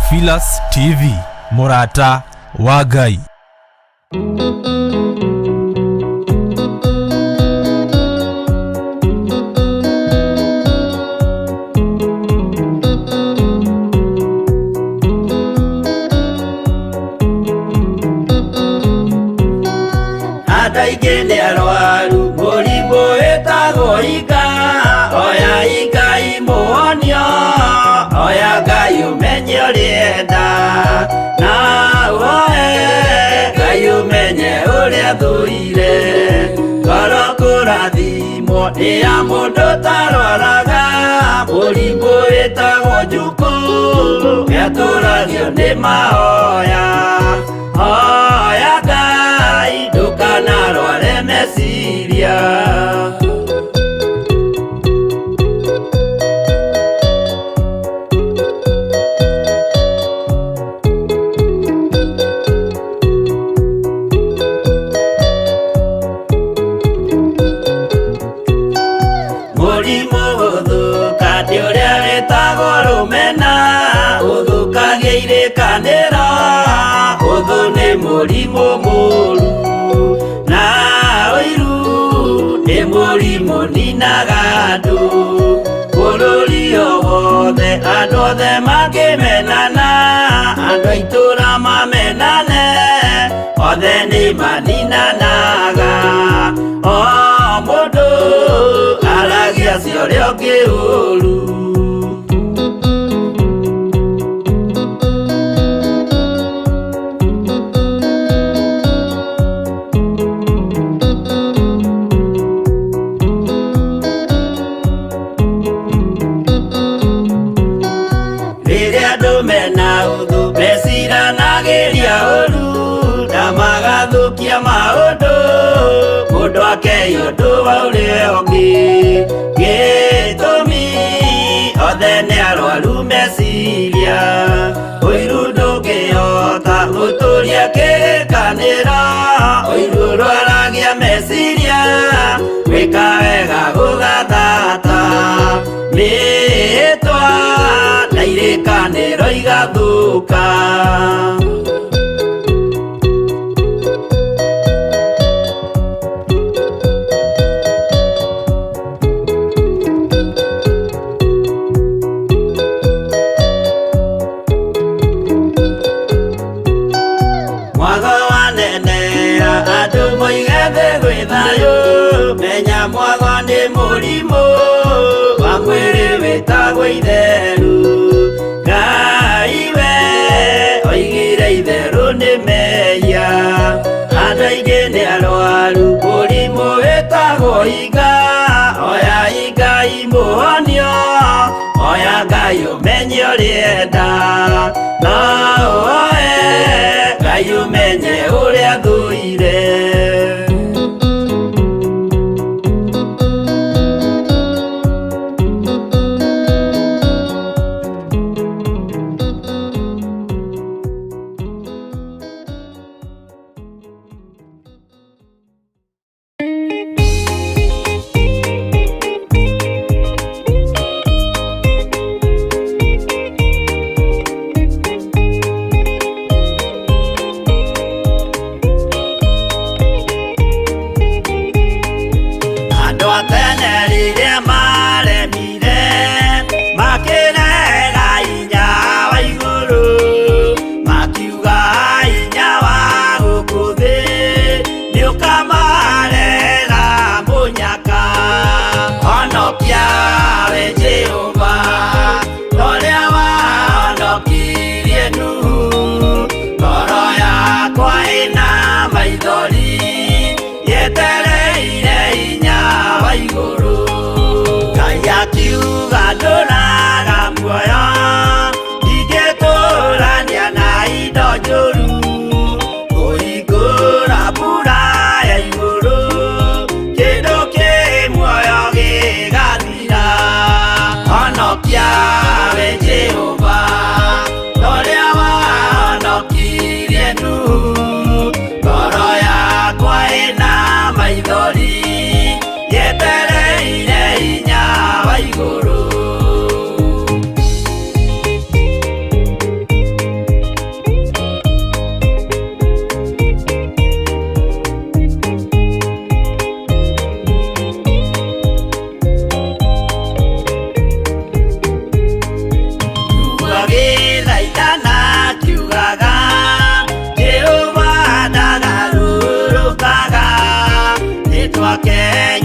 Theophilus TV, Murata wa Ngai. Ataigene arwaru mũrimũ wĩtagwo ika, oya ika imuonio, oya Ngai ũmenye ũrĩenda, na woe Ngai ũmenye ũrĩa thũire, ngoro kũrathimwo nĩ ya mũndũ tarwaraga, mũrimũ wĩtagwo njukũ, gĩatũragio nĩ mahoya, hoya Ngai ndũkanarware meciria. Mũrimũ gũthũka nĩ ũrĩa wĩtagwo rũmena, ũthũkagia irĩkanĩro, ũthũ nĩ mũrimũ mũru, na ũiru nĩ mũrimũ ninaga andũ, bũrũri o wothe andũ othe mangĩmenana, andũ a itũra mamenane, othe nĩ maninanaga, o mũndũ aragia cio ũrĩa ũngĩ ũru. Rĩrĩa andũ mena ũthũ meciranagĩria ũru, na magathũkia maũndũ, mũndũ akeya ũndũ wa ũrĩa ũngĩ, gĩtũmi othe nĩ arwaru meciria, ũiru ndũngĩhota gũtũria kĩrĩkanĩro, ũiru ũrwaragia meciria, gwĩka wega gũgathata, mĩĩtwa na irĩkanĩro igathũka. Mwago wanenera andũ moige thĩ gwĩ thayũ, menya mwago nĩ mũrimũ wa mwĩrĩ wĩtagwo itherũ, Ngai we oigire itherũ nĩ mehia, andũ aingĩ nĩ arwaru mũrimũ wĩtagwo ika, oya ika imuonio, oya Ngai ũmenye ũrĩenda, na woe Ngai ũmenye ũrĩa thũire.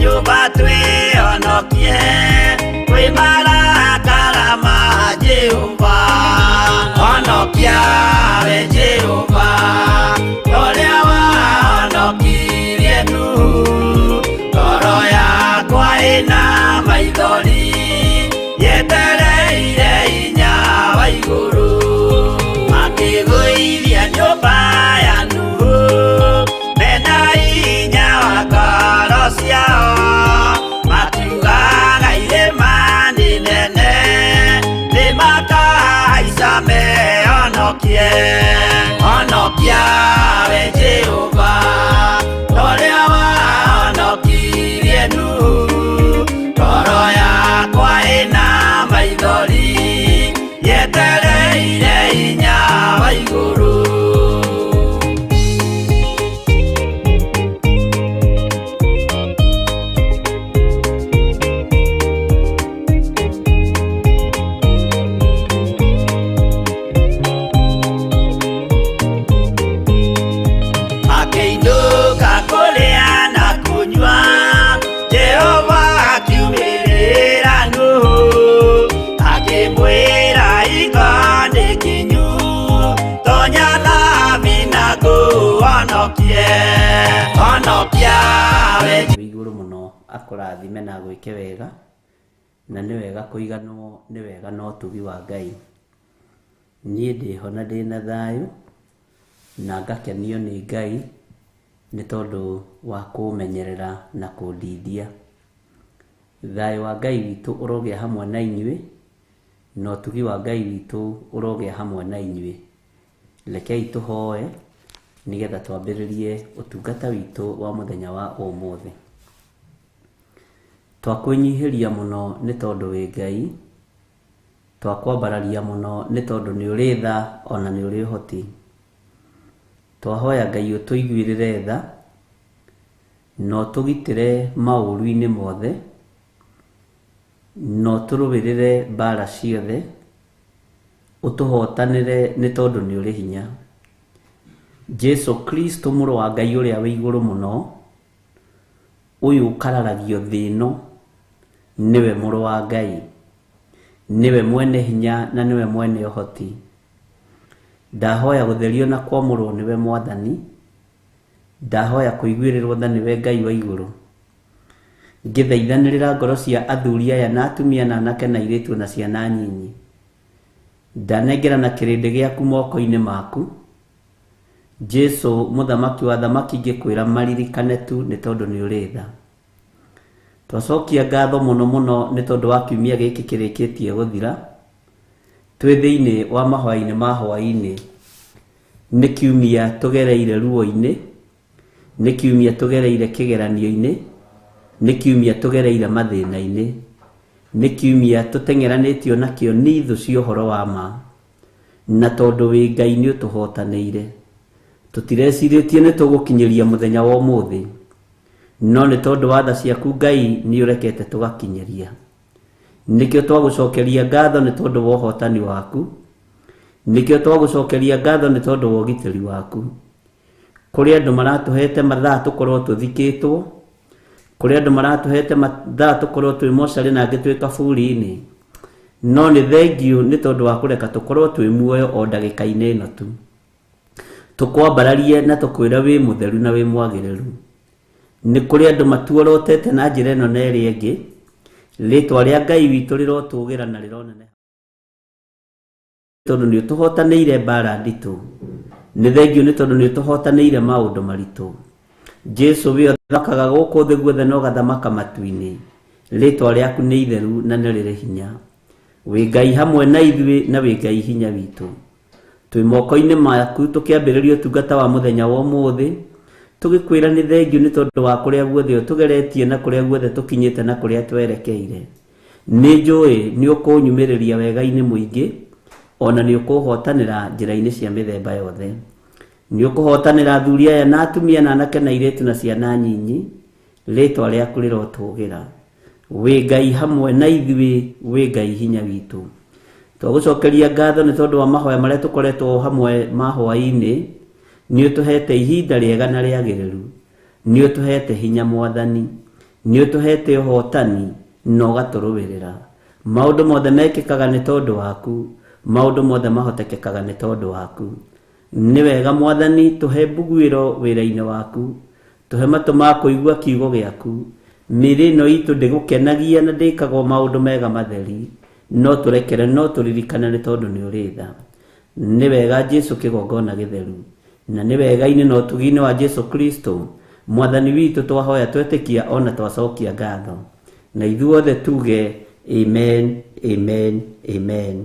nyumba twĩhonokie kwĩ marakara ma Jehova. Honokia we Jehova ũrĩa wahonokirie Nuhu. Ngoro yakwa ĩna maithori yetereire hinya wa igũrũ, makĩgũithia nyũmba ya Nuhu mena hinya wa ngoro ciao, makiugaga irĩma nĩ nene nĩmakahaica mehonokie. Honokia we Jehova ũrĩa wahonokirie Nuhu. Ngoro yakwa ĩna maithori yetereire hinya wa igũrũ. Akĩinũka kũrĩa na kũnyua, Jehova akiumĩrĩra Nuhu akĩmwĩra iko nĩ kinyu, tonya thami na ngũhonokie. Honokia we igũrũ mũno akũrathime na gwĩke wega, na nĩ wega kũiganwo nĩ wega na ũtugi wa Ngai. Niĩ ndĩho na ndĩna thayũ na ngakenio nĩ Ngai nĩ tondũ wa kũmenyerera na kũndithia. Thayũ wa Ngai witũ ũrogĩa hamwe na inyuĩ, na ũtugi wa Ngai witũ ũrogĩa hamwe na inyuĩ. Rekei tũhoe nĩgetha twambĩrĩrie ũtungata witũ wa mũthenya wa ũmũthĩ. Twakwĩnyihĩria mũno nĩ tondũ wĩ Ngai, twakwambararia mũno nĩ tondũ nĩ ũrĩ tha ona nĩ ũrĩ ũhoti. Twahoya Ngai ũtũiguĩrĩre tha na ũtũgitĩre maũru-inĩ mothe, na ũtũrũĩrĩre mbara ciothe, ũtũhotanĩre nĩ tondũ nĩ ũrĩ hinya. Jesu Kristo mũrũ wa Ngai ũrĩa wĩ igũrũ mũno, ũyũ ũkararagio thĩ ĩno, nĩwe mũrũ wa Ngai, nĩwe mwene hinya na nĩwe mwene ũhoti. Ndahoya gũtherio na kwamũrwo nĩwe Mwathani, ndahoya kũiguĩrĩrwo tha nĩwe Ngai wa igũrũ. Ngĩthaithanĩrĩra ngoro cia athuri aya na atumia na anake na airĩtu na ciana nyinyi, ndanengerana kĩrĩndĩ gĩaku moko-inĩ maku. Jesu mũthamaki wa thamaki ngĩkwĩra maririkane tu nĩ tondũ nĩ ũrĩ tha. Twacokia ngatho mũno mũno nĩ tondũ wa kiumia gĩkĩ kĩrĩkĩtie gũthira, twĩ thĩinĩ wa mahoya-inĩ ma hwaĩ-inĩ. Nĩ kiumia tũgereire ruo-inĩ, nĩ kiumia tũgereire kĩgeranio-inĩ, nĩ kiumia tũgereire mathĩna-inĩ, nĩ kiumia tũteng'eranĩtio nakĩo nĩ ithũ cia ũhoro wa ma. Na tondũ wĩ Ngai nĩ ũtũhotanĩire, tũtirecirĩtie nĩ tũgũkinyĩria mũthenya wa ũmũthĩ, no nĩ tondũ wa tha ciaku Ngai nĩ ũrekete tũgakinyĩria. Nĩkĩo twagũcokeria ngatho nĩ tondũ wa ũhotani waku, nĩkĩo twagũcokeria ngatho nĩ tondũ wa ũgitĩri waku. Kũrĩ andũ maratũhete mathaa tũkorwo tũthikĩtwo, kũrĩ andũ maratũhete mathaa tũkorwo twĩ mocarĩ na angĩ twĩ kaburi-inĩ, no nĩ thengiũ nĩ tondũ wa kũreka tũkorwo twĩ muoyo o ndagĩka-inĩ ĩno tu. Tũkwambararie na tũkwĩra wĩ mũtheru na wĩ mwagĩrĩru. Nĩ kũrĩ andũ matuorotete na njĩra ĩno na ĩrĩa ĩngĩ, rĩtwa rĩa Ngai witũ rĩrotũgĩra na rĩroneneha tondũ nĩ ũtũhotanĩire mbara nditũ. Nĩ thengiũ nĩ tondũ nĩ ũtũhotanĩire maũndũ maritũ. Jesu we ũthakaga gũkũ thĩ guothe na ũgathamaka matu-inĩ, rĩtwa rĩaku nĩ itheru na nĩ rĩrĩ hinya. Wĩ Ngai hamwe na ithuĩ na wĩ Ngai hinya witũ. Twĩ moko-inĩ maku tũkĩambĩrĩria ũtungata wa mũthenya wa ũmũthĩ, tũgĩkwĩra nĩ thengiũ nĩ tondũ wa kũrĩa guothe ũtũgeretie na kũrĩa guothe tũkinyĩte na kũrĩa twerekeire. Nĩ njũĩ nĩ ũkũnyumĩrĩria wega-inĩ mũingĩ, ona nĩ ũkũhotanĩra njĩra-inĩ cia mĩthemba yothe. Nĩ ũkũhotanĩra athuri aya na atumia na anake na airĩtu na ciana nyinyi, rĩtwa rĩaku rĩrotũgĩra. Wĩ Ngai hamwe na ithuĩ, wĩ Ngai hinya witũ. Twagũcokeria ngatho nĩ tondũ wa mahoya marĩa tũkoretwo hamwe ma hwaĩ-inĩ. Nĩ ũtũhete ihinda rĩega na rĩagĩrĩru, nĩ ũtũhete hinya Mwathani, nĩ ũtũhete ũhotani na ũgatũrũĩrĩra. Maũndũ mothe mekĩkaga nĩ tondũ waku, maũndũ mothe mahotekekaga nĩ tondũ waku. Nĩ wega Mwathani, tũhe mbuguĩro wĩra-inĩ waku, tũhe matũ ma kũigua kiugo gĩaku. Mĩĩrĩ ĩno itũ ndĩgũkenagia na ndĩkagwo maũndũ mega matheri, no tũrekere, no tũririkane nĩ tondũ nĩ ũrĩ tha. Nĩ wega Jesũ kĩgongona gĩtheru, na nĩ wega-inĩ na ũtugi-inĩ wa Jesũ Kristo Mwathani witũ twahoya twetĩkia ona twacokia ngatho, na ithuothe tuge amen, amen, amen.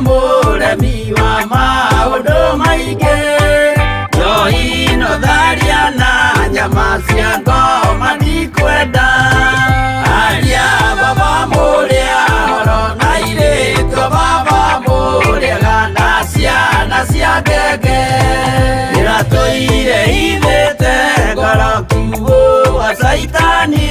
Mũremi wa maũndũ maingĩ, njohi no tharia na nyama cia ngoma ndikwenda. Aria baba mũrĩa horo na irĩtwo baba mũrĩega na ciana cia ngenge, ndĩratũire ithĩte ngoro kiugo wa Saitani,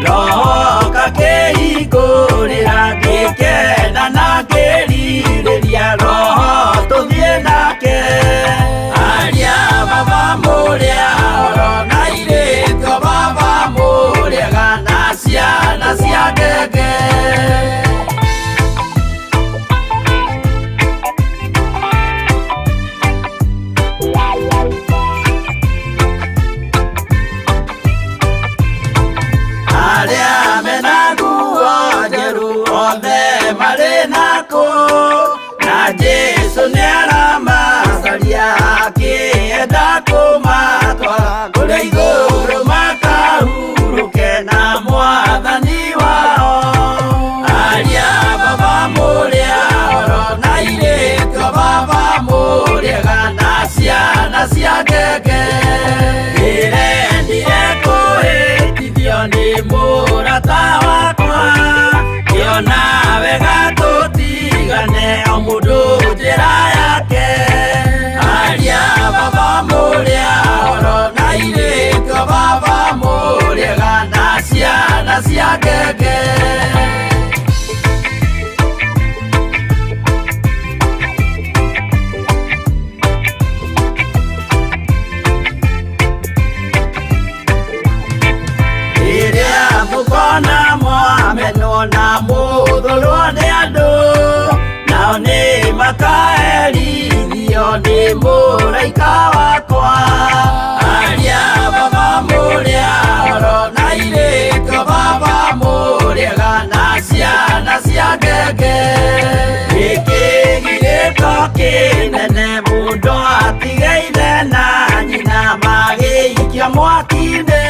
roho kakĩhingũrĩra ngĩkena na ngĩrirĩria roho tũthiĩ nake. Aria baba mũrĩa horo na irĩtwo baba mũrĩega na ciana cia ngenge. Aria mena nguo njerũ othe marĩ nako, na Jesũ nĩaramacaria akĩenda kũmatwara kũrĩa igũrũ makahurũke na Mwathani wao. Aria baba mũrĩa horo na irĩtwo baba mũrĩega na ciana cia ngenge, ndĩrendire kũhĩtithio nĩ mũrata wakwa, ngĩona wega tũtigane o mũndũ njĩra yake. Aria baba mũrĩa horo na irĩtwo baba mũrĩega na ciana cia ngenge. Rĩrĩa mũkona mwamenwo na mũthũrwo nĩ andũ, nao nĩ makaherithio nĩ mũraika wakwa. Aria baba mũrĩa horo na irĩtwo baba mũrĩega na ciana cia ngenge, gĩkĩ gĩrĩko kĩnene mũndũ atigeire na nyina magĩikia mwaki-inĩ,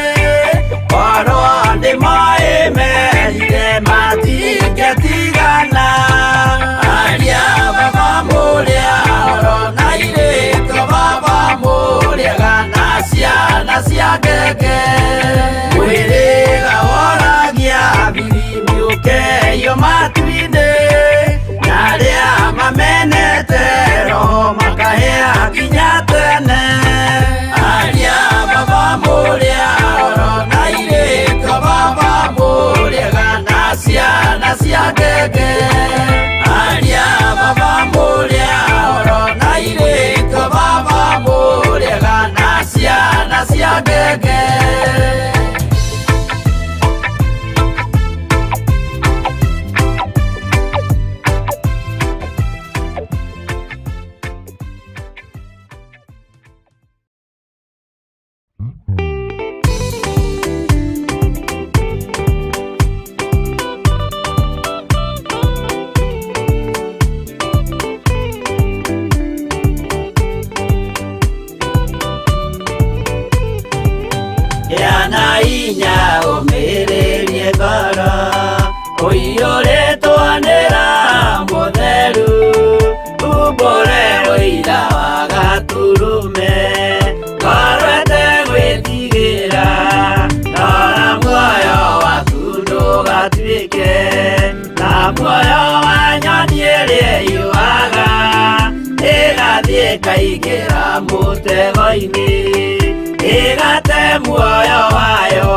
korwo nĩmoĩ merire matingĩtigana. Aria baba mũrĩa horo na irĩtwo baba mũrĩega na ciana cia ngenge, mwĩrĩga woragia birimbi ũkeio matu-inĩ, na arĩa mamenete roho makahĩa nginya tene. Aria baba mũrĩa horo na irĩtwo baba mũrĩega na ciana cia ngenge. Aria baba mũrĩa horo na irĩtwo baba mũrĩega na ciana cia ngenge. Yana inya ũmĩrĩrie ngoro, ũiyũrĩtwanĩra mũtheru, umbũre ũira wa gatũrũme, ngorwete gwĩtigĩra, nora muoyo waku ndũgatuĩke na muoyo wa nyoni ĩrĩa ĩyũaga, ĩgathiĩ ĩkaingĩra mũtego-inĩ, ĩgate muoyo wayo.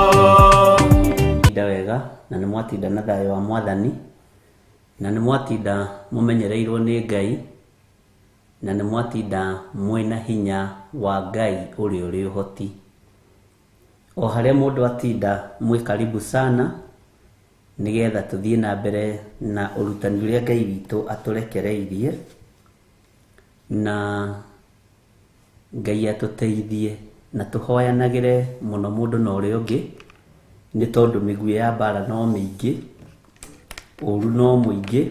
wega na nĩ mwatinda na thayũ wa Mwathani, na nĩ mwatinda mũmenyereirwo nĩ Ngai, na nĩ mwatinda mwĩna hinya wa Ngai ũrĩa ũrĩ ũhoti. O harĩa mũndũ atinda mwĩ karibu sana, nĩgetha tũthiĩ na mbere na ũrutani ũrĩa Ngai witũ atũrekereirie, na Ngai atũteithie na tũhoyanagĩre mũno mũndũ na ũrĩa ũngĩ, nĩ tondũ mĩguĩ ya mbara no mĩingĩ, ũru no mũingĩ,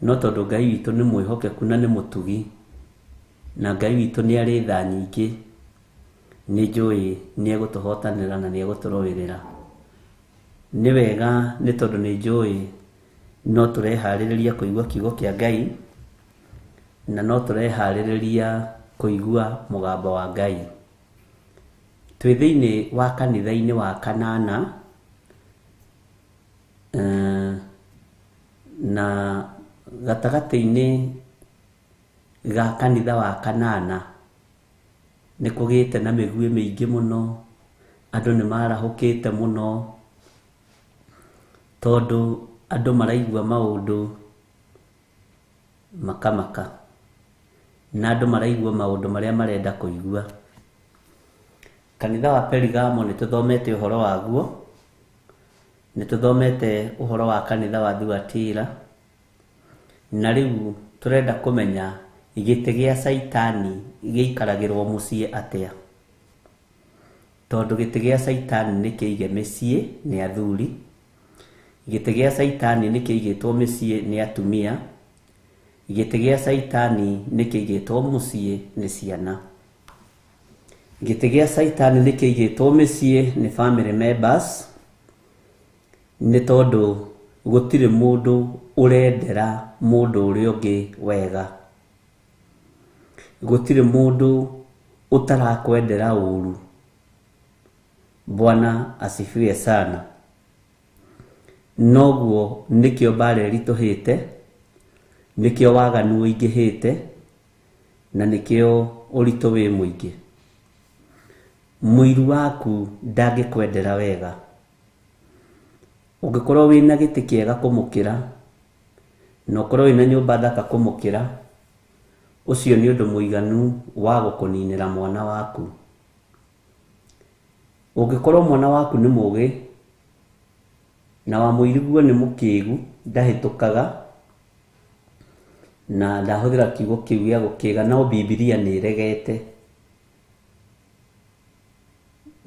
no tondũ Ngai witũ nĩ mwĩhokeku na nĩ mũtugi, na Ngai witũ nĩ arĩ tha nyingĩ, nĩ njũĩ nĩ egũtũhotanĩra na nĩ egũtũrũĩrĩra. Nĩ wega nĩ tondũ nĩ njũĩ no tũreharĩrĩria kũigua kiugo kĩa Ngai, na no tũreharĩrĩria kũigua mũgambo wa Ngai. Twĩ thĩinĩ wa kanitha-inĩ wa kanana, na gatagatĩ-inĩ ga kanitha wa kanana nĩ kũgĩte na mĩguĩ mĩingĩ mũno, andũ nĩ marahũkĩte mũno, tondũ andũ maraigua maũndũ makamaka, na andũ maraigua maũndũ marĩa marenda kũigua. Kanitha wa Perigamo nĩ tũthomete ũhoro waguo, nĩ tũthomete ũhoro wa kanitha wa Thuatira, na rĩu tũrenda kũmenya gĩtĩ gĩa Saitani gĩikaragĩrwo mũciĩ atĩa, tondũ gĩtĩ gĩa Saitani nĩ kĩige mĩciĩ nĩ athuri, gĩtĩ gĩa Saitani nĩ kĩigĩtwo mĩciĩ nĩ atumia, gĩtĩ gĩa Saitani nĩ kĩigĩtwo mũciĩ nĩ ciana. Gĩtĩ gĩa Saitani nĩ kĩigĩtwo mĩciĩ nĩ family members, nĩ tondũ gũtirĩ mũndũ ũrendera mũndũ ũrĩa ũngĩ wega, gũtirĩ mũndũ ũtarakwendera ũru. Bwana asifiwe sana. Noguo nĩkĩo mbara ĩritũhĩte, nĩkĩo waganu ũingĩhĩte, na nĩkĩo ũritũ wĩ mũingĩ. Mũiru waku ndangĩkwendera wega. Ũngĩkorwo wĩna gĩtĩ kĩega kũmũkĩra, na ũkorwo wĩna nyũmba thaka kũmũkĩra, ũcio nĩ ũndũ mũiganu wa gũkũninĩra mwana waku. Ũngĩkorwo mwana waku nĩ mũgĩ, na wamũiriguo nĩ mũkĩgu, ndahĩtũkaga, na ndahũthĩra kiugo kĩu gĩa gũkĩga, no Bibilia nĩ ĩregete,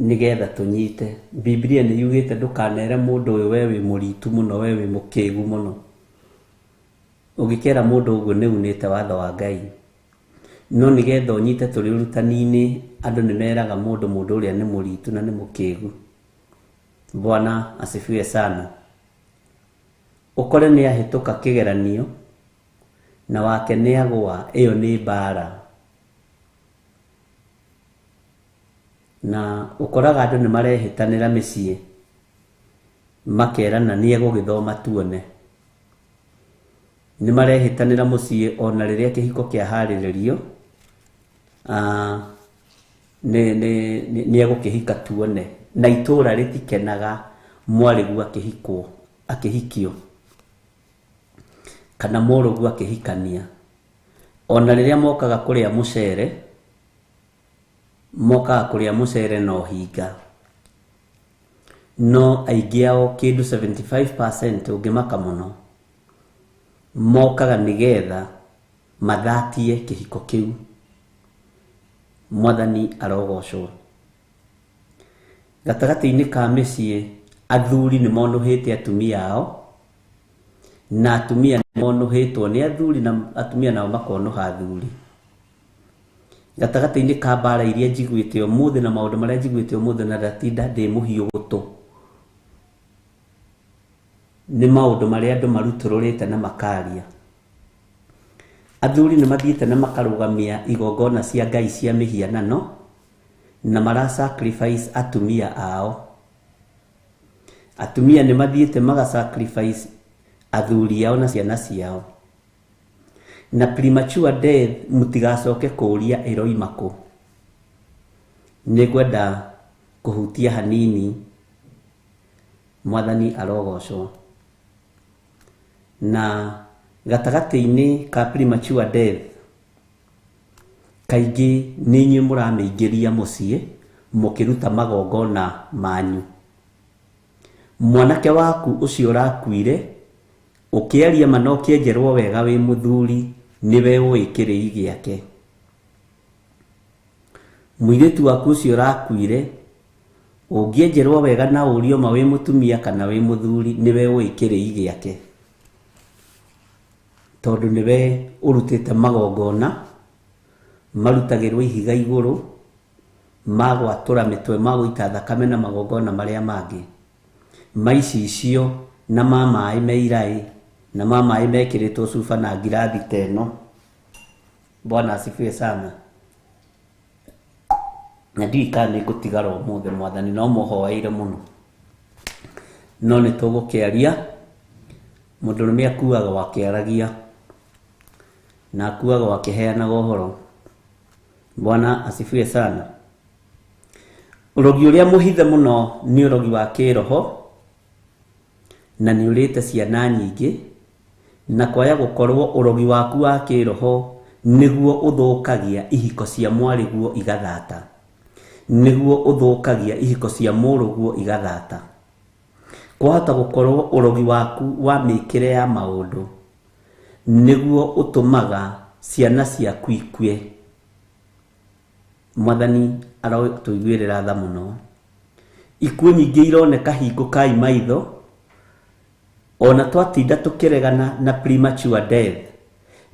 nĩgetha tũnyite. Bibilia nĩ yugĩte ndũkanere mũndũ ũyũ we wĩ mũritu mũno, we wĩ mũkĩgu mũno. Ũngĩkera mũndũ ũguo nĩ unĩte watho wa Ngai. No nĩgetha ũnyite tũrĩ ũrutani-inĩ, andũ nĩ meraga mũndũ ũrĩa nĩ mũritu na nĩ mũkĩgu. Bwana asifiwe sana. Ũkore nĩ ahĩtũka kĩgeranio, na wake nĩ agũa, ĩyo nĩ mbara. Na ũkoraga andũ nĩ marehĩtanĩra mĩciĩ, makerana nĩ egũgĩthoma tuone. Nĩ marehĩtanĩra mũciĩ ona rĩrĩa kĩhiko kĩaharĩrĩrio, nĩ egũkĩhika tuone, na itũũra rĩtikenaga mwarĩgu akĩhikio, kana mũrũgu akĩhikania. Ona rĩrĩa mokaga kũrĩa mũcere, mokaga kũrĩa mũcere na ũhinga, no aingĩ ao kĩndũ 75% ũngĩmaka mũno, mokaga nĩgetha mathatie kĩhiko kĩu. Mwathani arogocwo. Gatagatĩ-inĩ ka mĩciĩ, athuri nĩ monũhĩte atumia ao, na atumia nĩ monũhĩtwo nĩ athuri, na atumia nao makonũha athuri. Gatagatĩ-inĩ ka mbara iria njiguĩte ũmũthĩ na maũndũ marĩa njiguĩte ũmũthĩ, na ndatinda ndĩ mũhiũ gũtũ, nĩ maũndũ marĩa andũ marutũrũrĩte na makaria. Athuri nĩ mathiĩte na makarũgamia igongona cia ngai cia mĩhianano, na mara sacrifice atumia ao. Atumia nĩ mathiĩte maga sacrifice athuri ao na ciana ciao. Na premature death mũtigacoke kũũria ĩroima kũ. Nĩngwenda kũhutia hanini Mwathani arogocwo. Na gatagati-inĩ ka premature death kaingĩ nĩ inyuĩ mũramĩingĩria mũciĩ mũkĩruta magongona manyu. Mwanake waku ũcio ũrakuire ũkĩaria mana ũkĩenjerwo wega wĩ mũthuri nĩwe ũĩ kĩrĩi gĩake. Mũirĩtu waku ũcio ũrakuire ũngĩenjerwo wega na ũrio ma wĩ mũtumia kana wĩ mũthuri nĩwe ũĩ kĩrĩi gĩake, tondũ nĩwe ũrutĩte magongona marutagĩrwo ihiga igũrũ, magwatũra mĩtwe, magũita thakame na magongona marĩa mangĩ, maicicio na mamaĩ meiraĩ na mamaĩ mekĩrĩtwo cuba na ngirathi teno. Bwana asifiwe sana. Na ndiikana nĩngũtigara ũmũthĩ Mwathani, no mũhoeire mũno, no nĩtũgũkĩaria. Mũndũrũme akuaga wakĩaragia na akuaga wakĩheanaga ũhoro. Bwana asifiwe sana. Ũrogi ũrĩa mũhithe mũno nĩ ũrogi wa kĩroho, na nĩ ũrĩte ciana nyingĩ, na kwaya gũkorwo ũrogi waku wa kĩroho nĩguo ũthũkagia ihiko cia mwarĩguo igathata, nĩguo ũthũkagia ihiko cia mũrũguo igathata. Kwahota gũkorwo ũrogi waku wa mĩkĩre ya maũndũ nĩguo ũtũmaga ciana ciaku ikue. Mwathani arotuiguĩrĩra tha mũno. Ikuũ nyingĩ ironeka hingũkai maitho, ona twatinda tũkĩregana na premature death,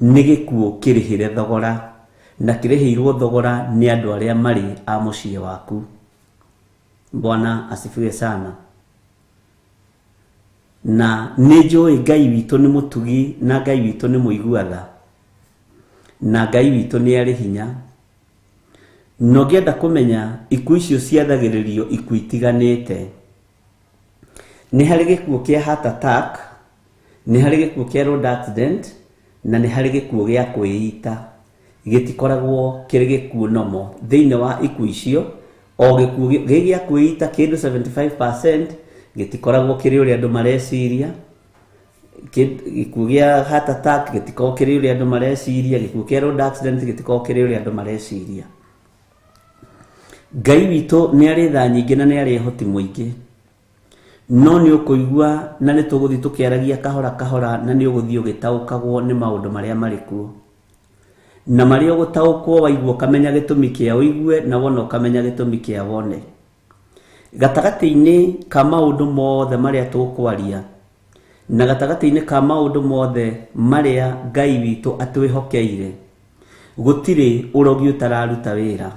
nĩ gĩkuũ kĩrĩhĩre thogora, na kĩrĩhĩirwo thogora nĩ andũ arĩa marĩ a mũciĩ waku. Bwana asifiwe sana. Na nĩ njũĩ Ngai witũ nĩ mũtugi, na Ngai witũ nĩ mũiguatha, na Ngai witũ nĩ arĩ hinya. No ngĩenda kũmenya ikuũ icio ciathagĩrĩrio ikuũ itiganĩte. Nĩ harĩ gĩkuũ kĩa heart attack, nĩ harĩ gĩkuũ kĩa road accident, na nĩ harĩ gĩkuũ gĩa kwĩita. Gĩtikoragwo kĩrĩ gĩkuũ nomo thĩinĩ wa ikuũ icio. O gĩkuũ gĩa kwĩita kĩndũ 75% gĩtikoragwo kĩrĩ ũrĩa andũ mareciria. Gĩkuũ gĩa heart attack gĩtikoragwo kĩrĩ ũrĩa andũ mareciria. Gĩkuũ kĩa road accident gĩtikoragwo kĩrĩ ũrĩa andũ mareciria. Ngai witũ nĩ arĩ tha nyingĩ na nĩ arĩ hoti mũingĩ, no nĩ ũkũigua na nĩ tũgũthiĩ tũkĩaragia kahora kahora, na nĩ ũgũthiĩ ũgĩtaũkagwo nĩ maũndũ marĩa marĩ kuo, na marĩa ũgũtaũkwo waigua ũkamenya gĩtũmi kĩa ũigue, na wona ũkamenya gĩtũmi kĩa wone. Gatagatĩ-inĩ ka maũndũ mothe marĩa tũkwaria, na gatagatĩ-inĩ ka maũndũ mothe marĩa Ngai witũ atwĩhokeire, gũtirĩ ũrogi ũtararuta wĩra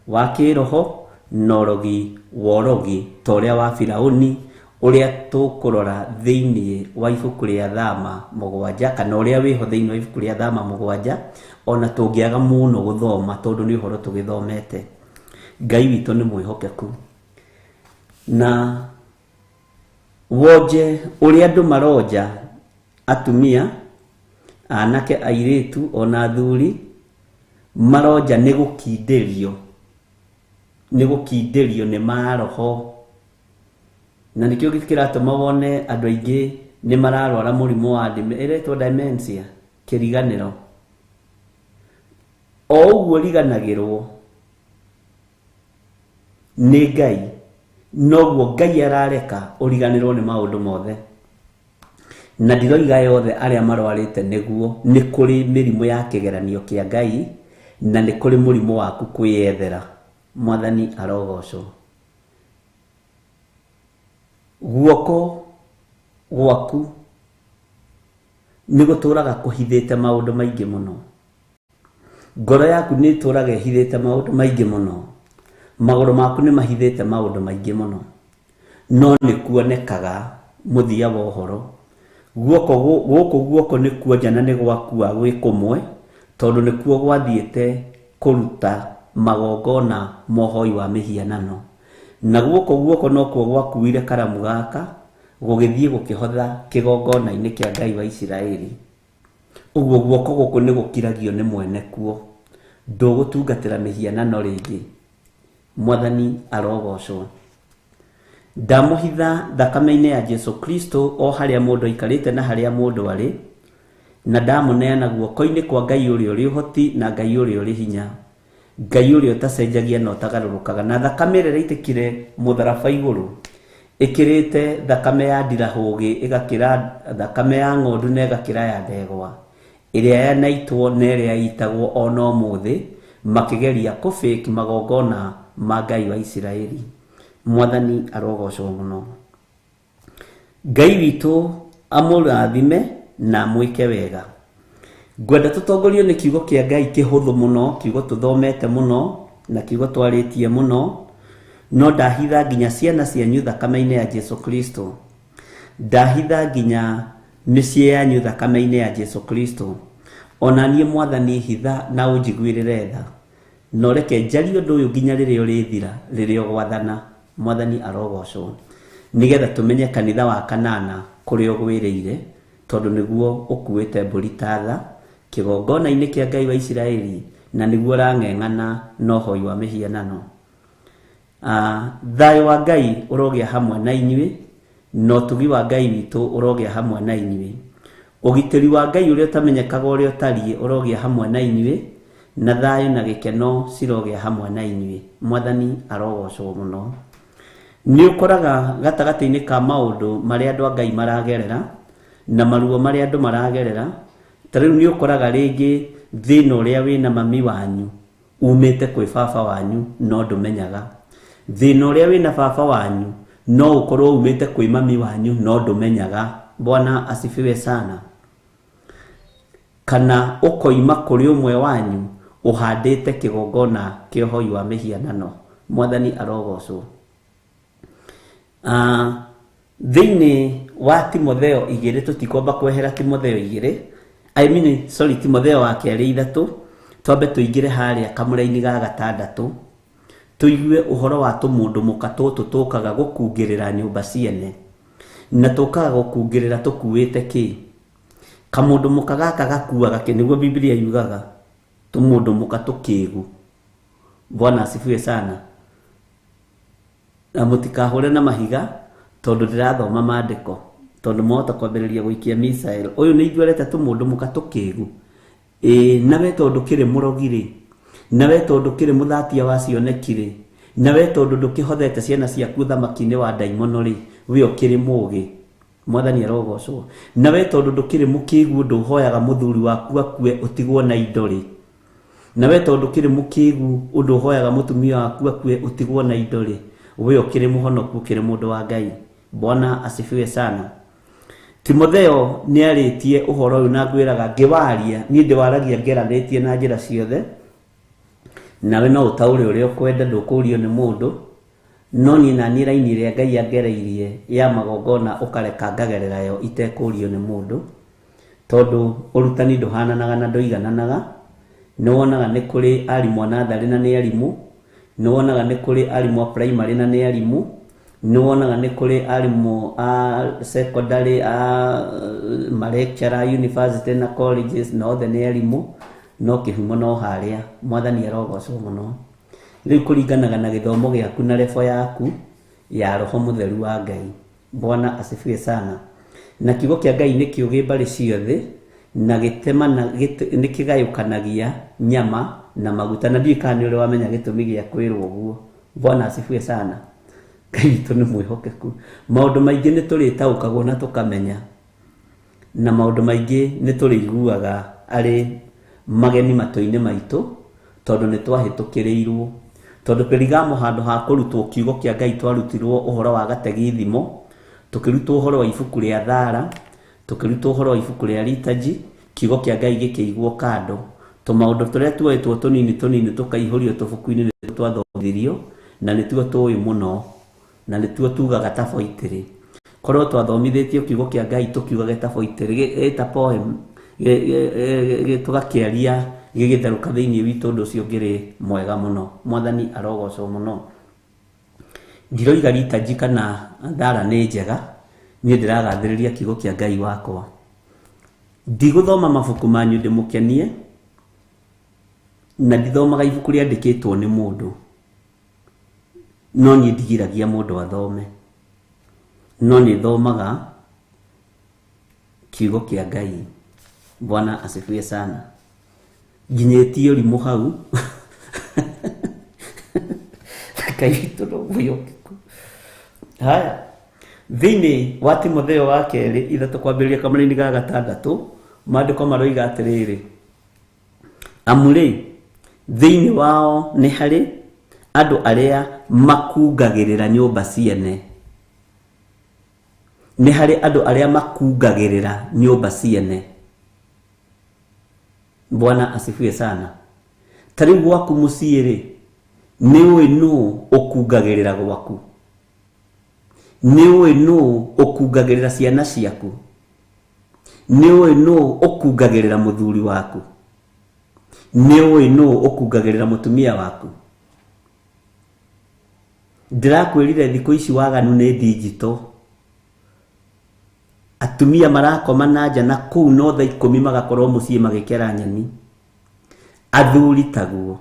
wa kĩroho na ũrogi wa ũrogi ta ũrĩa wa Firaũni, ũrĩa tũkũrora thĩinĩ wa ibuku rĩa Thama 7, kana ũrĩa wĩho thĩinĩ wa ibuku rĩa Thama 7, ona tũngĩaga mũno gũthoma tondũ nĩ ũhoro tũgĩthomete. Ngai witũ nĩ mwĩhokeku. Na wonje ũrĩa andũ maronja atumia, anake, airĩtu ona athuri, maronja nĩ gũkindĩrio nĩ maroho. Na nĩkĩo kĩratũma wone andũ aingĩ nĩ mararwara mũrimũ wa ĩretwo dementia, kĩriganĩro. O ũguo riganagĩrwo nĩ Ngai, noguo Ngai arareka ũriganĩrwo nĩ maũndũ mothe. Na ndiroiga yothe arĩa marwarĩte nĩguo, nĩ kũrĩ mĩrimũ ya kĩgeranio kĩa Ngai, na nĩ kũrĩ mũrimũ waku kwĩyethera. Mwathani arogocwo. Guoko gwaku nĩ gũtũraga kũhithĩte maũndũ maingĩ mũno. Ngoro yaku nĩ ĩtũraga ĩhithĩte maũndũ maingĩ mũno. Magũrũ maku nĩ mahithĩte maũndũ maingĩ mũno. No nĩ kuonekaga mũthia wa ũhoro. Guoko nĩ kuonja na nĩ gwakua gwĩ kũmwe, tondũ nĩ kuo gwathiĩte kũruta magongona mohoi wa mĩhianano. Na guoko no kuo gwakuire karamu gaka gũgĩthiĩ gũkĩhotha kĩgongona-inĩ kĩa Ngai wa Isiraeli. Ũguo guoko gũkũ nĩ gũkiragio nĩ mwene kuo. Ndũgũtungatĩra mĩhianano rĩngĩ. Mwathani arogocwo. ndamuhitha thakame-inĩ ya Jesu Kristo o harĩa mũndũ aikarĩte na harĩa mũndũ arĩ, na ndamuneana guoko-inĩ kwa Ngai ũrĩa ũrĩ ũhoti na Ngai ũrĩa ũrĩ hinya, Ngai ũrĩa ũtacenjagia na ũtagarũrũkaga. Na thakame ĩrĩa ĩraitĩkire mũtharaba igũrũ ĩkĩrĩte thakame ya ndirahũgĩ, ĩgakĩra thakame ya ng'ondu na ĩgakĩra ya ndegwa, ĩrĩa yanaitwo na ĩrĩa yitagwo ona ũmũthĩ makĩgeria kũbĩki magongona ma Ngai wa Isiraeli. Mwathani arogocwo mũno. Ngai witũ amũrathime na mwĩke wega. Ngwenda tũtongorio nĩ kiugo kĩa Ngai kĩhũthũ mũno, kiugo tũthomete mũno na kiugo twarĩtie mũno, no ndahitha nginya ciana cianyu thakame-inĩ ya Jesu Kristo. Ndahitha nginya mĩciĩ yanyu thakame-inĩ ya Jesu Kristo. Ona niĩ Mwathani hitha na ũnjiguĩrĩre tha, no reke njarie ũndũ ũyũ nginya rĩrĩa ũrĩthira, rĩrĩa ũgwathana. Mwathani arogocwo. Nigetha tũmenye kanitha wa kanana kũrĩa ũgwĩrĩire, tondũ nĩguo ũkuĩte mbũri ta tha kĩgongona-inĩ kĩa Ngai wa Isiraeli, na nĩguo ũrang'eng'ana na ũhoi wa mĩhianano. Thayũ wa Ngai ũrogĩa hamwe na inyuĩ, na ũtugi wa Ngai witũ ũrogĩa hamwe na inyuĩ. Ũgitĩri wa Ngai ũrĩa ũtamenyekaga ũrĩa ũtariĩ ũrogĩa hamwe na inyuĩ, na thayũ na gĩkeno cirogĩa hamwe na inyuĩ. Mwathani arogocwo mũno. Nĩ ũkoraga gatagatĩ-inĩ ka maũndũ marĩa andũ a Ngai maragerera na maruo marĩa andũ maragerera, ta rĩu nĩ ũkoraga rĩngĩ thĩna ũrĩa wĩna mami wanyu umĩte kwĩ baba wanyu no ndũmenyaga. Thĩna ũrĩa wĩna baba wanyu no ũkorwo umĩte kwĩ mami wanyu no ndũmenyaga. Bwana asifiwe sana. Kana ũkoima kũrĩ ũmwe wanyu ũhandĩte kĩgongona kĩa ũhoi wa mĩhianano. Mwathani arogocwo. Thĩinĩ wa Timotheo 2 tũtikwamba kwehera Timotheo 2, Timotheo wa kerĩ 3, twambe tũingĩre harĩa kamũra-inĩ ga 6 tũigue ũhoro wa tũmũndũ mũka tũtũ tũkaga gũkungĩrĩra nyũmba ciene, na tũkaga gũkungĩrĩra tũkuĩte kĩ? Kamũndũ mũka gaka gakuaga kĩ? Nĩguo Biblia yugaga tũmũndũ mũka tũkĩgu. Bwana asifiwe sana. Na mũtikahũre na mahiga tondũ ndĩrathoma maandĩko, tondũ mohota kwambĩrĩria gũikia Misael. Ũyũ nĩ ithuerete tũmũndũ mũka tũkĩgu. Nawe tondũ kĩrĩ mũrogirĩ, nawe tondũ kĩrĩ mũthatia wa cionekirĩ, nawe tondũ ndũkĩhothete ciana ciaku thamaki-inĩ wa ndaimono-rĩ, we ũkĩrĩ mũũgĩ. Mwathani arogocwo. Nawe tondũ ndũkĩrĩ mũkĩgu ndũhoyaga mũthuri waku akue ũtigwo na indo-rĩ, nawe tondũ kĩrĩ mũkĩgu ũndũhoyaga mũtumia waku akue ũtigwo na indo-rĩ, we ũkĩrĩ mũhonoku, ũkĩrĩ mũndũ wa Ngai. Bwana asifiwe sana. Timotheo nĩ arĩtie ũhoro ũyũ na ngwĩraga ngĩwaria, niĩ ndĩwaragia ngeranĩtie na njĩra ciothe, nawe no ũtaũre ũrĩa ũkwenda, ndũkũrio nĩ mũndũ, no niĩ na niĩ raini ĩrĩa Ngai angereirie ya magongona ũkareka ngagerera yo itekũrio nĩ mũndũ, tondũ ũrutani ndũhananaga na ndũigananaga. Nĩ wonaga nĩ kũrĩ arimũ a natharĩ na nĩ arimũ, nĩ wonaga nĩ kũrĩ arimũ a primary na nĩ arimũ, nĩ wonaga nĩ kũrĩ arimũ a secondary, a malecturer university na colleges, na othe nĩ arimũ, no kĩhumo no harĩa. Mwathani arogocwo mũno. Rĩu kũringanaga na gĩthomo gĩaku na level yaku ya Roho Mũtheru wa Ngai. Bwana asifiwe sana. Na kiugo kĩa Ngai nĩ kĩũgĩ mbarĩ ciothe, na gĩtema na nĩ kĩgayũkanagia nyama na maguta, na ndiũĩ kana nĩ ũrĩ wamenya gĩtũmi gĩa kwĩrwo ũguo. Bwana asifiwe sana. Ngai witũ nĩ mwĩhokeku. Maũndũ maingĩ nĩ tũrĩtaũkagwo na tũkamenya, na maũndũ maingĩ nĩ tũrĩiguaga arĩ mageni matũ-inĩ maitũ, tondũ nĩ twahĩtũkĩrĩirwo. Tondũ Perigamo handũ ha kũrutwo kiugo kĩa Ngai twarutirwo ũhoro wa gategi thimo, tũkĩrutwo ũhoro wa ibuku rĩa thara, tũkĩrutwo ũhoro wa ibuku rĩa liturgy, kiugo kĩa Ngai gĩkĩigwo kando. Tũmaũndũ tũrĩa tuoĩtwo tũnini tũkaihũrio tũbuku-inĩ nĩ twathomithirio, na nĩtuo tũĩ mũno, na nĩtuo tugaga tabo itĩrĩ. Korwo twathomithĩtio kiugo kĩa Ngai tũkiugaga tabo itĩrĩ, ta poem, tũgakĩaria gĩgĩtherũka thĩinĩ witũ, ũndũ ũcio ũngĩrĩ mwega mũno. Mwathani arogocwo mũno. Ndiroiga liturgy kana thara nĩ njega, niĩ ndĩragathĩrĩria kiugo kĩa Ngai wakwa. Ndigũthoma mabuku manyu ndĩmũkenie, na ndithomaga ibuku rĩandĩkĩtwo nĩ mũndũ, no niĩ ndigiragia mũndũ athome. no nĩ thomaga kiugo kĩa Ngai. Bwana asifiwe sana. Nginyĩtie ũrimũ hau kaitũ no mũyokeku. Haya, thĩinĩ wa Timotheo wa kerĩ 3 kwambĩrĩria kamũra-inĩ ga 6 maandĩko maroiga atĩrĩrĩ, amũrĩ thĩinĩ wao nĩ harĩ andũ arĩa makungagĩrĩra nyũmba ciene. Nĩ harĩ andũ arĩa makungagĩrĩra nyũmba ciene. Bwana asifiwe sana. Tarĩu gwaku mũciĩ rĩ, nĩũĩ nũ ũkungagĩrĩra gwaku? Nĩũĩ nũ ũkungagĩrĩra ciana ciaku? Nĩũĩ nũ ũkungagĩrĩra mũthuri waku? Nĩũĩ nũ ũkungagĩrĩra mũtumia waku? Ndĩrakwĩrire thikũ ici waganu nĩ digital. Atumia marakoma na nja na kũu no thaa 10 magakorwo mũciĩ magĩkera nyeni. Athuri taguo.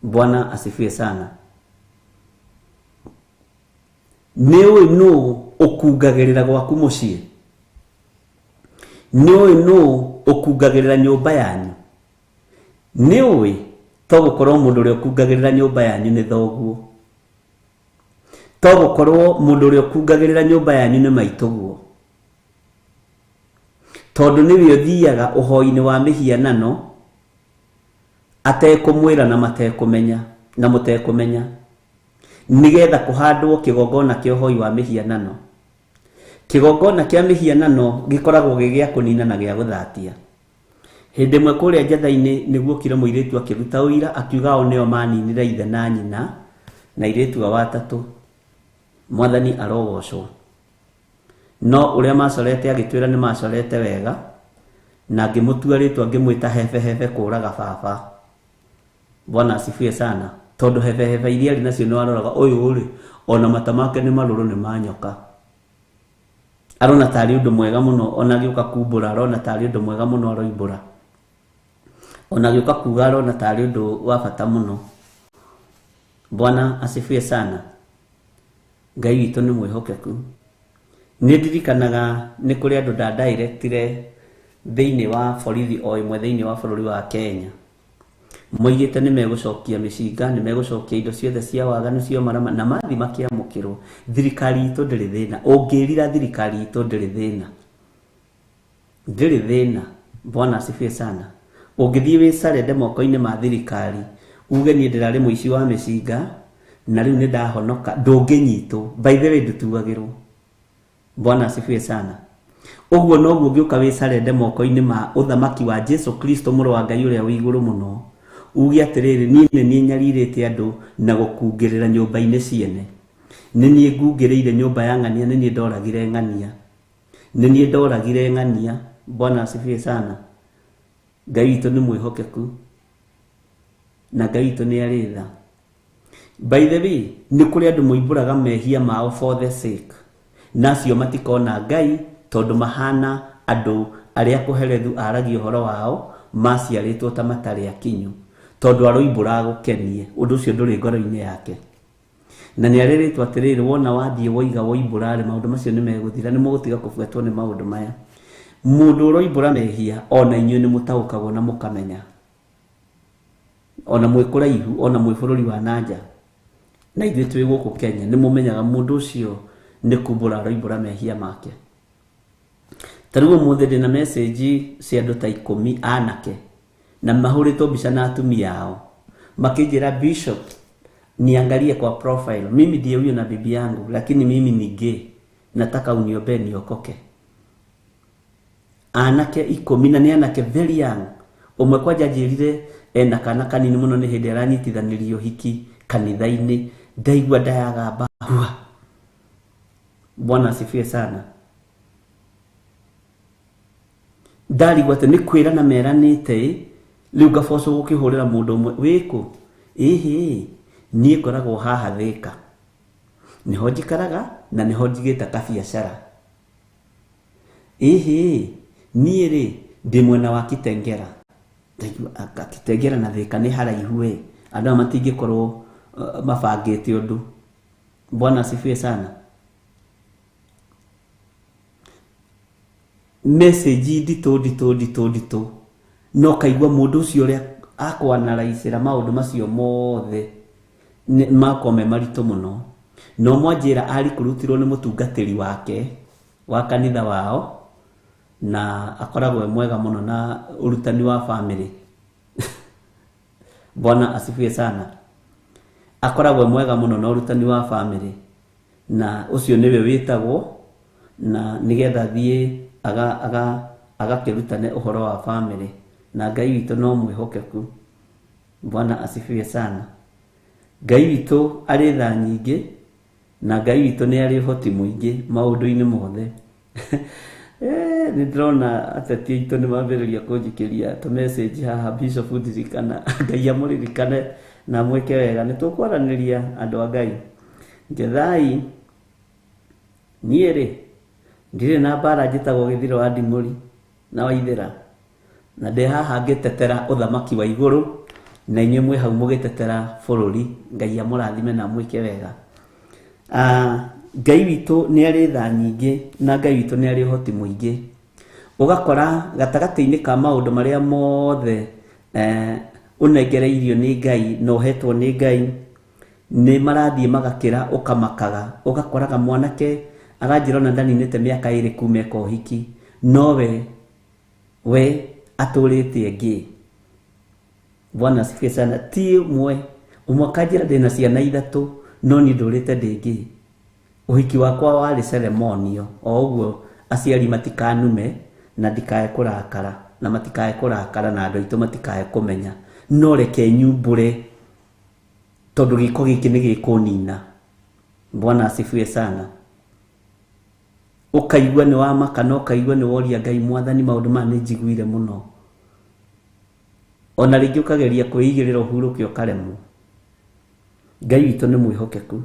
Bwana asifiwe sana. Nĩũĩ nũ ũkungagĩrĩra gwaku mũciĩ? Nĩũĩ nũ ũkungagĩrĩra nyũmba yanyu? Nĩũĩ to gũkorwo mũndũ ũrĩa ũkungagĩrĩra nyũmba yanyu nĩ thoguo. To gũkorwo mũndũ ũrĩa ũkungagĩrĩra nyũmba yanyu nĩ maitũguo. Tondũ nĩwe ũthiaga ũhoi-inĩ wa mĩhianano atekũmwĩra na matekũmenya na mũtekũmenya, nĩgetha kũhandwo kĩgongona kĩa ũhoi wa mĩhianano. Kĩgongona kĩa mĩhianano gĩkoragwo gĩa kũnina na gĩa gũthatia. Hĩndĩ ĩmwe kũrĩa njatha-inĩ nĩguo kire mũirĩtu akĩruta ũira akiuga o nĩo maninire ithe na nyina na airĩtu a watatũ. Mwathani arogocwo. No ũrĩa macorete agĩtwĩra nĩ macorete wega na ngĩmũtua rĩtwa ngĩmwĩta hebehebe kũraga baba. Bwana asifiwe sana. Tondũ hebehebe iria arĩ nacio nĩ waroraga ũyũ rĩ, ona mata make nĩ marũrũ nĩ manyoka. Arona tarĩ ũndũ mwega mũno, ona gĩũka kumbũra arona tarĩ ũndũ mwega mũno aroimbũra. Ona gĩũka kuga arona tarĩ ũndũ wa bata mũno. Bwana asifiwe sana. Ngai witũ nĩ mwĩhokeku. Nĩ ndirikanaga nĩ kũrĩ andũ ndadirectire thĩinĩ wa borithi o ĩmwe thĩinĩ wa bũrũri wa Kenya. Moigĩte nĩ megũcokia mĩcinga, nĩ megũcokia indo ciothe cia waganu cio marama na mathi makĩamũkĩrwo. Thirikari itũ ndĩrĩ thĩna. Ũngĩrira thirikari itũ ndĩrĩ thĩna. Ndĩrĩ thĩna. Bwana asifiwe sana. Ũngĩthiĩ wĩcarende moko-inĩ ma thirikari uge niĩ ndĩrarĩ mũici wa mĩcinga na rĩu nĩ ndahonoka, ndũngĩnyitwo. By the way ndũtuagĩrwo. Bwana asifiwe sana. Ũguo noguo ũngĩũka wĩcarende moko-inĩ ma ũthamaki wa Jesu Kristo mũrũ wa Ngai ũrĩa wĩ igũrũ mũno, uge atĩrĩrĩ, niĩ nĩ niĩ nyarirĩte andũ na gũkungĩrĩra nyũmba-inĩ ciene. Nĩ niĩ ngungĩrĩire nyũmba ya ng'ania, nĩ niĩ ndoragire ng'ania. Nĩ niĩ ndoragire ng'ania. Bwana asifiwe sana. Ngai witũ nĩ mwĩhokeku na Ngai witũ nĩ arĩ tha. By the way, nĩ kũrĩ andũ moimbũraga mehia mao for the sake. Nacio matikona Ngai tondũ mahana andũ arĩa kũherethu aragia ũhoro wao maciarĩtwo ta matarĩ akinyu. Tondũ aroimbũra gũkenie, ũndũ ũcio ndũrĩ ngoro-inĩ yake. Na nĩ arĩrĩtwo atĩrĩrĩ, wona wathiĩ woiga woimbũra rĩ, maũndũ macio nĩ megũthira, nĩ mũgũtiga kũbuatwo nĩ maũndũ maya. Mũndũ ũroimbũra mehia ona inyuĩ nĩ mũtaũkagwo na mũkamenya. Ona mwĩ kũraihu, ona mwĩ bũrũri wa nanja. Na ithuĩ twĩ gũkũ Kenya nĩ mũmenyaga mũndũ ũcio nĩ kumbũra aroimbũra mehia make. Tarĩu ũmũthĩ ndĩna message cia andũ ta 10 anake na mahũrĩtwo mbica na atumia ao makĩnjĩra, Bishop, niangalie kwa profile, mimi ndiye huyo na bibi yangu, lakini mimi ni gay, nataka uniombee niokoke. Anake 10 na nĩ anake very young. Ũmwe kwanja njĩrire ena kana kanini mũno nĩ hĩndĩ aranyitithanĩrio hiki kanitha-inĩ, ndaigua ndayagamba. Bwana asifiwe sana. Ndarigwa atĩ nĩ kwĩrana meranĩte, rĩu ngabocwo gũkĩhũrĩra mũndũ ũmwe, wĩkũ? Ĩhĩ, niĩ ngoragwo haha Thĩka. Nĩho njikaraga na nĩho njigĩte kabiacara. Ĩhĩ, niĩ rĩ ndĩ mwena wa Kitengera. Kitengera na Thĩka nĩ haraihu we, andũ matingĩkorwo mabangĩte ũndũ. Bwana asifiwe sana. message ndito no kaigua mundu ucio ria akwanaraicira maundu macio mothe makome marito muno no mwanjira ari kurutirwo ni mutungatiri wake wa kanitha wao na akoragwo mwega muno na urutani wa family. Bwana asifiwe sana. Akoragwo mwega muno na urutani wa family na ucio niwe witagwo na nigetha thie agakirutane uhoro wa family na Ngai witũ no mwihokeku. Bwana asifiwe sana. Ngai witũ arĩ tha nyingĩ na Ngai witũ nĩ arĩ hoti mũingĩ maũndũ-inĩ mothe. Nĩ ndĩrona ateti aitũ nĩ mambĩrĩria kũnjikĩria tũ message haha Bishop ndirikana Ngai amũririkane na mwĩke wega. Nĩ tũkwaranĩria andũ a Ngai. Ngethai niĩ rĩ ndirĩ na mbara njĩtagwo Gĩthiro wa Nding'ũri na Waithĩra na ndĩ haha ngĩtetera ũthamaki wa igũrũ na inyuĩ mwĩ hau mũgĩtetera bũrũri. Ngai amũrathime na mwĩke wega. Ngai witũ nĩ arĩ tha nyingĩ na Ngai witũ nĩ arĩ hoti mũingĩ. Ũgakora gatagatĩ-inĩ ka maũndũ marĩa mothe ũnengereirio nĩ Ngai na ũhetwo nĩ Ngai nĩ marathiĩ magakĩra ũkamakaga. Ũgakoraga mwanake aranjĩra ona ndaninĩte mĩaka 2 kuma eka ũhiki no we atũrĩte ngĩ. Bwana asifiwe sana. Ti mwe umwakanjĩra ndĩna ciana 3 no ni ndũrĩte ndĩngĩ. Ũhiki wakwa warĩ ceremonio o ũguo aciari matikanume na ndikae kũrakara na matikae kũrakara na andũ aitũ matikae kũmenya no reke nyumbũre tondũ gĩko gĩkĩ nĩ gĩkũnina. Bwana asifiwe sana. Ũkaigua nĩ wa maka no ũkaigua nĩ woria Ngai Mwathani maũndũ ma nĩ njiguire mũno. Ona rĩngĩ ũkageria kwĩigĩrĩra ũhurũke ũkaremwo. Ngai witũ nĩ mwĩhokeku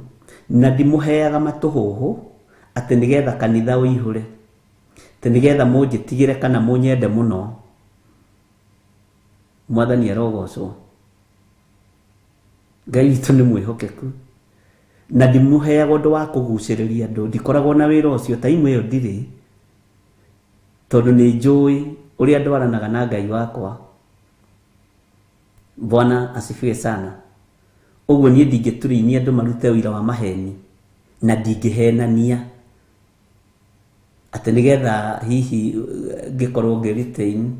na ndimũheaga matũhũhũ atĩ nĩgetha kanitha ũihũre atĩ nĩgetha mũnjĩtigĩre kana mũnyende mũno. Mwathani arogocwo. Ngai witũ nĩ mwĩhokeku na ndimũheaga ũndũ wa kũgucĩrĩria andũ. Ndikoragwo na wĩra ũcio time ĩyo ndirĩ tondũ nĩ njũĩ ũrĩa ndwaranaga na Ngai wakwa. Bwana asifiwe sana. Ũguo niĩ ndingĩturĩinia andũ marute ũira wa maheni na ndingĩhenania atĩ nĩgetha hihi ngĩkorwo ngĩ-retain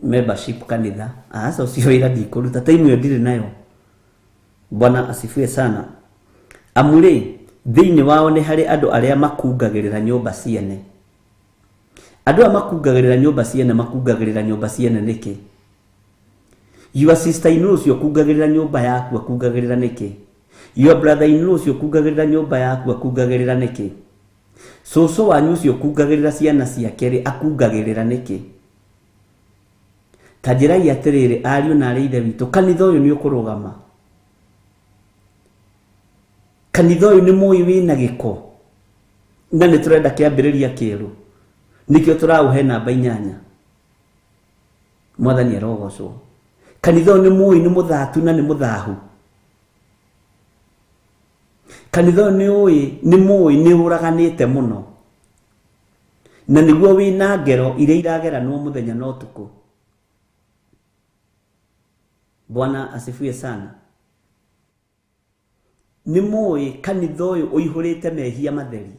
membership kanitha. Aca ũcio wĩra ndikũruta time ĩyo ndirĩ nayo. Bwana asifiwe sana. Amũrĩ thĩinĩ wao nĩ harĩ andũ arĩa makungagĩrĩra nyũmba ciene. Andũ arĩa makungagĩrĩra nyũmba ciene makungagĩrĩra nyũmba ciene nĩkĩ? Your sister in law ucio kungagĩrĩra nyũmba yaku akungagĩrĩra nĩkĩ? Your brother in law ucio kungagĩrĩra nyũmba yaku akungagĩrĩra nĩkĩ? Cũcũ wanyu ucio kungagĩrĩra ciana ciake rĩ akungagĩrĩra nĩkĩ? Ta njĩrai atĩrĩrĩ ariũ na arĩ ithe witũ kanitha ũyũ nĩ ũkũrũgama. Kanitha ũyũ nĩ mũĩ wĩna gĩko na nĩ tũrenda kĩambĩrĩria kĩerũ nĩkĩo tũraũhe namba 8. Mwathani arogocwo. Kanitha ũyũ nĩ mũĩ nĩ mũthatu na nĩ mũthahu. Kanitha ũyũ nĩ mũĩ nĩ ũraganĩte mũno na nĩguo wĩna ngero iria irageranwo mũthenya na ũtukũ. Bwana asifiwe sana. Nĩ mũĩ kanitha ũyũ ũihũrĩte mehia matheri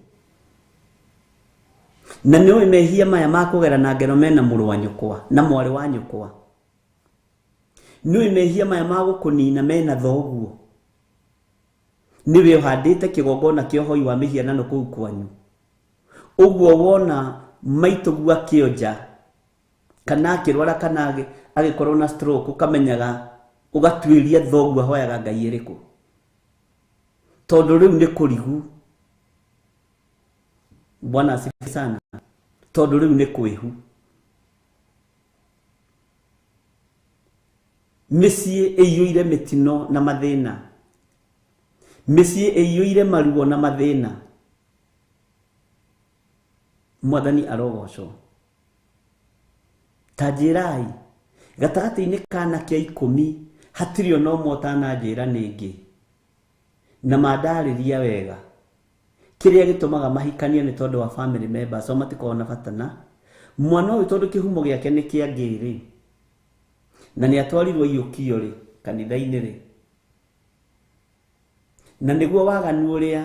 na nĩ ũĩ mehia maya ma kũgera na ngero mena mũrũ wa nyũkwa na mwarĩ wa nyũkwa. Nĩ ũĩ mehia maya ma gũkũnina mena thoguo. Nĩwe ũhandĩte kĩgongona kĩa ũhoi wa mĩhianano kũu kwanyu. Ũguo wona maitũguo akĩonja kana akĩrwara kana agĩkorwo na stroke ũkamenyaga ũgatuĩria thoguo ahoyaga Ngai ĩrĩkũ. Tondũ rĩu nĩ kũrigu. Bwana asifiwe sana. Tondũ rĩu nĩ kwĩhu. Mĩciĩ ĩiyũire mĩtino na mathĩna. Mĩciĩ ĩiyũire maruo na mathĩna. Mwathani arogocwo. Ta njĩrai gatagatĩ-inĩ kana kĩa 10 hatirĩ ona ũmwe ũtananjĩra nĩngĩ na mandarĩria wega kĩrĩa gĩtũmaga mahikanie nĩ tondũ wa family members o matikona bata na mwana ũyũ tondũ kĩhumo gĩake nĩ kĩa ngĩrĩ na nĩ atwarirwo iyũkio rĩ kanitha-inĩ rĩ, na nĩguo waganu ũrĩa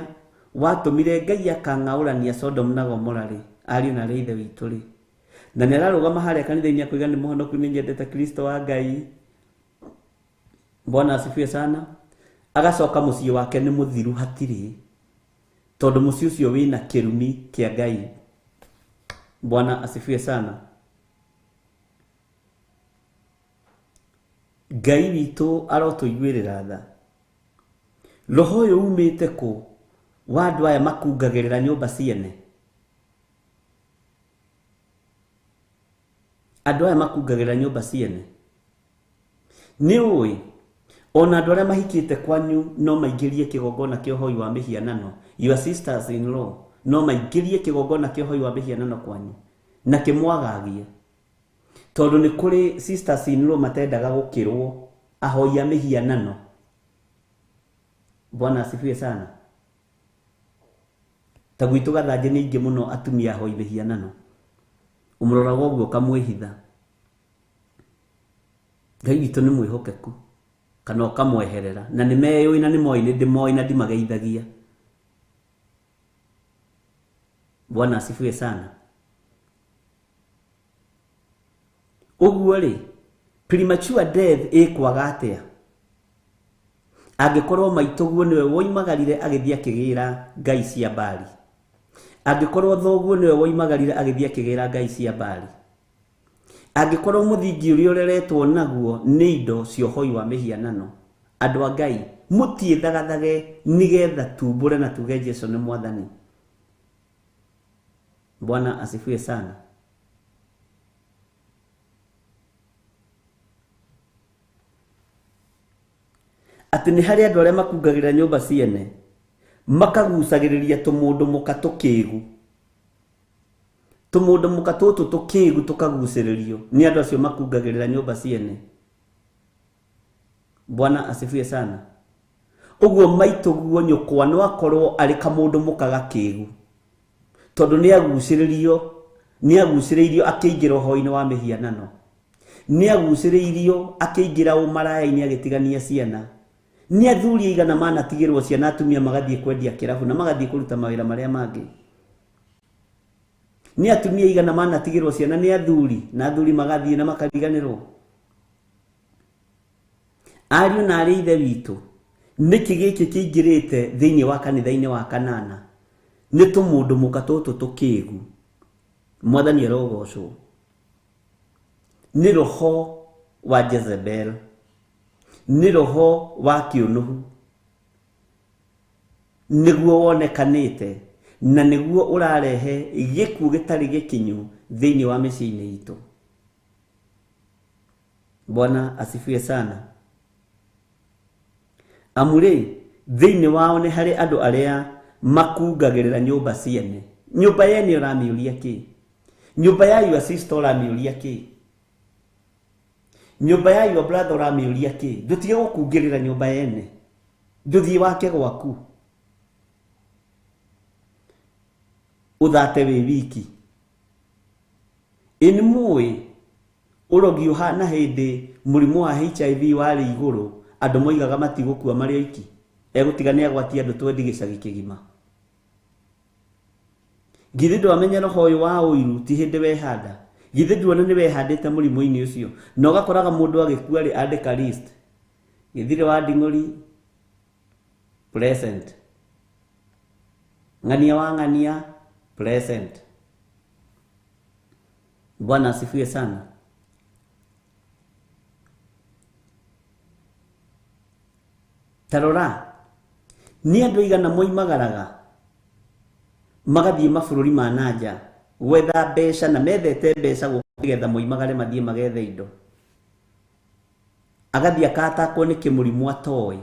watũmire Ngai akang'aũrania Sodom na Gomora rĩ, ariũ na ithe witũ rĩ, na nĩ ararũgama harĩa kanitha-inĩ akauga nĩ mũhonoku nĩ nyendete Kristo wa Ngai. Bwana asifiwe sana. Agacoka mũciĩ wake nĩ mũthiru hatirĩ, tondũ mũciĩ ũcio wĩna kĩrumi kĩa Ngai. Bwana asifiwe sana. Ngai witũ arotũiguĩrĩra tha. Roho ũyũ umĩte kũ wa andũ aya makungagĩrĩra nyũmba ciene? Andũ aya makungagĩrĩra nyũmba ciene, nĩ ũĩ ona andũ arĩa mahikĩte kwanyu no maingĩrie kĩgongona kĩa ũhoi wa mĩhianano. Your sisters in law no maingĩrie kĩgongona kĩa ũhoi wa mĩhianano kwanyu na kĩmwagagie, tondũ nĩ kũrĩ sisters in law matendaga gũkĩrwo ahoi a mĩhianano. Bwana asifiwe sana. Ta gwitũ Gathanjĩ nĩ ingĩ mũno atumia ahoi mĩhianano, ũmũroraga ũguo kamwĩhitha. Ngai witũ nĩ mwĩhokeku, kana ũkamweherera, na nĩ meũĩ na nĩ moĩ nĩ ndĩmoĩ na ndimageithagia. Bwana asifiwe sana. Ũguo rĩ, premature death ĩkwaga atĩa angĩkorwo maitũguo nĩwe woimagarire agĩthiĩ akĩgĩra ngai cia Baali? Angĩkorwo thoguo nĩwe woimagarire agĩthiĩ akĩgĩra ngai cia Baali? Angĩkorwo mũthingi ũrĩa ũreretwo naguo nĩ indo cia ũhoi wa mĩhianano? Andũ a Ngai mũtiĩthagathage nĩgetha tumbũre na tuge Jesũ nĩ Mwathani. Bwana asifiwe sana. Atĩ nĩ harĩ andũ arĩa makungagĩrĩra nyũmba ciene makagucagĩrĩria tũmũndũ mũka tũkĩĩgu. Tũmũndũ mũka tũtũ tũkĩĩgu tũkagucĩrĩrio nĩ andũ acio makungagĩrĩra nyũmba ciene. Bwana asifiwe sana. Ũguo maitũguo nyũkwa no akorwo arĩ kamũndũ mũka gakĩĩgu, tondũ nĩ agucĩrĩirio akĩingĩra ũhoi-inĩ wa mĩhianano, nĩ agucĩrĩirio akĩingĩra ũmaraya-inĩ agĩtigania ciana. Nĩ athuri aigana manatigĩrwo ciana atumia magathiĩ kwendia kĩrabu na magathiĩ kũruta mawĩra marĩa mangĩ. Nĩ atumia aigana manatigĩrwo ciana nĩ athuri na athuri magathiĩ na makariganĩrwo. Ariũ na arĩ ithe witũ, nĩkĩ gĩkĩ kĩingĩrĩte thĩinĩ wa kanitha-inĩ wa kanana? Nĩ tũmũndũ mũka tũtũ tũkĩĩgu. Mwathani arogocwo. Nĩ roho wa Jezebel, nĩ roho wa kĩũnũhu, nĩguo wonekanĩte na nĩguo ũrarehe gĩkuũ gĩtarĩ gĩkinyu thĩinĩ wa mĩciĩ-inĩ itũ. Bwana asifiwe sana. Amure thĩinĩ wao nĩ harĩ andũ arĩa makungagĩrĩra nyũmba ciene. Nyũmba yene ũramĩũria kĩ? Nyũmba ya your sister ũramĩũria kĩ? Nyũmba ya your brother ũramĩũria kĩ? Ndũtige gũkungĩrĩra nyũmba yene, ndũthiĩ wake gwaku ũthate wĩ wiki. Ĩnĩ mũĩ ũrogi ũhana hĩndĩ mũrimũ wa HIV warĩ igũrũ, andũ moigaga matigũkua marĩ oiki, egũtiga nĩ agwatia andũ 20 gĩcagi kĩgima. Githĩ ndwamenya roho ũyũ wa ũiru ti hĩndĩ wehanda? Githĩ nduona nĩ wehandĩte mũrimũ-inĩ ũcio na ũgakoraga mũndũ agĩkua rĩ andĩka list? Gĩthirĩ wa Nding'ũri present, Ng'ania wa Ng'ania present. Bwana asifiwe sana. Tarora nĩ andũ aigana moimagaraga magathiĩ mabũrũri ma nanja gwetha mbeca na methete mbeca gũgetha moimagare mathiĩ magethe indo, agathiĩ akatakwo nĩ kĩmũrimũ atoĩ,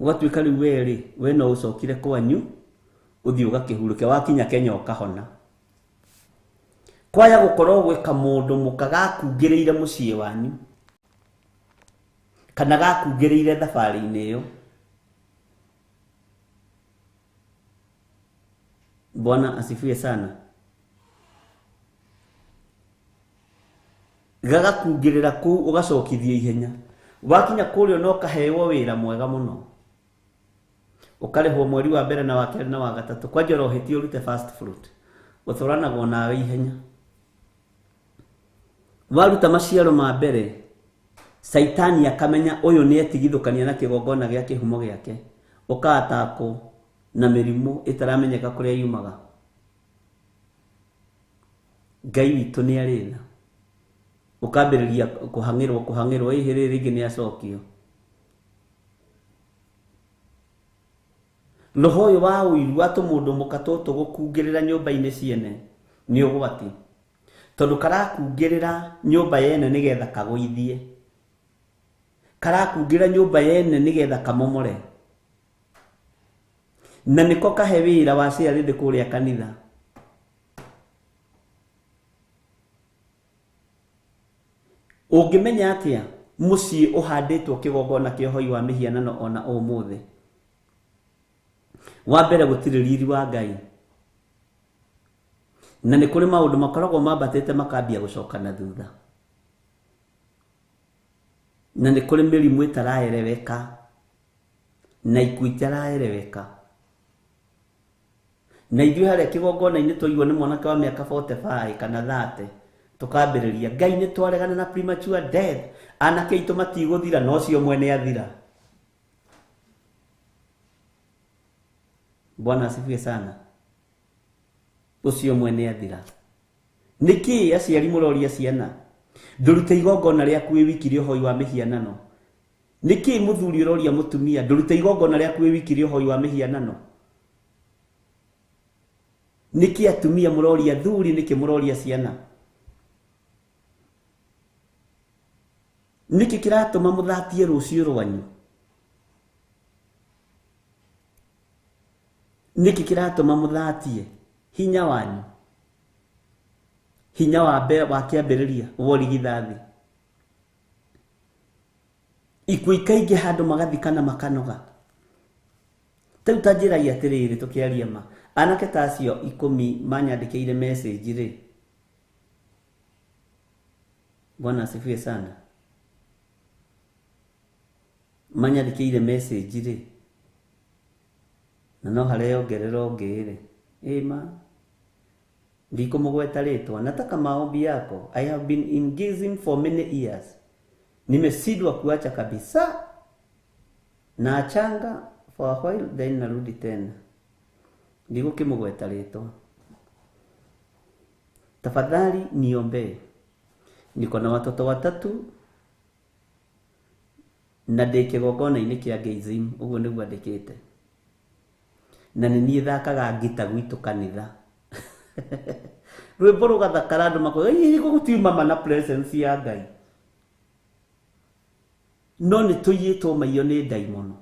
ũgatuĩka rĩu we no ũcokire kwanyu ũthiĩ ũgakĩhurũke, wakinya Kenya ũkahona. Kwaya gũkorwo gwĩ kamũndũ mũka gakungĩrĩire mũciĩ wanyu kana gakungĩrĩire thabarĩ-inĩ ĩyo. Bwana asifiwe sana. gagakungirira kuu ugacokithia ihenya wakinya kurio no kaheo wira mwega muno ukarihwo mweri wa mbere na wa kerĩ na wa gatatũ kwanja rohĩtio urute first fruit ũthũranagwo nawe ihenya waruta maciaro ma mbere Saitani akamenya uyu ni etigithukania na kigongona gĩa kĩhumo gĩake ukaatako na mĩrimũ itaramenyeka kũrĩa yumaga Ngai witũ nĩ arĩtha ukambĩrĩria kuhangĩrwo ihĩrĩ rĩngĩ nĩ acokio roho ũyũ wa ũiru atũ mũndũ mũkatũ gũkungĩrĩra nyũmba-inĩ ciene nĩ ũgwati tondũ karakungĩrĩra nyũmba yene nĩgetha kagũithie karakungĩrĩra nyũmba yene nĩgetha kamomore na nĩko kahe wĩra wa ciarĩndĩ kũrĩa kanitha ũngĩmenya atĩa mũciĩ ũhandĩtwo kĩgongona kĩa ũhoi wa mĩhianano ona ũmũthĩ wa mbere gũtirĩ riri wa Ngai na nĩ kũrĩ maũndũ makoragwo mambatĩte makambia gũcoka na thutha na nĩ kũrĩ mĩrimũ ĩtaraereweka na ikuũ itaraereweka na ithuĩ harĩa kĩgongona-inĩ twaigwo nĩ mwanake wa mĩaka 45 kana 30 tukambĩrĩria Ngai nĩ twaregana na premature death anake aitũ matigũthira no cio mwene athira Bwana asifiwe sana ucio mwene athira niki aciari mũroria ciana ndũrute igongona rĩaku wĩ wiki rĩohoi wa mĩhianano niki mũthuri ũroria mũtumia ndũrute igongona rĩaku wĩ wiki rĩohoi wa mĩhianano niki atumia mũroria thuri niki mũroria ciana niki kiratũma mũthatie rũciũ rwanyu niki kiratũma mũthatie hinya wanyu hinya wa kĩambĩrĩria worigithathi ikuũ ikaingĩ handũ magathikana makanoga Tau tanjĩragia atĩrĩrĩ tũkĩaria ma anake ta acio 10 manyandĩkĩire message rĩ Bwana asifiwe sana manyandĩkĩire message rĩ na no hareyongerera ũngĩ rĩ ĩma ndikumugweta rĩtwa nataka maombi yako I have been engaging for many years nimesidwa kuacha kabisa na achanga for a while then narudi tena ndigukimugweta rĩtwa tafadhali niombe niko na watoto 3 na ndĩ kĩgongona-inĩ kĩa Geizim ũguo nĩguo andĩkĩte na nĩ niĩ thakaga ngita gwitũ kanitha rwĩmbo rũgathakara andũ makoiga gũtiuma na presence ya Ngai no nĩ tũiyĩtwo maiyũ nĩ ndaimono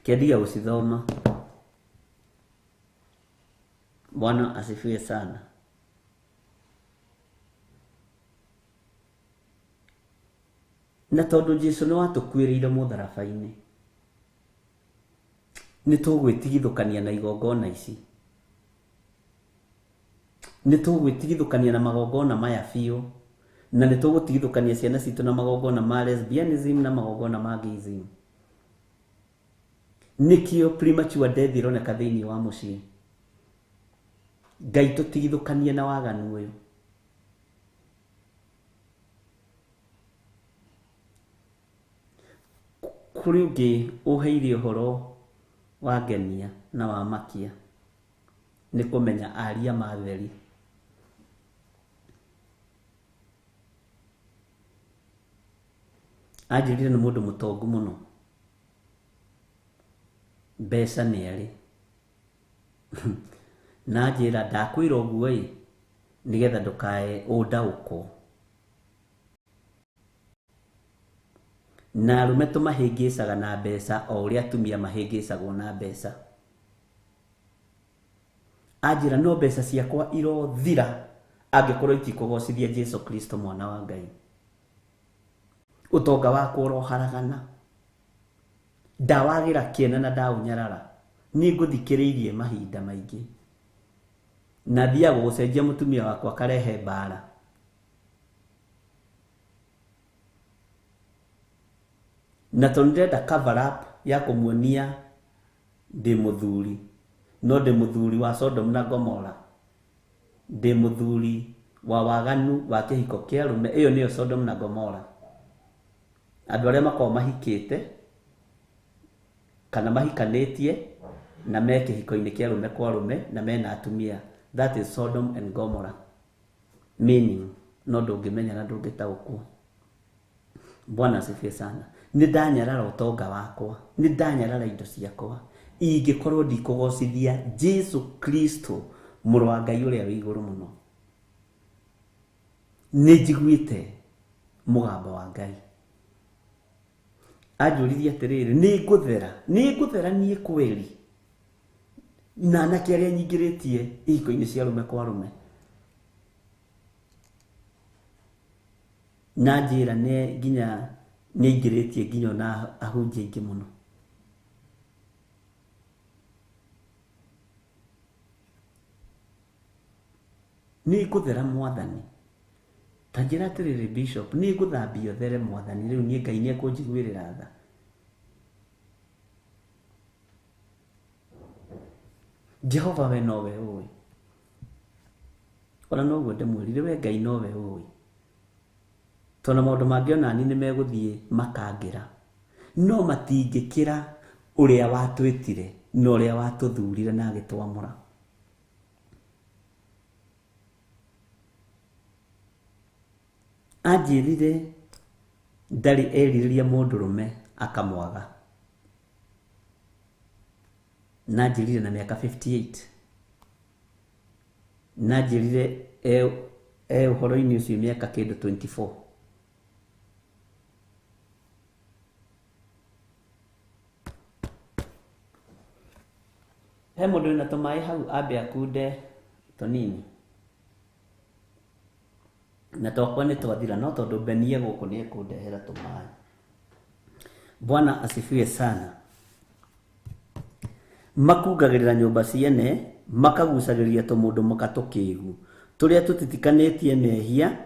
kĩendiga gũcithoma Bwana asifiwe sana na tondũ Jesũ nĩ watũkuĩrĩire mũtharaba-inĩ nĩ tũgwĩtigithũkania na igongona ici nĩ tũgwĩtigithũkania na magongona maya biũ na nĩ tũgũtigithũkania ciana citũ na magongona ma lesbianism na magongona ma gayism nikio premature death ironeka thĩinĩ wa mũciĩ Ngai tũtigithũkanie na waganu ũyũ kũrĩ ũngĩ ũheire ũhoro wa ngenia na wa makia nĩ kũmenya aria matheri anjĩrire nĩ mũndũ mũtongu mũno mbeca nĩ arĩ na njĩra ndakwĩra ũguo ĩ nĩgetha ndũkae ũndaũko na arũme tũmahĩngĩcaga na mbeca o ũrĩa atumia mahĩngĩcagwo na mbeca anjĩra no mbeca ciakwa irothira angĩkorwo itikũgocithia Jesũ Kristo mwana wa Ngai ũtonga wakwa ũroharagana ndawagĩra kĩena na ndaũnyarara niĩ ngũthikĩrĩirie mahinda maingĩ na thiaga gũcenjia mũtumia wakwa karehe mbara na tondenda cover up ya kumuonia ndi muthuri, no ndi muthuri wa Sodom na Gomora, ndi muthuri wa waganu wa kihiko kia rume. Iyo niyo Sodom na Gomora. Andu aria makao mahikite kana mahikanetie na me kihiko-ini kia rume kwa rume na mena atumia, that is Sodom and Gomorrah. Meaning no ndungimenya na ndungitaũkwo. Bwana asifiwe sana. Ni ndanyarara utonga wakwa, ni ndanyarara indo ciakwa, ingikorwo ndikugocithia Jesu Kristo mũrũ wa Ngai ũrĩa wĩ igũrũ mũno. Ni njiguĩte mũgambo wa Ngai anjũrithia atĩrĩrĩ, nĩ ngũthera niĩ kweri na anake arĩa nyingĩrĩtie ihiko-inĩ cia rume kwa rume, na njĩra nginya nĩaingĩrĩtie nginya ona ahunjia aingĩ mũno. Nĩ ngũthera Mwathani, ta njĩra atĩrĩrĩ Bishop, nĩ ngũthambia ũthere Mwathani, rĩu niĩ Ngai nĩekũnjiguĩrĩra tha. Jehova we nowe ũĩ, ona noguo ndĩmwĩrire we Ngai nowe ũĩ, tondũ maũndũ mangĩ ona ni nĩmegũthiĩ makangĩra, no matingĩkĩra ũrĩa watwĩtire na ũrĩa watũthurire na agĩtwamũra. Anjĩrire ndarĩ erirĩria mũndũrũme akamwaga, na anjĩrire na mĩaka 58, na anjĩrire ũhoro-inĩ ũcio mĩaka kĩndũ 24. He mũndũ wĩna tũmaĩ hau ambe akunde tũnini, na twakwa nĩ twathira, no tondũ Benia gũkũ nĩ ekũndehera tũmaĩ. Bwana asifiwe sana. Makungagĩrĩra nyũmba ciene, makagucagĩrĩria tũmũndũ mũkatũkĩgu tũrĩa tũtitikanĩtie mehia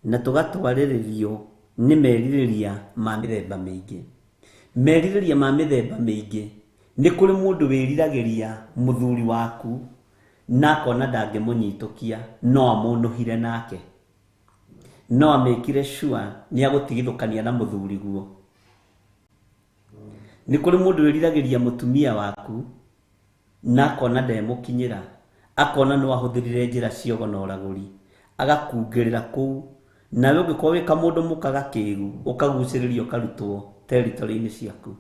na tũgatwarĩrĩrio nĩ merirĩria ma mĩthemba mĩingĩ. Merirĩria ma mĩthemba mĩingĩ nĩ kũrĩ mũndũ wĩriragĩria mũthuri waku na akona ndangĩmũnyitũkia, no amũnũhire nake, no amĩkire sure nĩ agũtigithũkania na mũthuri guo. Nĩ kũrĩ mũndũ wĩriragĩria mũtumia waku na akona ndemũkinyĩra, akona no ahũthĩrire njĩra ciogo na ũragũri, agakungĩrĩra kũu, nawe ũngĩkorwo wĩ kamũndũ mũkaga kĩgu, ũkagucĩrĩrio ũkarutwo territory-inĩ ciaku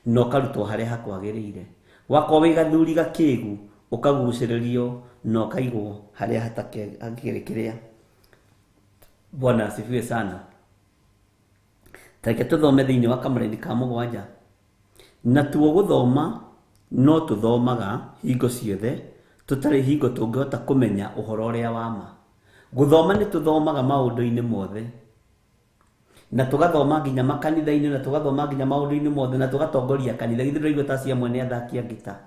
na ũkarutwo harĩa hakwagĩrĩire. Wakorwo wĩ gathuri gakĩgu, ũkagucĩrĩrio na ũkaigwo harĩa hatakĩrĩ kĩrĩa. Bwana asifiwe sana. Tareke tũthome thĩinĩ wa Kamũra-inĩ ka 7. Na tuo gũthoma no tũthomaga hingo ciothe, tũtarĩ hingo tũngĩhota kũmenya ũhoro ũrĩa wa ma. Gũthoma nĩ tũthomaga maũndũ-inĩ mothe, na tũgathoma nginya makanitha-inĩ, na tũgathoma nginya maũndũ-inĩ mothe, na tũgatongoria kanitha. Githĩ ndũraigua ta cia mwene athaki a ngita?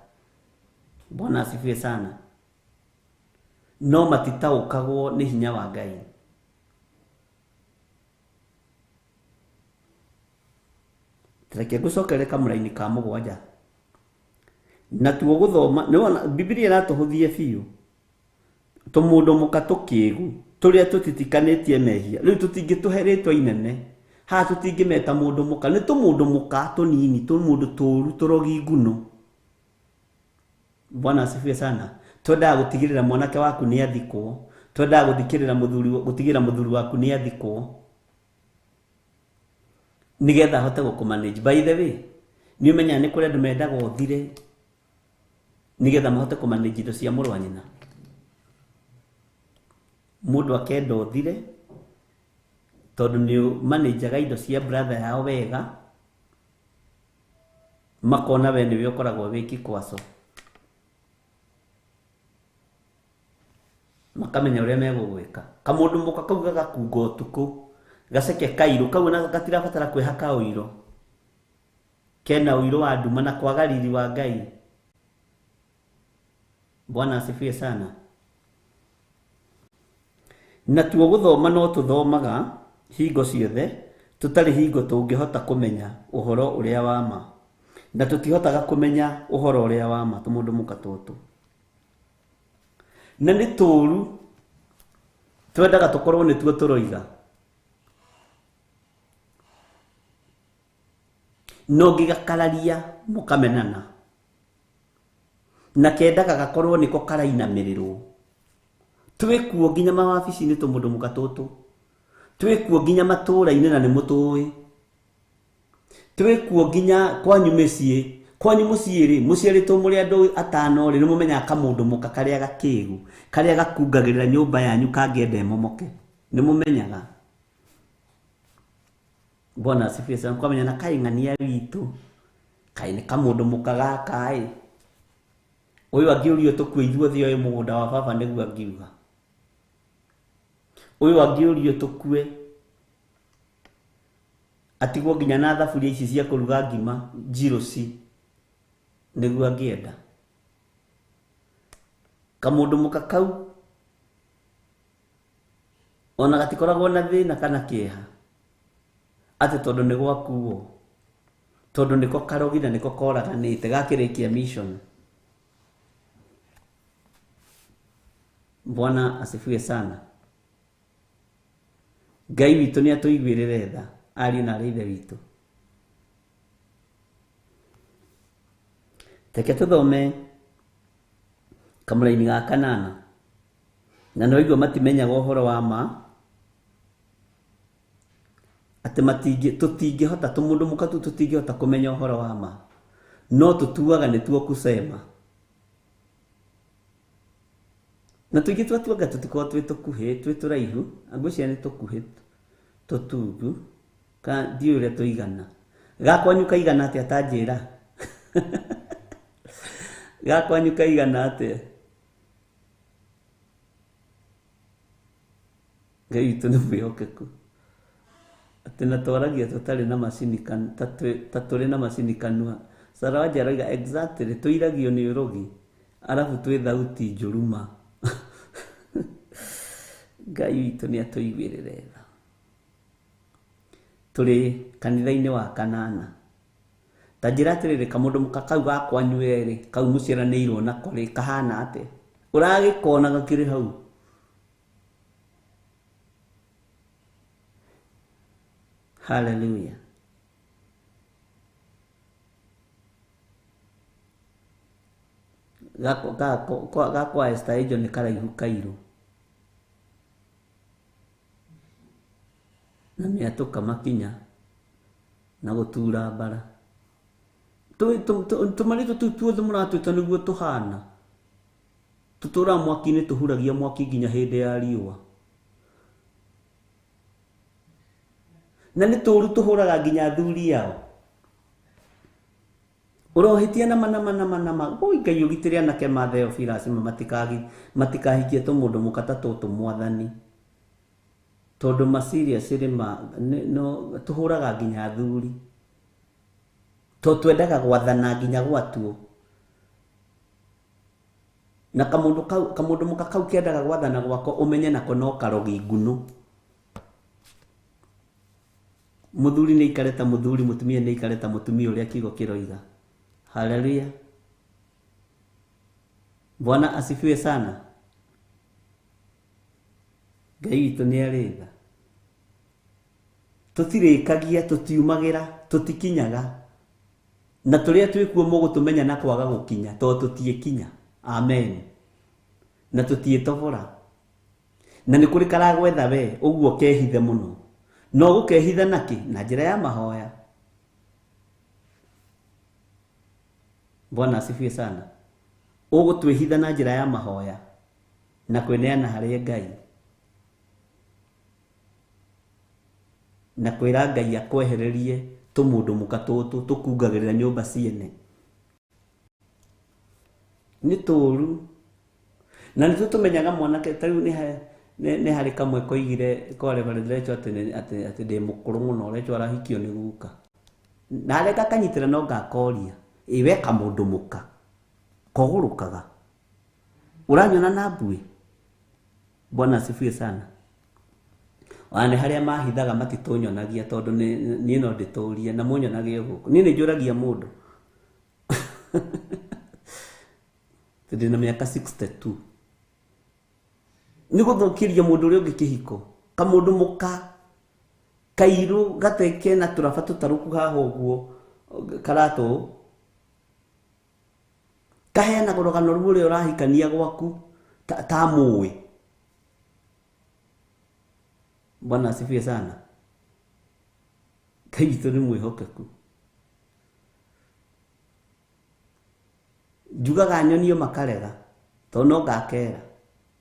Bwana asifiwe sana. No matitaũkagwo nĩ hinya wa Ngai. Tareke ngũcokere Kamũra-inĩ ka 7. Na tuo gũthoma, nĩwona Biblia ĩratũhũthie biũ, tũmũndũ mũka tũkĩgu tũrĩa tũtitikanĩtie mehia. Rĩu tũtingĩtũhe rĩtwa inene, haha tũtingĩmeta mũndũ mũka, nĩ tũmũndũ mũka tũnini, tũmũndũ tũru tũrogi nguno. Bwana asifiwe sana. Twendaga gũtigĩrĩra mwanake waku nĩ athikwo, twendaga gũtigĩrĩra mũthuri waku nĩ athikwo, nigetha ahote gũkũmanage. By the way, nĩ ũmenyaga nĩ kũrĩ andũ mendaga ũthire nigetha mahote kũmanage indo cia mũrũ wa nyina. Mũndũ akenda ũthire tondũ nĩ manajaga indo cia brother yao wega, makona we nĩwe ũkoragwo wĩ kĩkwaco, makamenya ũrĩa megũgwĩka. Kamũndũ mũka kau gagakunga ũtukũ, gaceke kairũ kau na gatirabatara kwĩhaka ũiro, kena ũiro wa nduma na kwaga riri wa Ngai. Bwana asifiwe sana. Na tuo gũthoma no tũthomaga hingo ciothe, tutari hingo tungihota kumenya uhoro uria wa ma na tutihotaga kumenya uhoro uria wa ma tumundu muka tutu na ni turu twendaga tukorwo ni tuo turoiga no gigakararia mukamenana na kendaga gakorwo niko karainamirirwo twikuo nginya mawabici ni tumundu muka tutu twikuo nginya matura-ini na ni mutui twikuo nginya kwanyu micii kwanyu mucii ri muciaritwo muri andu atano ri ni mumenya kamundu muka karia gakigu karia gakungagirira nyumba yanyu kangienda momoke ni mumenyaga bona sifisa nkwamenya na kai ngania witu kai ni kamundu muka gakai uyu angiurio tukue ithuothe oyo mugunda wa baba niguo angiuga uyu angiurio tukue atigwo nginya na thaburia ici cia kuruga ngima jirosi niguo angienda kamundu muka kau ona gatikoragwo na thina kana kieha ati tondu ni gwakuo tondu niko karogina niko koraganite gakirikia mission. Bwana asifiwe sana. Ngai witu ni atuiguirire tha ari na rithe witu. Teke tuthome kamuraini ga kanana na no igwo matimenyaga uhoro wa ma ati tutingihota tumundu mukatu tutingihota kumenya uhoro wa ma no tutuaga ni tuo kusema na tuingi twatuaga tutiko twitukuhe twituraihu angwiciria ni tukuhe tutungu ka diure tuigana gakwanyu kaigana ati atanjira gakwanyu kaigana ati Ngai tu numuyokeku ati natwaragia tutari na macini kan taturi na macini kanua Sarawaja arauga exactly tuiragio ni urogi arafu twi thauti njuruma Ngai witu ni atuiguirire tha turi kanitha-ini wa kanana ta njira atiriri kamundu muka kau gakwanyu eri kau muciaranirwo nako ri kahana ati uragikona gakiri hau hallelujah gakwa Esther ijo ni karaihu kairu na miatuka makinya na gutura bara tumarito tuothe muratwita niguo tuhana tutura mwaki-ini tuhuragia mwaki nginya hindi ya riua na ni turu tuhuraga nginya athuri yao urohitia na mana oi Ngai ugitire anake matheo firasi matikahikie tumundu mukata tutu mwathani tondu masiria sirima no tuhuraga nginya athuri to twendaga gwathana nginya gwatuo na kamundu muka kau kiendaga gwathana gwako umenye nako no karogi ngunu muthuri ni ikareta muthuri mutumia ni ikareta mutumia uria kigo kiroiga haleluya Bwana asifiwe sana Ngai witu ni aritha tutirikagia tutiumagira tutikinyaga na turia twikuo mugutumenya na kwaga gukinya to tutiekinya amen na tutietobora na ni kuri karagwetha we uguo kehithe muno no gukehitha naki na njira ya mahoya Bwana asifiwe sana ugutwihitha na njira ya mahoya na kweneana hari Ngai na kwira Ngai akwehererie tumundu muka tutu tukungagirira nyumba ciene ni turu na ni tumenyaga mwanake tariu ni hari kamwe koigire kore barecho ati de mukuru muno recho arahikio ni guka na areka kanyitira no ngakoria iwe kamundu muka kogurukaga uranyona na mbui Bwana asifiwe sana wane haria mahithaga matitunyonagia tondu ni no nditurie na munyonagie guku ni njuragia mundu tindi na miaka 62 ni guthukiria mundu uri ungi kihiko kamundu muka kairu gateke na turaba tutaruku haha uguo karatu kaheana gorogano rũrĩa ũrahikania gwaku ta muwe. Bwana asifiwe sana. Kaito ni mwihokeku. Njugaga nyonio makarega to no gakera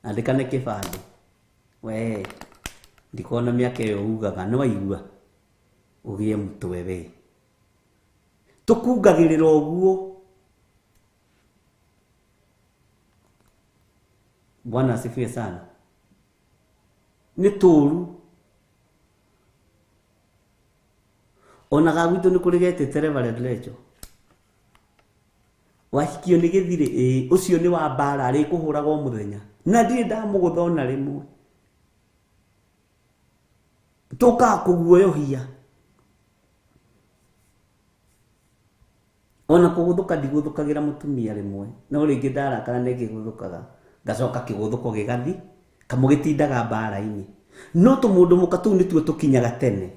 andikane kibande we ndikona miaka yo ugaga no aigua ugie mutwe we tukungagirira oguo. Bwana asifiwe sana. Ni turu onaga gwitu ni kurigete Reverend Lecho wahikio ni githire ucio ni wa mbara ari kuhuraga o muthenya na ndire ndamuguthona rimwe tuka kuguoyohia ona kuguthuka ndiguthukagira mutumia rimwe no ringi ndarakara ningiguthukaga ngacoka kiguthuko gigathi kamugitindaga mbara-ini no tumundu mukatu ni tuo tukinyaga tene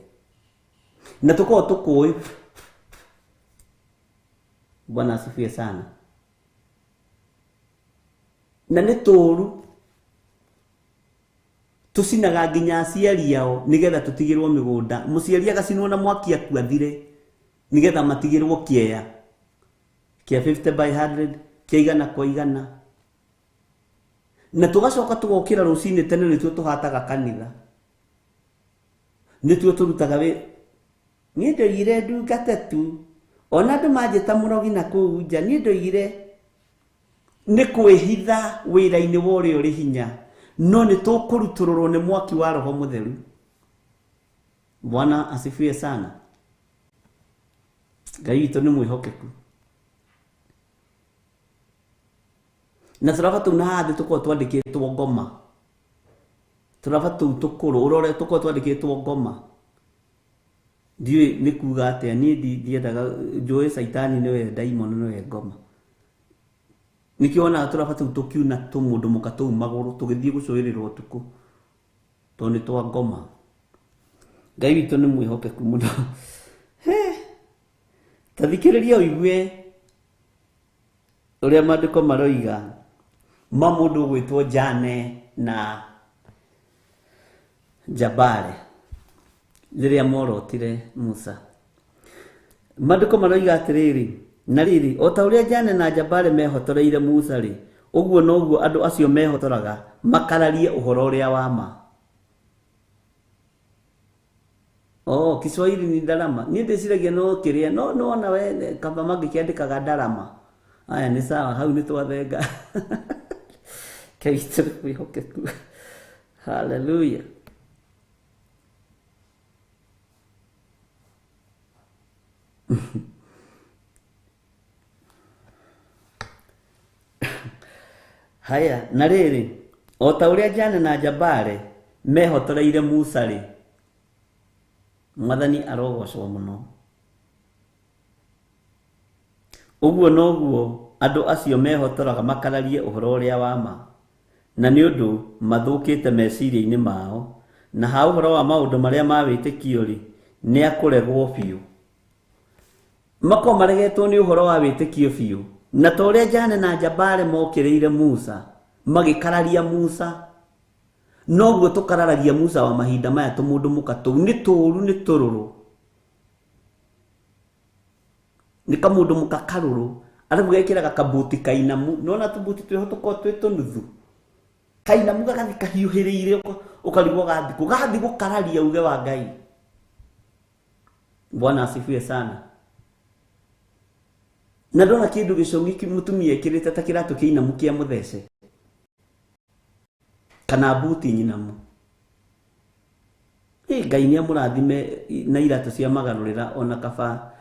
na tuko tukui. Bwana asifiwe sana. Na ni turu tusinaga nginya aciari yao nigetha tutigirwo migunda muciari agacinwo na mwaki akuathire nigetha matigirwo kieya kia 50 by 100 kiigana kwa igana na tugacoka tugokira rucini tene nituo tuhataga kanitha nituo turutaga we ni ndoigire ndungate tu ona andu manjita murogi na kuu nja ni ndoigire ni kwihitha wira-ini wa uria uri hinya no ni tukurutururwo ni mwaki wa Roho Mutheru. Bwana asifiwe sana. Ngai witũ nĩ mwĩhokeku na turaba tu na hathi tuko twandikitwo ngoma turaba tu tukuru urore tuko twandikitwo ngoma ndiwe ni kuga atia ni ndiendaga njoe saitani niwe daimon niwe ngoma nikiona turaba tu tukiuna tumundu mukatu maguru tugithie gucoirirwo tuku to ni twa ngoma. Ngai witũ nĩ mwĩhokeku muno. Tathikiriria uigue uria maandiko maroiga mamundu gwitwo Jane na Jabale riria morotire Musa. Maandiko maroiga atiriri na riri o ta uria Jane na Jabale mehotoreire Musa ri uguo noguo andu acio mehotoraga makararie uhoro uria wa ma. Oh, Kiswahili ni ndarama. Ni ndeciragia no kiria no ona we kamba magikiandikaga ndarama. Aya ni sawa, hau ni twathenga. Kaitũ kwĩhokeku. Hallelujah. Haya, na rĩrĩ o ta ũrĩa Jane na Jabale mehotoreire Musa rĩ Mwathani arogocwo muno. Uguo noguo andu acio mehotoraga makararie uhoro uria wa ma na ni undu mathukite meciria-ini mao na ha uhoro wa maundu maria ma witikio ri ni akuregwo biu mako maregetwo ni uhoro wa witikio biu na to uria Jane na Jabale mokiriire Musa magikararia Musa noguo tukararagia Musa wa mahinda maya tumundu mukatu ni turu ni tururu ni kamundu mukakaruru arabu gekiraga kabuti kainamu nona tubuti tweho tuko twetunuthu kainamu gagathi kahiuhiriire ukarigwo gathi gukararia uge wa Ngai. Bwana asifiwe sana. Na ndona kindu gicungi mutumia ekirite ta kiratu kiinamu kia muthece kana buti nyinamu. Ngai ni amurathime na iratu cia magarurira ona kaba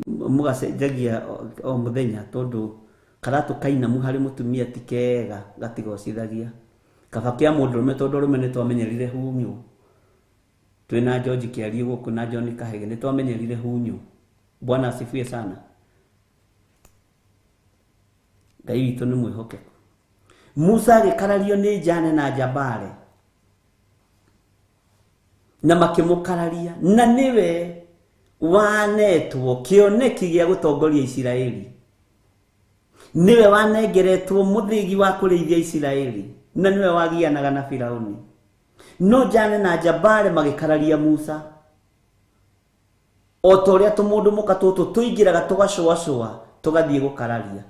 mugacenjagia o muthenya tondu karatu kainamu hari mutumia tikega gatigocithagia kaba kia mundurume tondu rume ni twamenyerire hunyu twina George Kiarie guku na John Kahege ni twamenyerire hunyu. Bwana asifiwe sana. Ngai witũ nĩ mwĩhokeku. Musa agĩkarario nĩ Jane na Jabale na makĩmũkararia, na nĩwe wanetwo kĩoneki gĩa gũtongoria Isiraeli, niwe wanengeretwo mũthĩgi wa kũrĩithia Isiraeli, na niwe wagianaga na Firaũni. No Jane na Jabale magĩkararia Musa o ta ũrĩa tũmũndũ mũka tũtũ tũingĩraga tũgacũacũa tũgathiĩ gũkararia.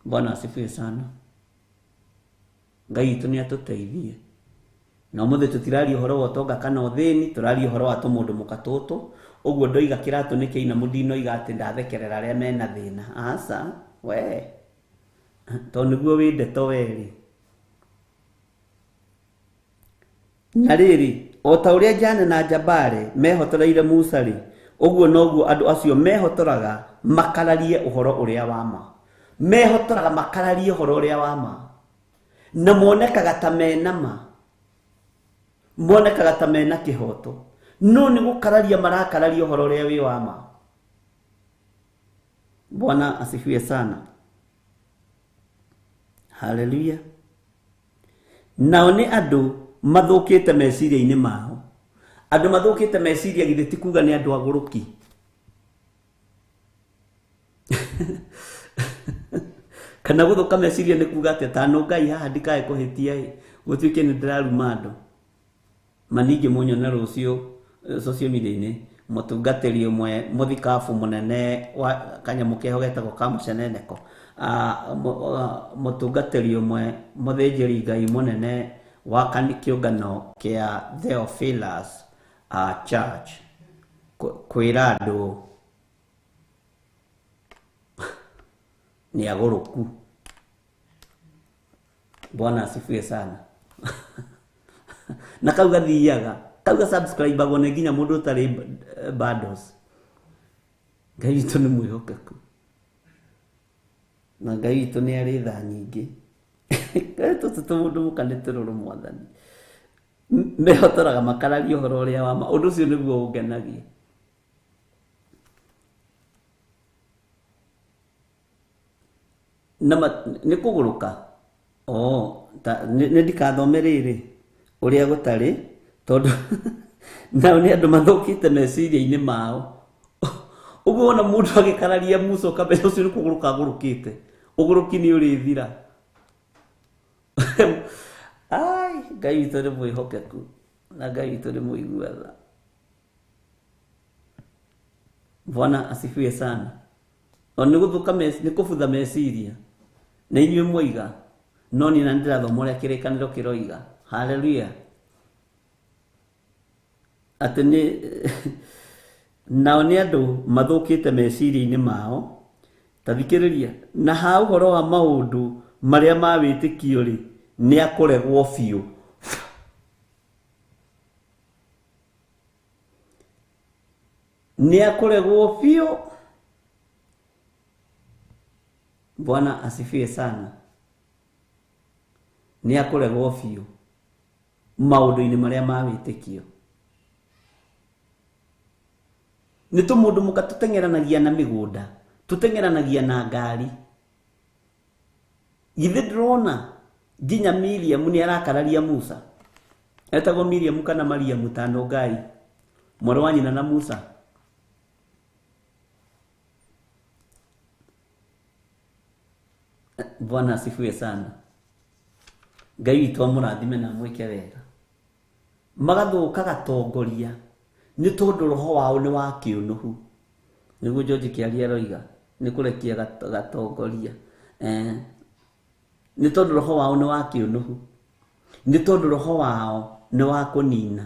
Bwana asifiwe sana. Ngai witũ nĩ atũteithie. Na ũmũthĩ tũtiraria ũhoro wa ũtonga kana ũthĩni, tũraria ũhoro wa tũmũndũ mũka tũtũ. Ũguo ndoiga kĩratũ nĩ kĩina mũndinoiga atĩ ndathekerera arĩa mena thĩna. Aca we to nĩguo wĩ ndeto werĩ. Na rĩrĩ, o ta ũrĩa Jane na Jabale mehotoreire Musa rĩ, ũguo noguo andũ acio mehotoraga makararie ũhoro ũrĩa wa ma. Mehotoraga makararie ũhoro ũrĩa wa ma. Na monekaga ta mena ma. Monekaga ta mena kĩhoto. No nĩ gũkararia marakararia ũhoro ũrĩa wĩ wa ma. Bwana asifiwe sana. Hallelujah. Nao nĩ andũ mathũkĩte meciria-inĩ mao. Andũ mathũkĩte meciria githĩ ti kuga nĩ andũ agũrũki. Kana gũthũka meciria nĩ kuga atĩ tano Ngai haha ndikae kũhĩtia gũtuĩke nĩ ndĩraruma andũ. Maningĩ mũnyone rũciũ social media-inĩ mũtungatĩri ũmwe mũthikabu mũnene wa kanyamũ keho getagwo ka mũceneneko. Mũtungatĩri ũmwe mũthĩnjĩri Ngai mũnene wa kĩũngano kĩa Theophilus Church kwĩra andũ nĩ agũrũku. Bwana asifiwe sana. Na kauga thiaga, kauga subscribe agone nginya mũndũ ũtarĩ bundles. Ngai witũ nĩ mwĩhokeku. Na Ngai witũ nĩ arĩ tha nyingĩ. Ngai tũtũ tũmũndũ mũka nĩ tũrũrũ Mwathani. Mehotoraga makararia ũhoro ũrĩa wa ma. Ũndũ ũcio nĩguo ũngenagia. Nĩ kũgũrũka. Nĩ ndikathome rĩrĩ ũrĩa gũtarĩ tondũ nao nĩ andũ mathũkĩte meciria-inĩ mao. Ũguo ona mũndũ agĩkararia Musa ũkamenya ũcio nĩ kũgũrũka agũrũkĩte. Ũgũrũki nĩ ũrĩthira. Ai, Ngai witũ nĩ mwĩhokeku na Ngai witũ nĩ mũiguaga. Bwana asifiwe sana. Nĩ gũthũka nĩ kũbutha meciria. Na inyuĩ mwoiga no niĩ na ndĩrathoma ũrĩa kĩrĩkanĩro kĩroiga. Hallelujah. Atĩ nao nĩ andũ mathũkĩte meciria-inĩ mao. Ta thikĩrĩria, na ha ũhoro wa maũndũ marĩa ma wĩtĩkio rĩ, nĩ akũregwo biũ. Nĩ akũregwo biũ. Bwana asifiwe sana. Nĩ akũregwo biũ maũndũ-inĩ marĩa ma wĩtĩkio. Nĩ tũmũndũ mũka tũteng'eranagia na mĩgũnda, tũteng'eranagia na ngari. Githĩ ndĩrona nginya Miriam nĩ arakararia Musa. Etagwo Miriam kana Mariam tano Ngai, mwarĩ wa nyina na Musa. Bwana asifiwe sana. Ngai witũ amũrathime na mwĩke wega. Magathũka gatongoria nĩ tondũ roho wao nĩ wa kĩũnũhu. Nĩguo George Kiarie aroiga nĩ kũrekia gatongoria. Nĩ tondũ roho wao nĩ wa kĩũnũhu. Nĩ tondũ roho wao nĩ wa kũnina.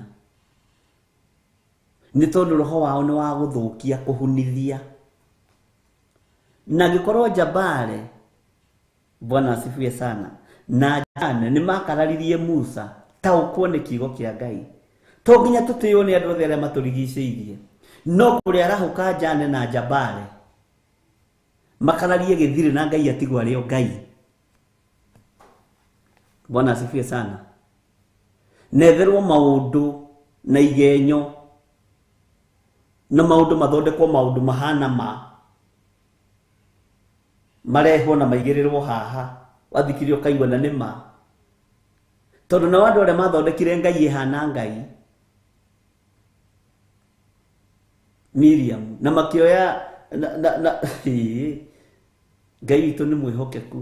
Nĩ tondũ roho wao nĩ wa gũthũkia, kũhunithia. Na angĩkorwo Jabale, Bwana asifiwe sana, na Jane nĩ makararirie Musa taũkwo nĩ kiugo kĩa Ngai. To nginya tũtĩo nĩ andũ othe arĩa matũrigicĩirie. No kũrĩa arahũka Jane na Jabale makararie gĩthirĩ na Ngai atigwo arĩ o Ngai. Bwana asifiwe sana. netherwo maundu na igenyo na maundu mathondekwo maundu mahana marehwo na maigirirwo haha wathikirio kaigwa na nima tondu na wandu aria mathondekire ngai ihana ngai Miriam na makioya na ngai witu ni mwihokeku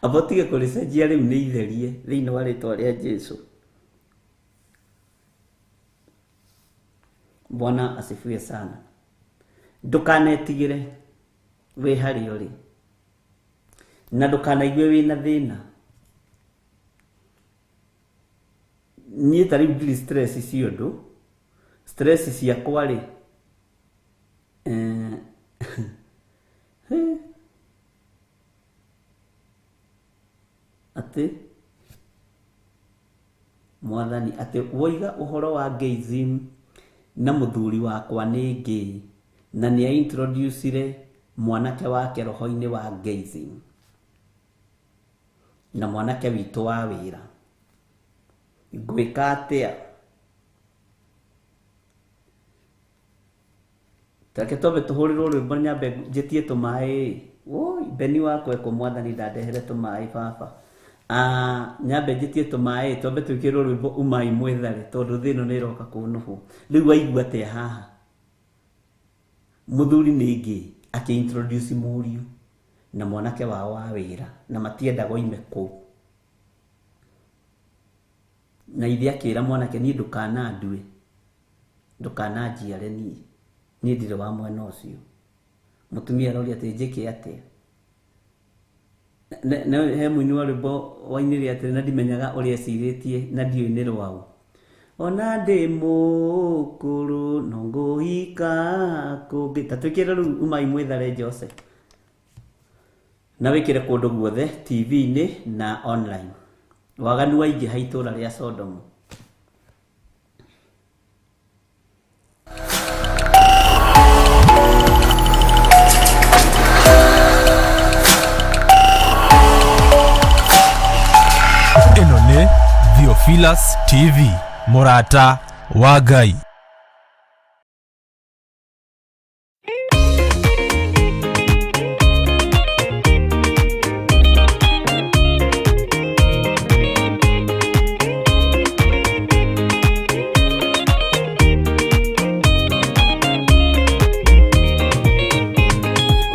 abotige kuricenjia riu ni itherie thiini wa ritwa ria Jesu. Bwana asifiwe sana. Ndukanetigire we hari uri na ndukanaigwe wina thina. Ni tari ndiri stress ciondu stress ciakwa ri ati mwathani ati woiga uhoro wa gayism na muthuri wakwa ni gay na ni introducire mwanake wake roho-ini wa gayism na mwanake witu wa wira ngwika atia take tobe tuhurirwo rwimbo nyambe njitie tumai woi beni wakwa eko mwathani ndadehere tumai baba nyambe njitie tumai tobe twikirwo rwimbo umai mwithare tondu thino ni roka kunuhu riu waigua atia haha muthuri ningi aki-introduce muriu na mwanake wao wa wira na matienda goime kuu na ithe akira mwanake ni ndukanandue ndukananjiare ni ndire wa mwena ucio mutumia rori ati njike atia na he muini wa rwimbo wainire ati na ndimenyaga uria eciritie na ndioine rwau ona ndi mukuru no nguhika kungi tatwikire riu umai mwithare Jose na wikire kundu guothe TV-ini na online waganu waingi haitura ria Sodom. Ino ni Theophilus TV Murata wa Ngai.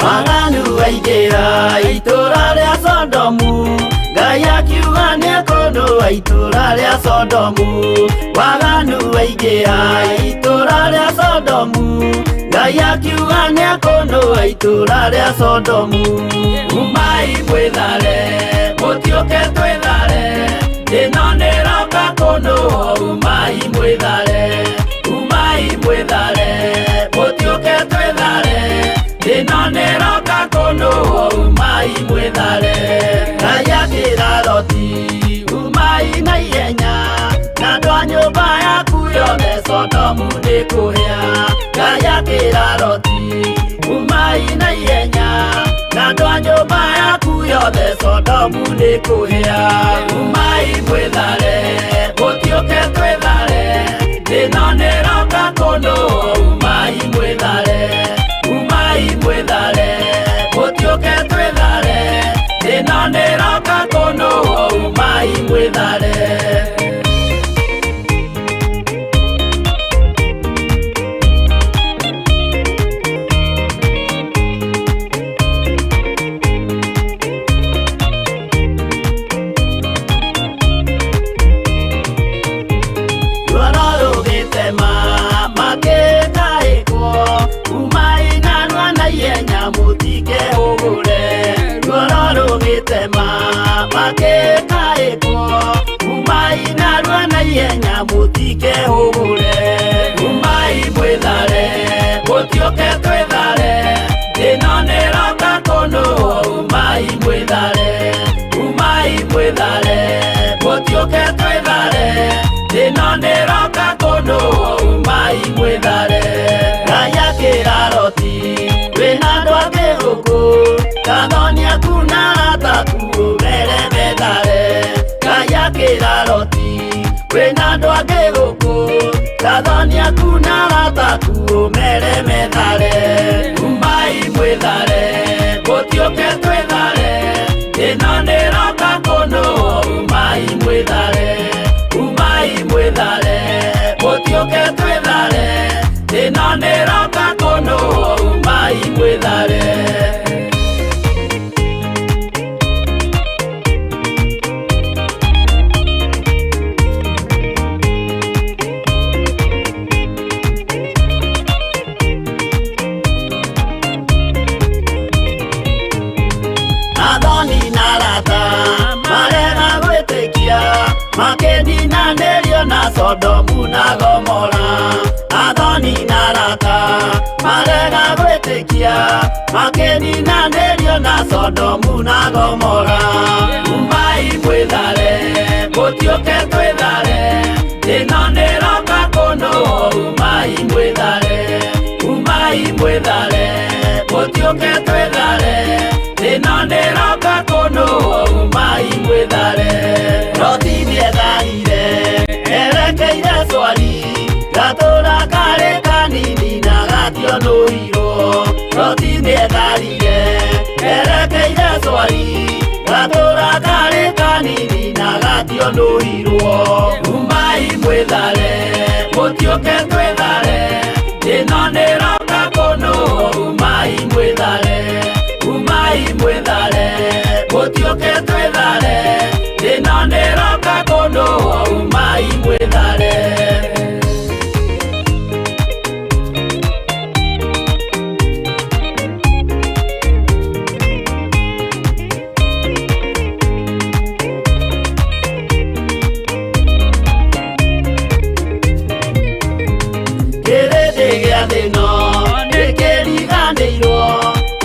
Waganu waingira itura ria Sodomu Ngai akiuga ni akondoa itura ria Sodomu Waganu waingira itura ria Sodomu Ngai akiuga ni akondoa itura ria Sodomu Umai mwithare mutioke twithare ino ni roka kondoa umai mwithare mutioke twithare ino ni roka kondoa umai mwithare Ngai akira Loti umai na ihenya na andu a nyumba yaku yothe Sodomu ni kuhia Ngai akira Loti umai na ihenya na andu a nyumba yaku yothe Sodomu ni kuhia umai mwithare mutioke twithare ino ni roka kondoa umai mwithare mutioke twithare ino ni roka kondoa umai mwithare mutike hugure umai mwithare mutioke twithare ino ni roka kondoa umai mwithare mutioke twithare ino ni roka kondoa umai mwithare Ngai akira Loti wina andu angi guku athani aku na arataku mere methare umai mwithare gũtiũke twĩthare ĩno nĩroka kũnũ umai mwithare gũtiũke twĩthare ĩno nĩroka kũnũ umai mwithare Makedina nerio na Sodomu na Gomora athani na arata marega gwĩtĩkia Makedina nerio na Sodomu na Gomora umai mwĩthare gũtiũke twĩthare ĩno nĩroka kũnũ umai mwĩthare gũtiũke twĩthare ĩno nĩroka kũnũ umai mwĩthare Roti nĩetharire erekeire Swari gatũra karĩ kanini na gationũirwo Roti nĩetharire erekeire Swari gatũra karĩ kanini na gationũirwo umai mwĩthare gũtiũke twĩthare ĩno nĩroka kũnũ umai mwĩthare gũtiũke twĩthare ĩno nĩroka kũnũ umai mwĩthare kĩrĩndĩ gĩa thĩ ĩno nĩkĩriganĩirwo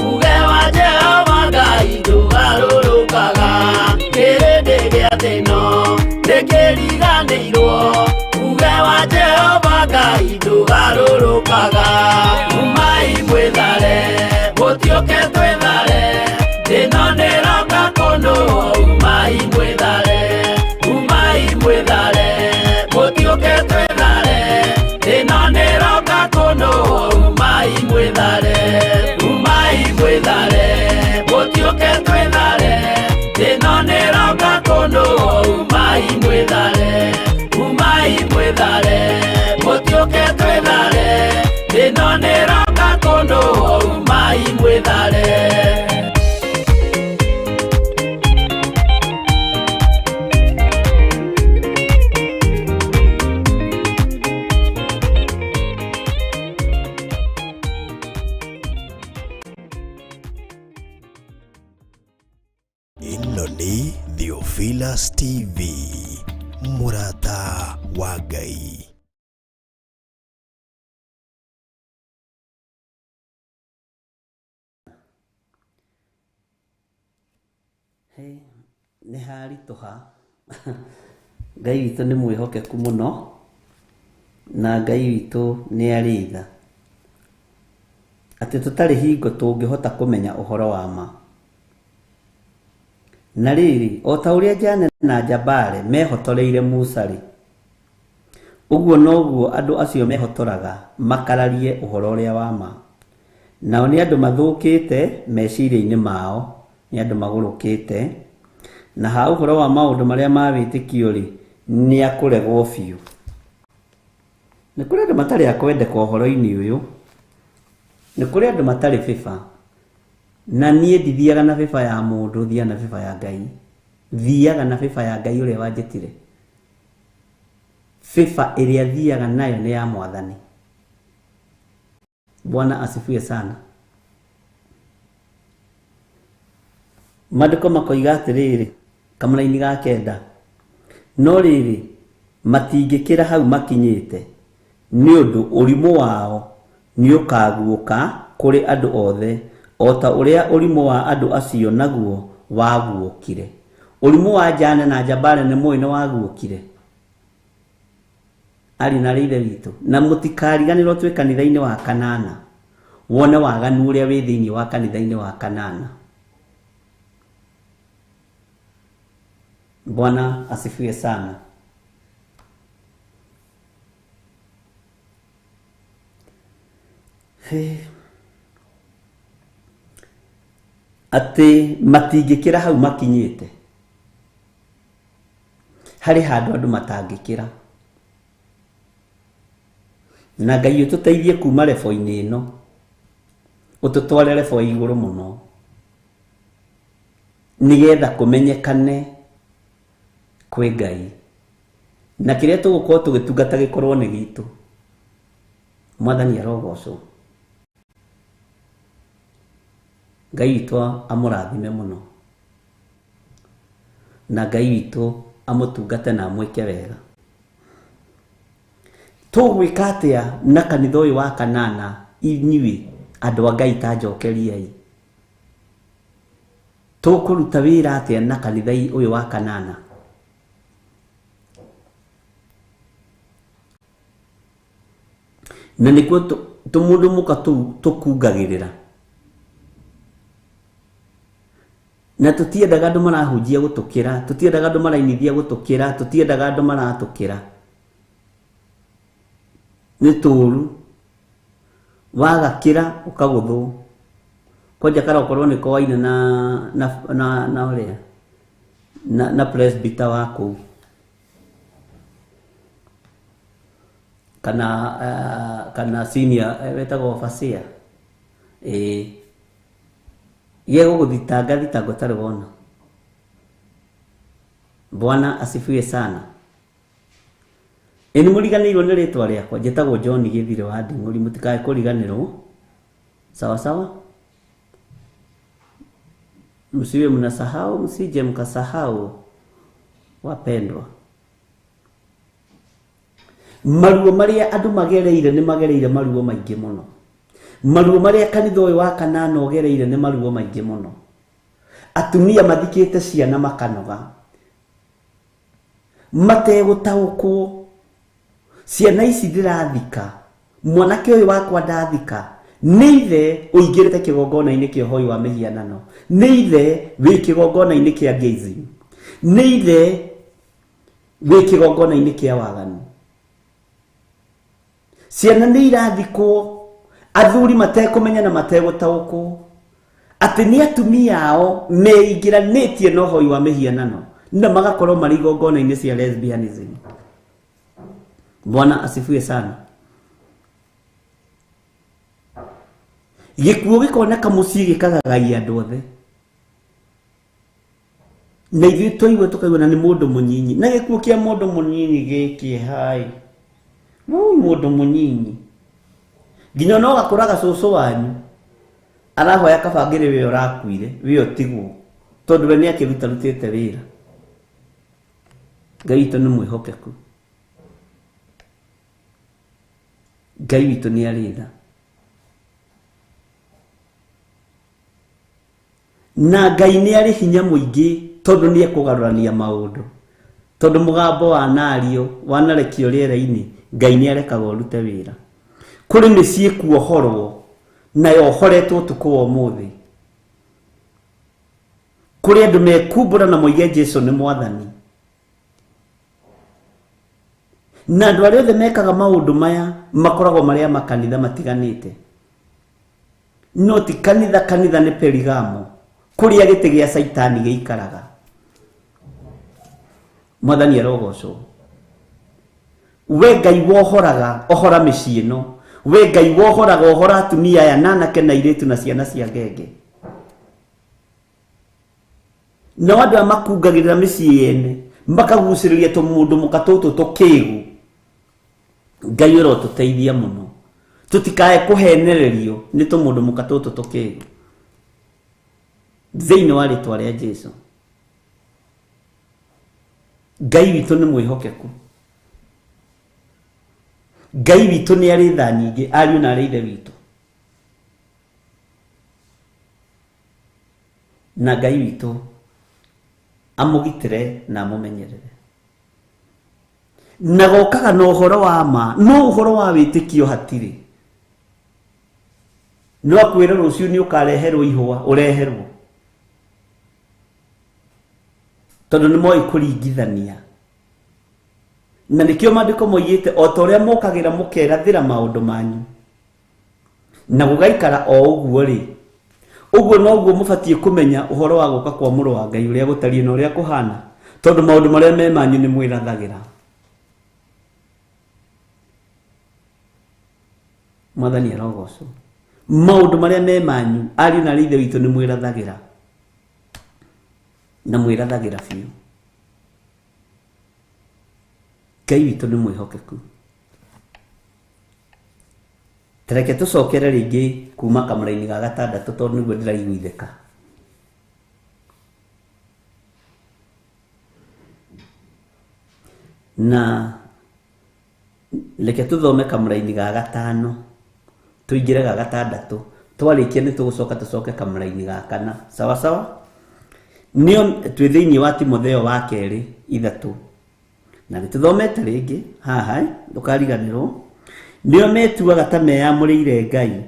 uge wa Jehova Ngai ndũgarũrũkaga kĩrĩndĩ gĩa thĩ ĩno nĩkĩriganĩirwo uge wa Jehova Ngai ndũgarũrũkaga umai mwĩthare gũtiũke twĩthare ĩno nĩroka kũnũ umai mwĩthare gũtiũke twĩthare ĩno nĩroka kũnũ umai mwĩthare gũtiũke twĩthare ĩno nĩroka kũnũ umai mwĩthare gũtiũke twĩthare ĩno nĩroka kũnũ umai mwĩthare Ĩno nĩ Theophilus TV, mũrata wa Ngai. Nĩ haritũha Ngai witũ nĩ mwĩhokeku mũno na Ngai witũ nĩ arĩ tha atĩ tũtarĩ hingo tũngĩhota kũmenya ũhoro wa ma. Na rĩrĩ, o ta ũrĩa Jane na Jambare mehotoreire Musa-rĩ, ũguo noguo andũ acio mehotoraga makararie ũhoro ũrĩa wa ma. Nao nĩ andũ mathũkĩte meciria-inĩ mao, nĩ andũ magũrũkĩte, na ha ũhoro wa maũndũ marĩa ma wĩtĩkio-rĩ, nĩ akũregwo biũ. Nĩ kũrĩ andũ matarĩ akwendeka ũhoro-inĩ ũyũ, nĩ kũrĩ andũ matarĩ bĩba. Na niĩ ndithiaga na bĩba ya mũndũ, thiaga na bĩba ya Ngai. Thiaga na bĩba ya Ngai ũrĩa wanjĩtire. Bĩba ĩrĩa thiaga nayo nĩ ya Mwathani. Bwana asifiwe sana. Maandĩko makoiga atĩrĩrĩ, kamũra-inĩ ga 9, no rĩrĩ matingĩkĩra hau makinyĩte nĩ ũndũ ũrimũ wao nĩ ũkaguũka kũrĩ andũ othe, o ta ũrĩa ũrimũ wa andũ acio naguo waguũkire. Ũrimũ wa Jane na Jambare nĩ mũĩ nĩ waguũkire. Arĩ na ithe witũ, na mũtikariganĩrwo twĩ kanitha-inĩ wa kanana, wone waganu ũrĩa wĩ thĩinĩ wa kanitha-inĩ wa kanana. Bwana asifiwe sana. ati matingikira hau makinyite hari handu andu matangikira na Ngai ututeithie kuma level-ini ino ututware level iguru muno nigetha kumenyekane kwi Ngai na kiria tugukorwo tugitungata gikorwo ni gitu. Mwathani arogocwo. Ngai witũ amũrathime mũno na Ngai witũ amũtungate na amwĩke wega. Tũgwĩka atĩa na kanitha ũyũ wa kanana inyuĩ andũ a Ngai ta njokeriai? Tũkũruta wĩra atĩa na kanitha ũyũ wa kanana? Na nĩkuo tũmũndũ mũka tũkungagĩrĩra na tutiendaga andũ marahunjia gutukira, tutiendaga andũ marainithia gutukira, tutiendaga andũ maratukira. Ni turu wagakira ukaguthwo koja kara ukorwo ni koine na uria na presbyter wako kana senior wetagwo overseer yego guthitanga thitango tari wona. Bwana asifiwe sana. Eni muriganirwo ni ritwa riakwa njitagwo John Githire wa Nding'uri, mutikae kuriganirwo. Sawa sawa, msiwe mnasahau, msije mkasahau wapendwa. Maruo maria andu magereire ni magereire maruo maingi muno. Maruo maria kanitha uyu wa kanana ogereire ni maruo maingi muno. Atumia mathikite ciana makanoga mategutaukwo. Ciana ici ndirathika, mwanake uyu wakwa ndathika, ni ithe uingirite kigongona-ini kia hoi wa mihianano, ni ithe wi kigongona-ini kia geizi, ni ithe wi kigongona-ini kia waganu. Ciana ni irathikwo, athuri matekumenya na mategutaukwo ati ni atumia ao meingiranitie no hoi wa mihianano na magakorwo mari igongona-ini cia lesbianism. Bwana asifiwe sana. Gikuo gikoneka mucii gikagagaia andu othe, na ithuĩ twaigua tukaigua na ni mundu munyinyi, na gikuo kia mundu munyinyi giki hai mundu munyinyi nginya no gakuraga cucu wanyu arahoya kabangire we urakuire we otigwo tondu we ni akirutite wira. Ngai witũ ni mwihokeku. Ngai witũ ni aritha na Ngai ni ari hinya muingi tondu ni ekugarurania maundu, tondu mugambo wa nario wanarekio riera-ini Ngai ni arekaga urute wira. Kuri micii kuohorwo na yohoretwo tuko umuthi, kuri andu mekumbura na moige Jesu ni mwathani, na andu aria othe mekaga maundu maya makoragwo maria makanitha matiganite. No ti kanitha ni Perigamo kuria giti gia Saitani giikaraga. Mwathani arogocwo. We Ngai wohoraga ohora micii ino, we Ngai wohoraga ohora atumia aya na anake na iritu na ciana cia ngenge, na andu amakungagirira micii yene makaguciriria tumundu mukatutu tukigu. Ngai urotuteithia muno tutikae kuhenererio ni tumundu mukatutu tukigu thiini wa ritwa ria Jesu. Ngai witũ ni mwihokeku. Ngai witũ ni ari tha nyingi, ariũ na ithe witũ, na Ngai witũ amugitire na amumenyerere. Na gokaga no uhoro wa ma, no uhoro wa witikio hatiri. No akwire ruciu ni ukareherwo ihwa ureherwo, tondu ni moi kuringithania. Na nikio maandiko moigite o ta uria mukagira mukerathira maundu manyu na gugaikara o uguo ri uguo noguo mubatie kumenya uhoro wa guka kwa Mũrũ wa Ngai uria gutariĩ na uria kuhana tondu maundu maria me manyu ni mwirathagira. Mwathani arogocwo. Maundu maria me manyu ari na rithe witu ni mwirathagira na mwirathagira biũ. Ngai witu ni mwihokeku. Tereke tucokere ringi kuma kamũra-inĩ ga gatandatũ tondu niguo ndiraiguithĩka. Na reke tuthome kamũra-inĩ ga gatano tuingire ga gatandatũ twarikia ni tugucoka tucoke kamũra-inĩ ga kana. Sawa sawa. Nio twi thiini wa Timotheo wa kerĩ 3 na nituthomete ringi haha ndukariganirwo. Nio metuaga ta meyamũrĩire Ngai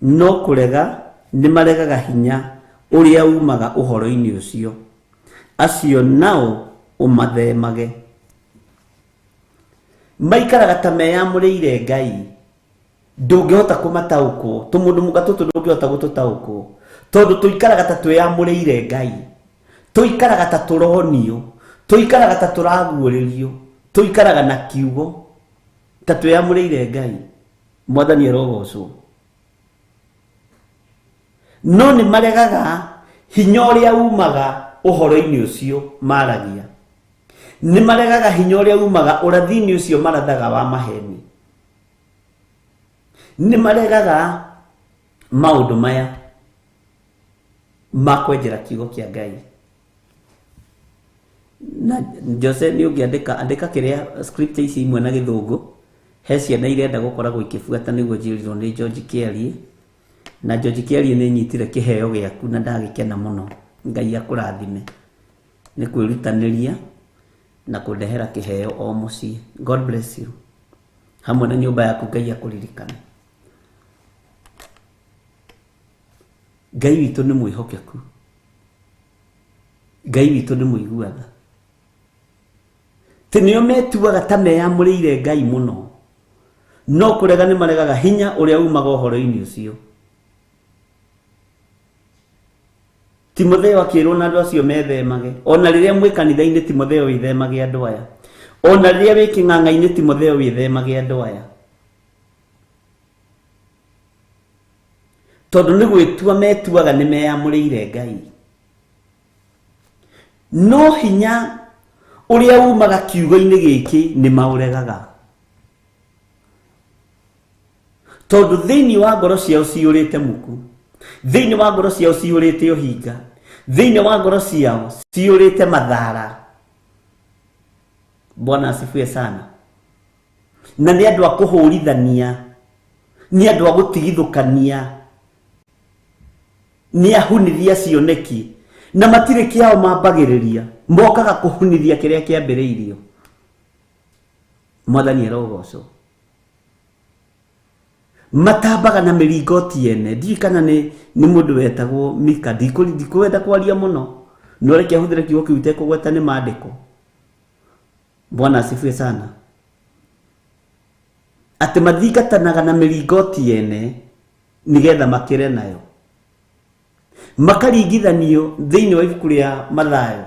no kurega ni maregaga hinya uria umaga uhoro-ini ucio, acio nao umathemage. Maikaraga ta meyamũrĩire Ngai ndungihota kumataũkwo, tumundu muka tutu ndungihota gututaũkwo tondu tuikaraga ta tweyamũrĩire Ngai, tuikaraga ta turonio, tuikaraga ta turaguũrĩrio, tuikaraga na kiugo ta tweyamũrĩire Ngai. Mwathani arogocwo. No ni maregaga hinya uria umaga uhoro-ini ucio maragia, ni maregaga hinya uria umaga urathi-ini ucio marathaga wa maheni, ni maregaga maundu maya makwenjera kiugo kia Ngai. Na Jose ni ungiandika kiria script ici imwe na githungu he ciana irenda gukoragwo ikibuata niguo njirirwo ni George Kiarie, na George Kiarie ni nyitire kiheo giaku na ndagikena muno. Ngai akurathime ni kwirutaniria na kundehera kiheo o mucii. God bless you. Hamwe na nyumba yaku Ngai akuririkane. Ngai witu ni mwihokeku. Ngai witu ni muiguatha. Tinio metuaga ta meyamũrĩire Ngai muno no kurega ni maregaga hinya uria umaga uhoro-ini ucio. Timotheo akirwo na andu acio methemage. Ona riria mwi kanitha-ini Timotheo withemage andu aya. Ona riria wi king'ang'a-ini Timotheo withemage andu aya. Tondu ni gwitua metuaga ni meyamũrĩire Ngai. No hinya uria umaga kiugo-ini giki ni mauregaga. Tondu thiini wa ngoro ciao ciurite muku, thiini wa ngoro ciao ciurite uhinga, thiini wa ngoro ciao ciurite mathara. Bwana asifiwe sana. Na ni andu a kuhurithania, ni andu a gutigithukania, ni ahunithia cioneki na matire kiao mambagiriria, mokaga kuhunithia kiria kiambiriirio. Mwathani arogocwo. Matambaga na miringoti ene. Ndikana ni mundu wetagwo Mika. Ndikwenda kwaria muno no reke ahuthire kiugo kiu tekugweta ni maandiko. Bwana asifiwe sana. Ati mathingatanaga na miringoti ene nigetha makire nayo, makaringithanio thiini wa ibuku ria Mathayo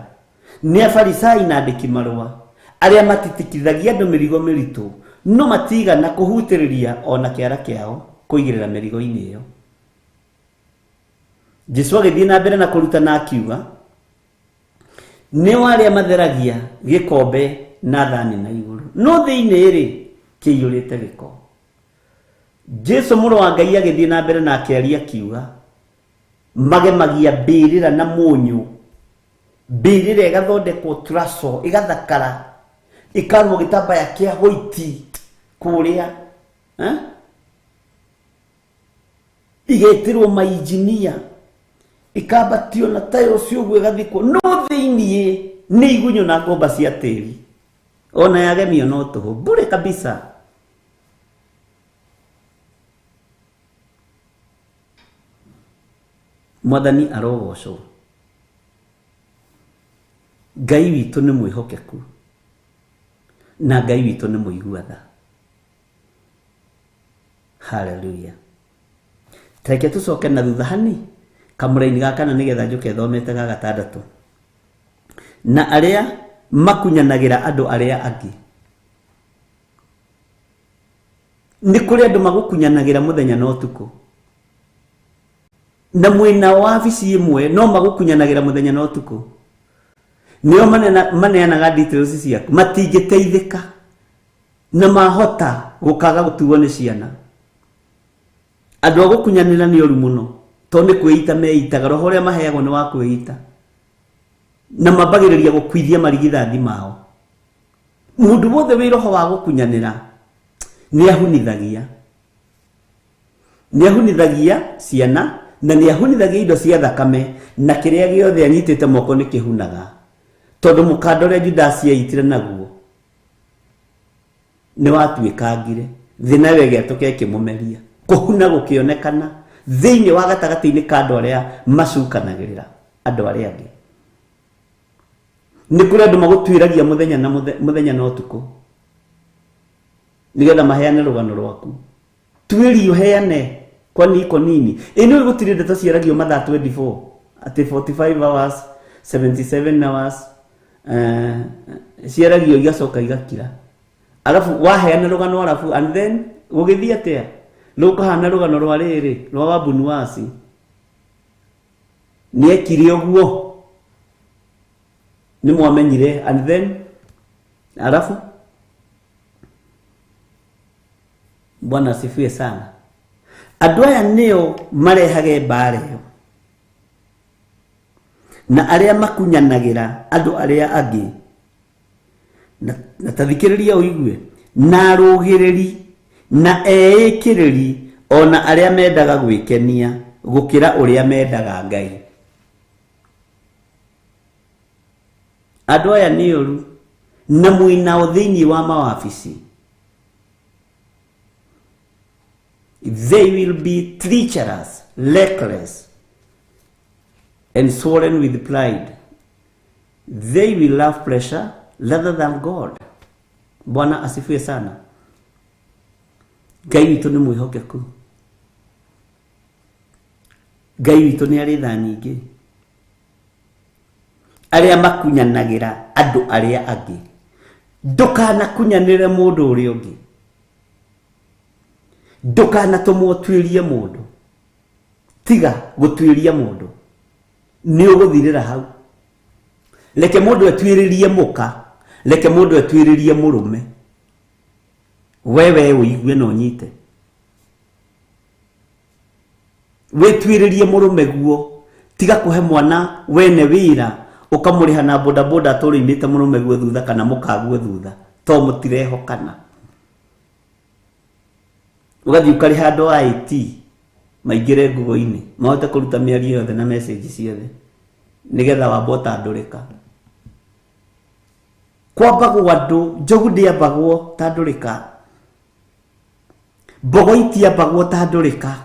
ni Afarisai na andiki marua aria matitikithagia andu mirigo miritu no matigana kuhutiriria ona kiara kiao kuigirira mirigo-ini iyo. Jesu agithii na mbere na kurutana akiuga ni waria matheragia gikombe na thani na iguru no thiini ri kiyurite giko. Jesu Mũrũ wa Ngai agithii na mbere na akiaria akiuga magemagia mbirira na munyu, mbirira igathondekwo turaco igathakara ikarwo gitambaya kia white kuria igetirwo mainjinia ikabatio na tayo ciugo igathikwo no thiini ni igunyo na ngomba cia tiri ona yagemio no tuhu bure kabisa. Mwathani arogocwo. Ngai witu ni mwihokeku na Ngai witu ni muiguatha. Hallelujah. Teke tucoke na thutha hani kamuraini gakana nigetha njuke thomete ga gatandatu. Na aria makunyanagira andu aria angi. Ni kuri andu magukunyanagira muthenya na utuku. Na mwina wa wabici imwe no magukunyanagira muthenya na utuku. Nio maneanaga details ciaku matingiteithika na mahota gukaga gutuwo ni ciana. Andu agukunyanira ni oru muno to ni kwita meitaga roho ria maheagwo ni wa kwita na mabagiriria gukwithia marigithathi mao. Mundu wothe wi roho wa gukunyanira ni ahunithagia ciana na ni ahunithagia indo cia thakame na kiria giothe anyitite moko ni kihunaga tondu mukando ria Judas yaitire naguo ni watuikangire thina wege tuke kimumeria kuhuna gukionekana thiini wa gatagati-ini ka andu aria macukanagirira andu aria angi. Ni kuri andu magutwiragia muthenya na utuku nigetha maheane rugano rwaku. Twiri uheane kwa niko nini ino gutire ndeto ciaragio mathaa 24 ati 45 hours 77 hours ciaragio igacoka igakira. Alafu waheane rugano alafu and then gugithia atia lukahana rugano rwa riri rwa Wabunuwasi ni ekire oguo ni mwamenyire and then alafu Bwana asifiwe sana. Andu aya nio marehage mbareo na aria makunyanagira andu aria angi na tathikiriria uigue na rugiriri na eikiriri ona aria mendaga gwikenia gukira uria mendaga Ngai. Andu aya ni oru na muina thiini wa mawabici. They will be treacherous, reckless, and swollen with pride. They will love pleasure rather than God. Bwana asifiwe sana. Ngai witu ni mwihokeku. Ngai witu ni ari tha nyingi. Aria makunyanagira andu aria angi. Ndukana kunyanire mundu uri ungi. Ndukana tumotwirie mundu. Tiga gutwiria mundu. Ni uguthirira hau. Leke mundu etwiririe muka, leke mundu etwiririe murume. Wewe uigue no nyite. Wetwiririe murume guo, tiga kuhe mwana wene wira ukamuriha na boda boda turimite murume guo thutha kana mukaguo thutha to mutirehokana. Ugathi ukari handu IT maingire ngugo-ini mahote kuruta miario yothe na message ciothe nigetha wambota ndurika kwambagwo andu njogu ndiambagwo ta ndurika mbogo itiambagwo ta ndurika.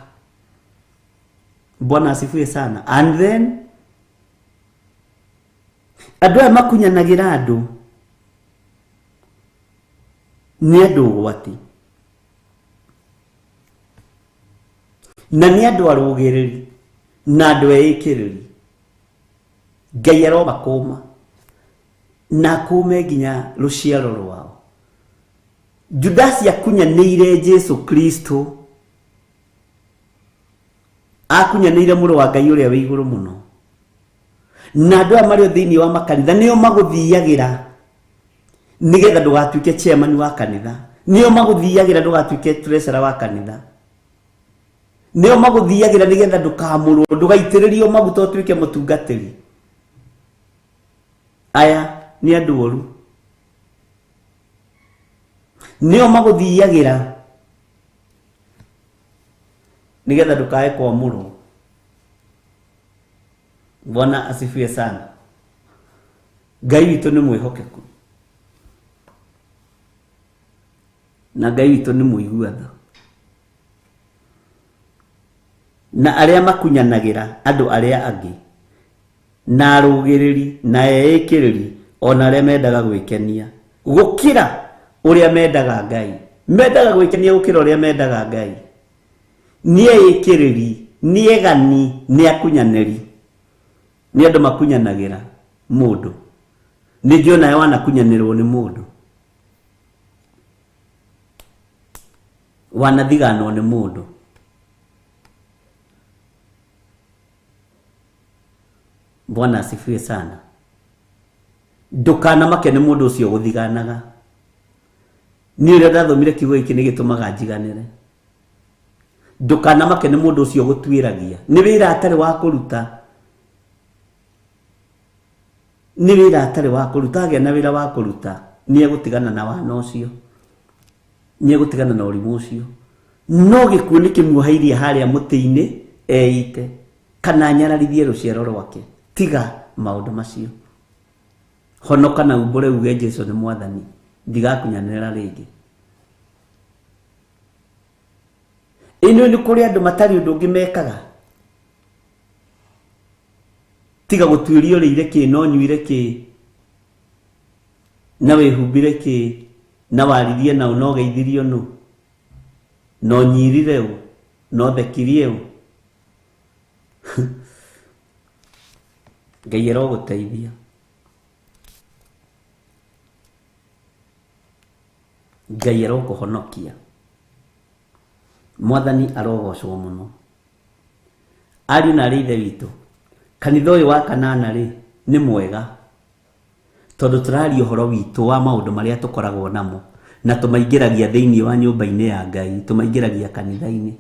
Bwana asifiwe sana. And then andu aya makunyanagira andu ni andu gwati na ni andu arugiriri na andu eikiriri. Ngai arobakuma na kume nginya ruciaro rwao. Judas akunyanire Jesu Kristo, akunyanire muru wa Ngai uria wi iguru muno. Na andu amario thiini wa makanitha nio maguthiagira nigetha ndugatuike chairman wa kanitha, nio maguthiagira ndugatuike treasurer wa kanitha, nio maguthiagira nigetha ndukamurwo ndugaitiririo maguta utuike mutungatiri. Aya ni andu oru. Nio maguthiagira nigetha ndukae kwamurwo. Bwana asifiwe sana. Ngai witu ni mwihokeku na Ngai witu ni muiguatho. Na aria makunyanagira andu aria angi na rugiriri na eikiriri ona aria mendaga gwikenia gukira uria mendaga Ngai. Mendaga gwikenia gukira uria mendaga Ngai. nie ikiriri nie gani nie akunyaneri ni andu makunyanagira mundu ni ndiona ya wanakunyanirwo ni mundu wanathiganwo ni mundu Bwana asifiwe sana ndukana make ni mundu ucio guthiganaga ni ure ndathomire kiugo iki ni gitumaga njiganire ndukana make ni mundu ucio gutwiragia ni wira atari wa kuruta ni wira atari wa kuruta age na wira wa kuruta ni egutigana na wana ucio ni egutigana na urimu ucio no gikuo ni kimuhairie haria muti-ini eite kana nyararithie ruciaro rwake tiga maundu macio honoka na umbure uge Jesu ni mwathani ndigakunyanira ringi ino ni kuri andu matari undu ungi mekaga tiga gutwirio riire ki no nyuire ki na wehumbire ki na waririe na no geithirio no nyirire u no thekirie u Ngai aroguteithia Ngai arokuhonokia mwathani arogocwo muno ari na ri ithe witu kanitha uyu wa kanana ri ni mwega tondu turari uhoro witu wa maundu maria tukoragwo namo na tumaingiragia thiini wa nyumba-ini ya Ngai tumaingiragia kanitha-ini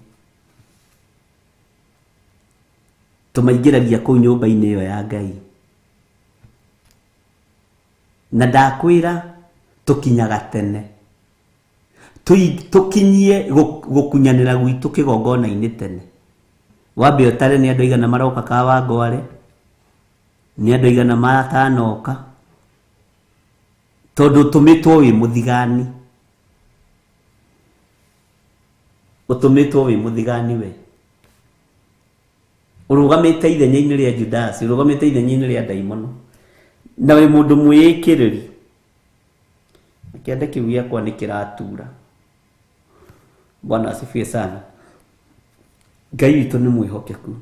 tumaingiragia kuu nyumba-ini iyo ya Ngai na ndakwira tukinyaga tene tukinyie gukunyanira gwitu kigongona-ini tene wambe utare ni andu igana maroka kawa ngware ni andu igana matanoka tondu tumitwo wi muthigani utumitwo wi muthigani we urugamite ithenya-ini ria Judas urugamite ithenya-ini ria daimono na wi mundu mwikiriri kiande kiu giakwa ni kiratura Bwana asifiwe sana Ngai witu ni mwihokeku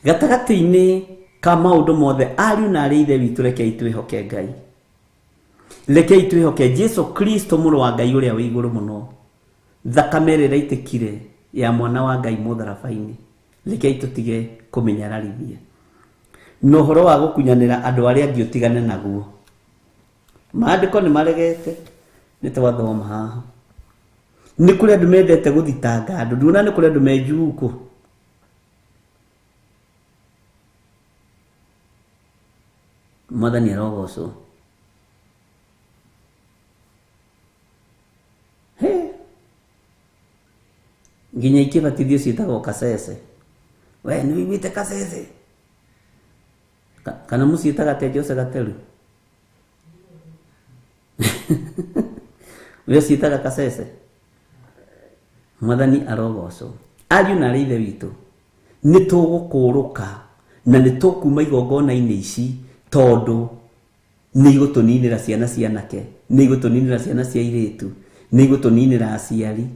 gatagati-ini ka maundu mothe ariu na ari ithe witu rekei twihoke Ngai rekei twihoke Jesu Kristo muru wa Ngai uria wi iguru muno thakame ĩrĩa ĩraitĩkire ya mwana wa Ngai mũtharabaini rekei tutige kumenyararithia no horo wa gukunyanira andu aria angi utigane naguo maandiko ni maregete ni twathoma haha ni kuri andu mendete guthitanga andu nduna ni kuri andu menjuku mwathani arogocwo nginya ikibatithio ciitagwo kasese we ni wiguite kasese kana muciitaga te Jose Gateru we ciitaga kasese mwathani arogocwo ariu na ithe witu ni tugukuruka na ni tukuma igongona-ini ici tondu ni igutuninira ciana cianake ni igutuninira ciana cia iritu ni igutuninira aciari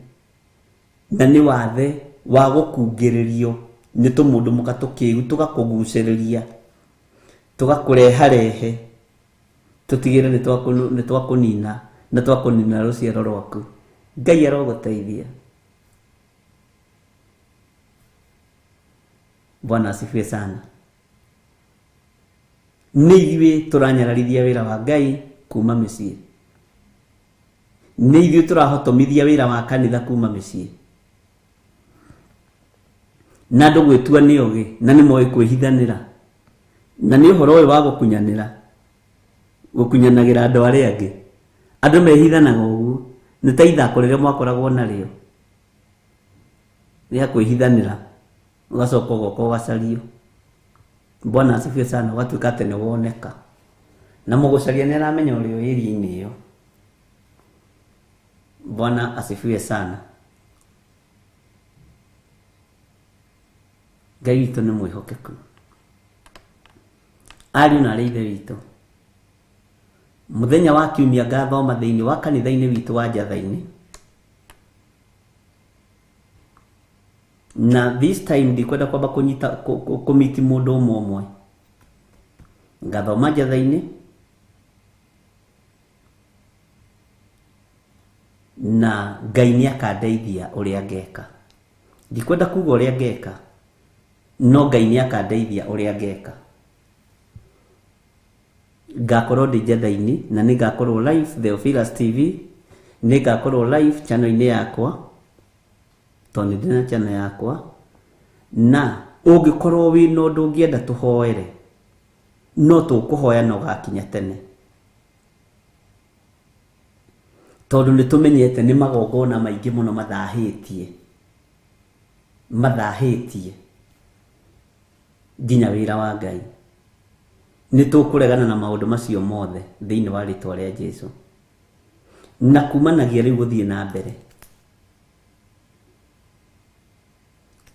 na ni wathe wa gukungiririo ni tumundu mukatukiu tugakuguciriria tugakureharehe tutigire ni twakunina na twakunina ruciaro rwaku Ngai aroguteithia Bwana asifiwe sana ni ithuĩ turanyararithia wira wa Ngai kuma mĩciĩ ni ithuĩ turahotomithia wira wa kanitha kuma mĩciĩ na andu gwitua ni ogi na ni moe kwihithanira na ni uhoro uyu wa gukunyanagira andu aria angi andu mehithanaga uguo ni ta ithako riria mwakoragwo nario ria kwihithanira ugacoka ugoka ugacario Bwana asifiwe sana watuika ati ni woneka na mugucaria ni aramenya urio area-ini iyo Bwana asifiwe sana Ngai witu ni mwihokeku ariu na ithe witu muthenya wa kiumia ngathoma thiini wa kanitha-ini witu wa Njatha-ini na this time ndikwenda kwamba kunyita komiti mundu umwe ngathoma njatha-ini na Ngai ni akandeithia uria ngeka. Ndikwenda kuga uria ngeka, no Ngai ni akandeithia uria ngeka. Ngakorwo ndi njatha-ini na ni ngakorwo live Theophilus TV, ni ngakorwo live channel-ini yakwa tondũ ndina channel yakwa, na ũngĩkorwo wĩ na ũndũ ũngĩenda tũhoere no tũkũhoya no gakinya tene, tondũ nĩ tũmenyete nĩ magongona maingĩ mũno mathahĩtie nginya wĩra wa Ngai. Nĩ tũkũregana na maũndũ macio mothe thĩinĩ wa rĩtwa rĩa Jesũ, na kumanagia rĩu gũthiĩ na mbere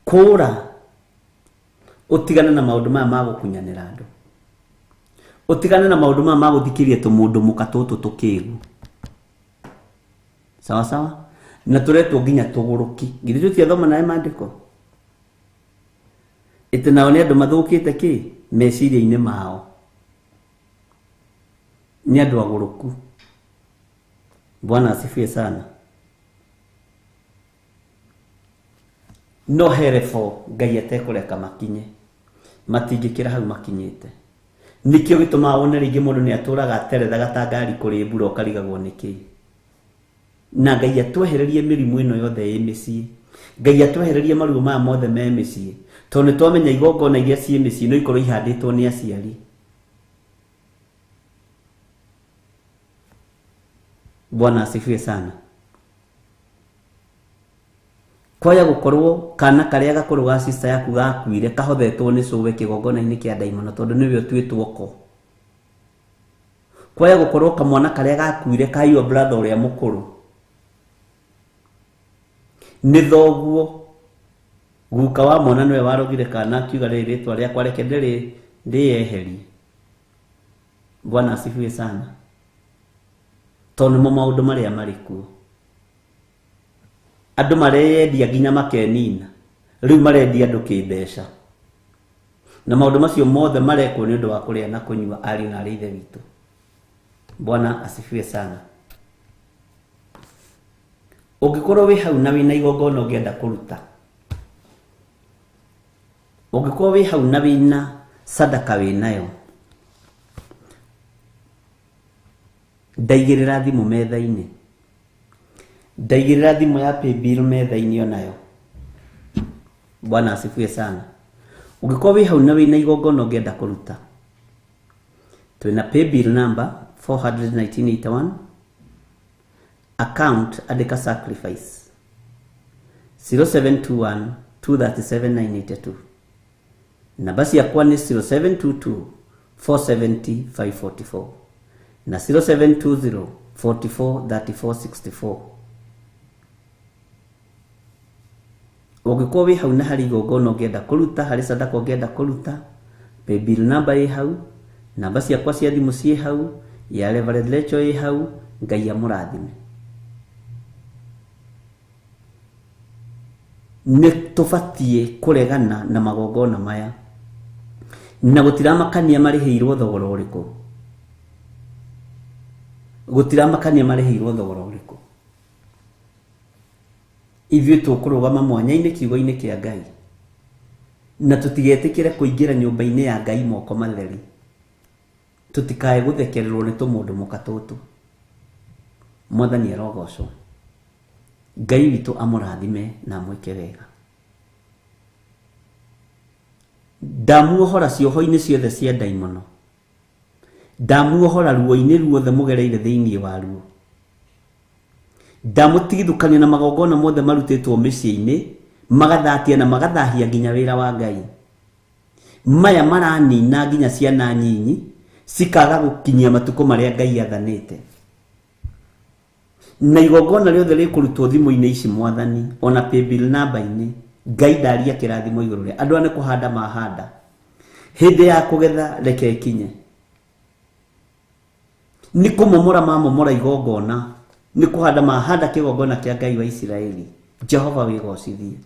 kũra utigane na maundu maya ma gukunyanira andu, utigane na maundu maya ma guthikiria tũmũndũ mũka tũtũ tũkĩgu, sawa sawa, na turetwo nginya tũgũrũki. Githĩ tũtiathoma nawe maandĩko ĩtĩ nao nĩ andũ mathũkĩte kĩ meciria-inĩ mao, ni andũ agũrũku. Bwana asifiwe sana. No herefo Ngai atekũreka makinye, matingĩkĩra hau makinyĩte. Nikĩo gĩtũmaga wone rĩngĩ mũndũ nĩ atũraga aterethaga ta ngari kũrĩ mbura ũkarigagwo nĩkĩ. Na Ngai atwehererie mĩrimũ ĩno yothe ĩ mĩciĩ, Ngai atwehererie maruo maya mothe me mĩciĩ, tondũ nĩ twamenya igongona iria ciĩ mĩciĩ no ikorwo ihandĩtwo nĩ aciari. Bwana asifiwe sana. Kwaya gukorwo kana karia gakorwo ga sister yaku gakuire kahothetwo ni cuwe kigongona-ini kia ndaimono tondu niwe twitwo ko. Kwaya gukorwo kamwana karia gakuire ka your brother uria mukuru ni thoguo guka wa mwana niwe warogire kana akiuga riri ritwa ria kwareke ndiyeheri. Bwana asifiwe sana. Tondu mo maundu maria marikuo andu marendia nginya makenina, riu marendia andu kĩmbeca, na maundu macio mothe marekwo ni undu wa kuria na kunyua ari na ithe witu. Bwana asifiwe sana. Ungikorwo wi hau na wina igongona ungienda kuruta, ungikorwo wi hau na wina sadaka winayo, ndaigirira thimu metha-ini, ndaigirira thimu ya paybill metha-ini onayo. Bwana asifiwe sana. Ungikorwo wi hau na wina igongona ungienda kuruta, twina paybill number 41981, account andika sacrifice 0721 237982, namba ciakwa ni 0722 470 544 na 0720 44 34 64. Ungĩkorwo wi hau na hari igongona ungienda kuruta, hari sadaka ungienda kuruta, paybill number ĩ hau, namba ciakwa cia thimu ciĩ hau, ya Reverend Rachel ĩ hau. Ngai amũrathime. Nĩ tũbatie kuregana na magongona maya, na gũtiramakania marĩhĩirwo thogora ũrĩkũ, gũtiramakania marĩhĩirwo thogora ũrĩkũ. Ithuĩ tũkũrũgama mwanya-inĩ kiugo-inĩ kĩa Ngai, na tũtigetĩkĩre kũingĩra nyũmba-inĩ ya Ngai moko matheri, tũtikae gũthekererwo nĩ tũmũndũ mũka tũtũ. Mwathani arogocwo. Ngai witũ amũrathime na amwĩke wega. Ndamuohora cioho-inĩ ciothe cia ndaimono, ndamuohora ruo-inĩ ruothe mũgereire thĩinĩ wa ruo, ndamutigithukania na magongona mothe marutĩtwo mĩciĩ-inĩ magathatia na magathahia nginya wĩra wa Ngai. Maya maranina nginya ciana nyinyi cikaga gukinyia matuko maria Ngai athanĩte. Na igongona rĩothe rĩkũrutwo thimũ-inĩ ici Mwathani, ona paybill number-inĩ, Ngai ndaria kĩrathimo igũrũ rĩa andũ. Nĩ kũhanda mahanda, hĩndĩ ya kũgetha reke ikinye, nĩ kũmomora mamomora igongona, nĩ kũhanda mahanda kĩgongona kĩa Ngai wa Isiraeli. Jehova wĩgocithie.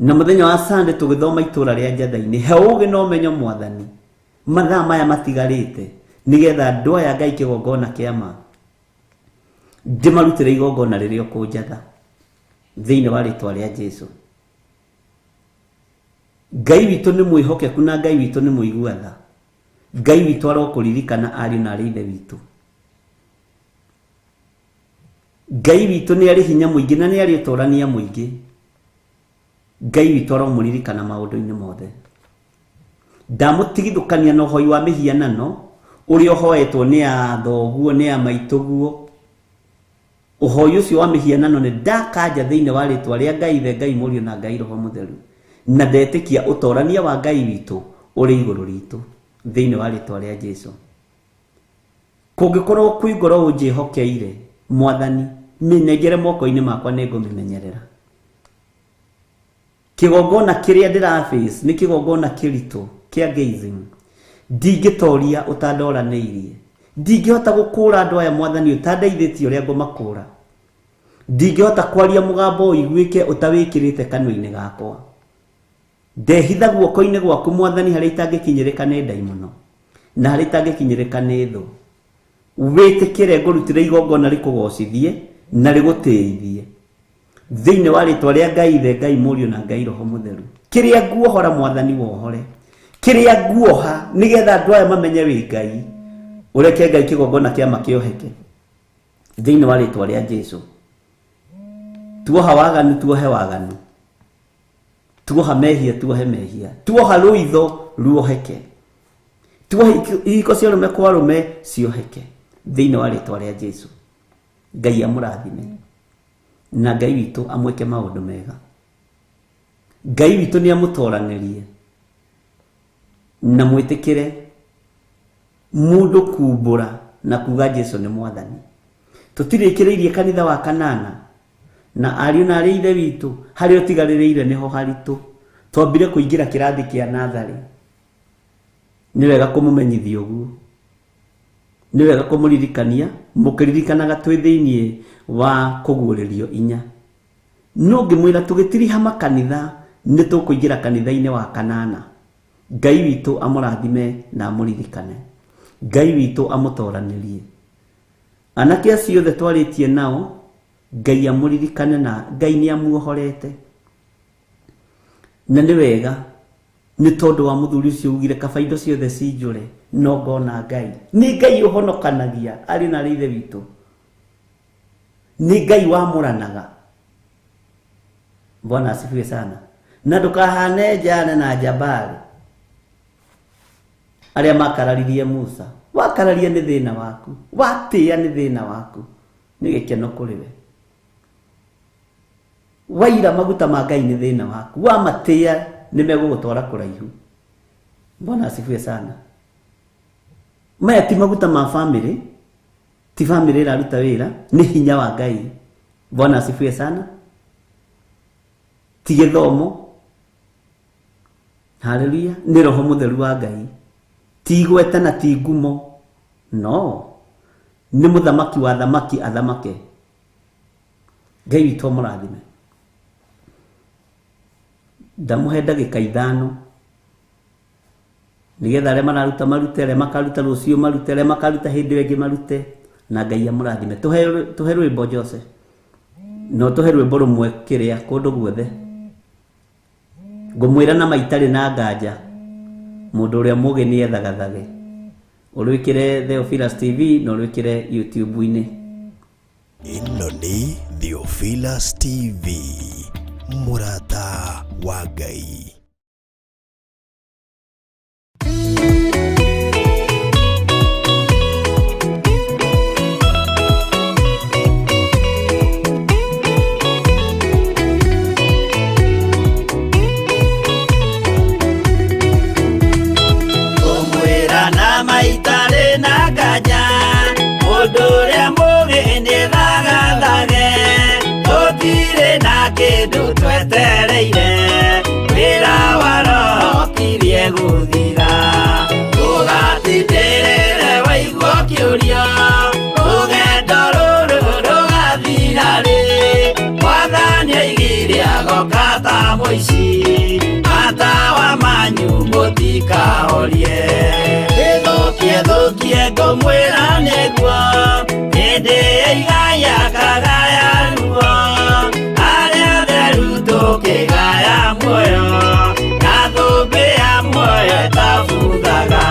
na muthenya wa Sunday tugithoma itura ria Njatha-ini he ugi no menyo Mwathani mathaa maya matigarite nigetha andu aya Ngai kigongona kiama ndimarutire igongona ririo ku Njatha thiini wa ritwa ria Jesu. Ngai witu ni mwihokeku na Ngai witu ni muiguatha. Ngai witu arokuririkana ari na ari ithe witu. Ngai witu ni ari hinya muingi na ni ari utorania muingi. Ngai witu aromuririkana maundu-ini mothe. Ndamutigithukania na uhoi wa mihianano uria uhoetwo ni a thoguo ni a maituguo. Uhoi ucio wa mihianano ni ndakanja thiini wa ritwa ria Ngai ithe Ngai Murio na Ngai Roho Mutheru na ndetikia utorania wa Ngai witu uri iguru ritu thiini wa ritwa ria Jesu. Kungikorwo kwi ngoro unjihokeire Mwathani minegere moko-ini makwa ningumimenyerera. Kigongona kiria ndira face ni kigongona kiritu kia gazing. Ndingitoria utandoraniirie. Ndingihota gukura andu aya Mwathani utandeithĩtie uria ngumakura. Ndingihota kwaria mugambo uiguike utawikirite kanua-ini gakwa. Ndehitha guoko-ini gwaku Mwathani haria itangikinyirika ni ndai muno na haria itangikinyirika ni thu. Witikire ngurutire igongona rikugocithie na rigutiithie thiini wa ritwa ria Ngai ithe Ngai Murio na Ngai Roho Mutheru. Kiria nguohora Mwathani wohore. Kiria nguoha nigetha andu aya mamenye wi Ngai. Ureke Ngai kigongona kiama kioheke thiini wa ritwa ria Jesu. Tuoha waganu tuohe waganu. Tuoha mehia tuohe mehia. Tuoha ruitho ruoheke. Tuoha ihiko cia rume kwa rume cioheke thiini wa ritwa ria Jesu. Ngai amurathime na Ngai witu amweke maundu mega. Ngai witu ni amutoranirie na mwitikire mundu kumbura na kuga Jesu ni Mwathani. Tutirikireirie kanitha wa kanana na ariu na ari ithe witu hari utigaririire niho haritu. Twambire kuingira kirathi kia nathari. Ni wega kumumenyithia uguo. Ni wega kumuririkania mukiririkanaga twi thiini wa kuguuririo inya. No ngimwira tugitiriha makanitha ni tukuingira kanitha-ini wa kanana. Ngai witu amurathime na amuririkane. Ngai witu amutoranirie. Anake acio othe twaritie nao Ngai amuririkane na Ngai ni amuohorete. Na ni wega ni tondu wa muthuri ucio ugire kabaindo ciothe cinjure no ngona Ngai. Ni Ngai uhonokanagia ari na rithe witu. Ni Ngai wamuranaga. Bwana asifiwe sana. Na ndukahane Jane na Jabali aria makararirie Musa. Wakararia ni thina waku. Watia ni thina waku. Ni gikeno kuriwe. Waira maguta ma Ngai ni thina waku. Wamatia ni megugutwara kuraihu. Bwana asifiwe sana. Maya ti maguta ma family. Ti family iraruta wira ni hinya wa Ngai. Bwana asifiwe sana. Ti githomo. Haleluya. Ni Roho Mutheru wa Ngai. Ti gweta na ti ngumo. No. Ni muthamaki wa thamaki athamake. Ngai witu amurathime. Ndamuhe ndagika 5 nigetha aria mararuta marute, aria makaruta rucio marute, aria makaruta hindi wengi marute na Ngai amurathime. Tuhe rwimbo Jose no tuhe rwimbo rumwe kiria kundu guothe. Ngumwira na maitari na nganja mundu uria mugi ni ethagathage. Urwikire Theophilus TV no urwikire YouTube-ini. Ino ni Theophilus TV, murata wa Ngai. Maitare na nganja mundu uria mugi ni thagathage tutire na kindu twetereire wira agoka ta mũici matawa manyu mũtikahorie gĩthũkie ngũmwĩra nĩguo hĩndĩ ĩigaya kagaya ruo arĩa theru tũkĩgaya muoyo na thũmbĩ ya muoyo ĩtabuthaga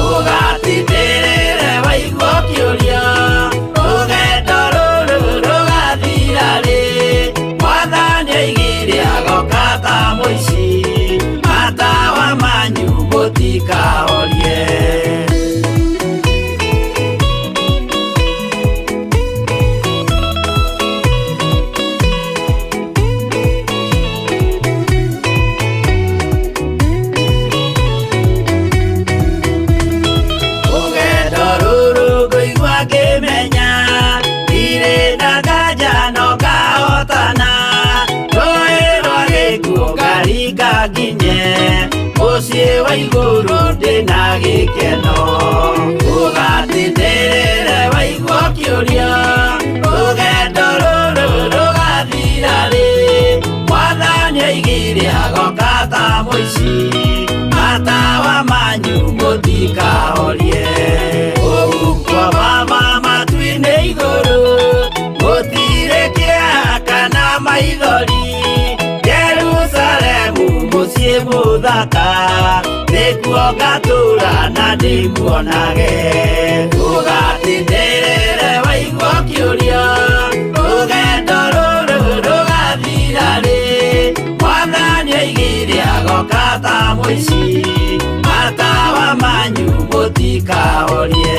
ũgatindĩrĩre waigua kĩũria rũgendo rũrũ rũgathira rĩ mwathani oigire agoka ta mũici matawa manyu mũtikahorie mũciĩ wa igũrũ ndĩna gĩkeno ũgatindĩrĩre waigua kĩũria rũgendo rũrũ rũgathira rĩ mwathani oigire agoka ta mũici matawa manyu mũtikahorie ũgukwo mama matu-inĩ igũrũ gũtirĩ kĩeha kana maithori Jerusalemu mũciĩ mũthaka nĩkuo ngatũũra na ndĩmuonage ũgatindĩrĩre waigua kĩũria rũgendo rũrũ rũgathira rĩ mwathani oigire agoka ta mũici matawa manyu mũtikahorie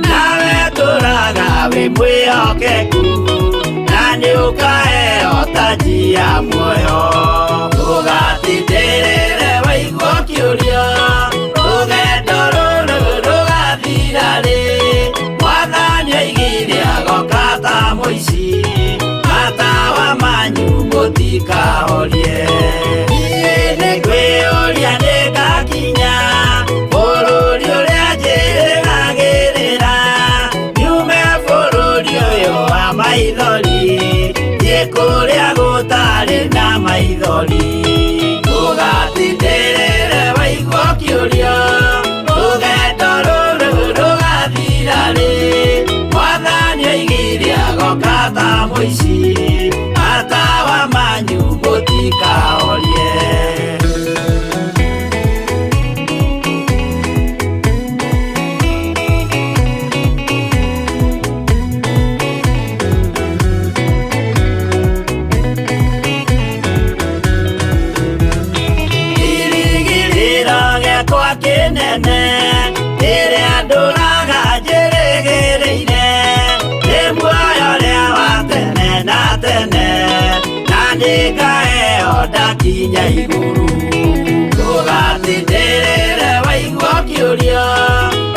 nawe tũraga wĩ mwĩhokeku na nĩũkaheo taji ya muoyo ũgatindĩrĩre waigua kĩũria rũgendo rũrũ rũgathira rĩ mwathani oigire agoka ta mũici matawa manyu mũtikahorie niĩ nĩngwĩyũria nĩngakinya bũrũri ũrĩa njĩrĩgagĩrĩra nyume bũrũri ũyũ wa maithori thiĩ kũrĩa gũtarĩ na maithori ũgatindĩrĩre waigua kĩũria rũgendo rũrũ rũgathira rĩ mwathani oigire agoka ta mũici matawa manyu mũtikahorie kĩnene ĩrĩa ndũraga njĩrĩgĩrĩire nĩ muoyo ũrĩa wa tene na tene na nĩngaheo ndakinya igũrũ ũgatindĩrĩre waigua kĩũria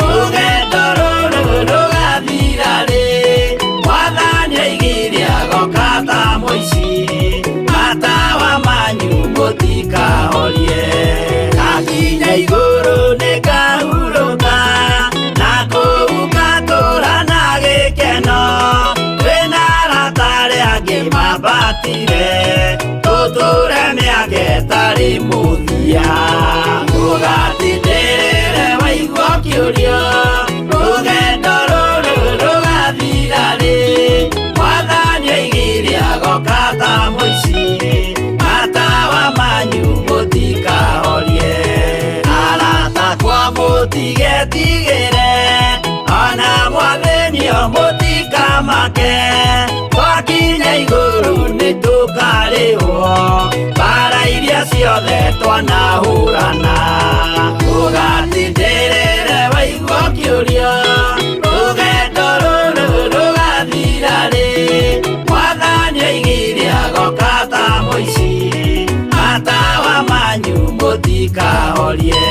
rũgendo rũrũ rũgathira rĩ mwathani oigire agoka ta mũici matawa manyu mũtikahorie ndakinya igũrũ nĩngahurũka na kũu ngatũũra na gĩkeno twĩna arata arĩa angĩ mambatire tũtũũre mĩaka ĩtarĩ mũthia ũgatindĩrĩre waigua kĩũria rũgendo rũrũ rũgathira rĩ mwathani oigire agoka ta mũici matawa manyu mũtikahorie mũtigetigĩre ona mwathĩnio mũtikamake twakinya igũrũ nĩtũkarĩhwo mbara iria ciothe twanahũrana ũgatindĩrĩre waigua kĩũria rũgendo rũrũ rũgathira rĩ mwathani oigire agoka ta mũici matawa manyu mũtikahorie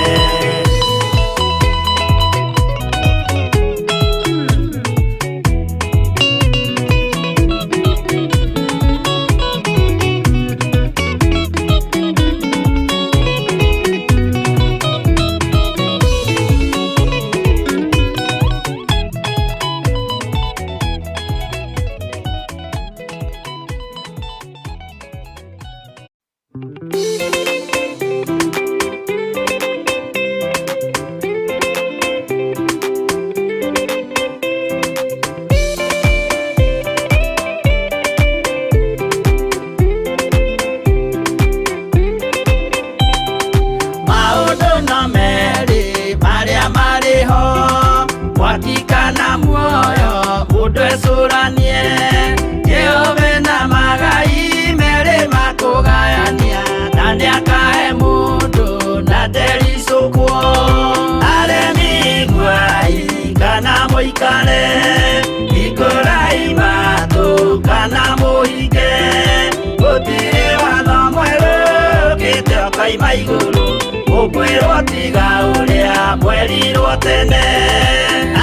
ariho mwaki kana muoyo mundu ecuranie Jehova na magai mere makugayania na niakahe mundu na ndericukwo aremi guai kana muikare ikurai matu kana muhige gutire watho mweru kite okaima iguru ukwirwo tiga uria mwerirwo tene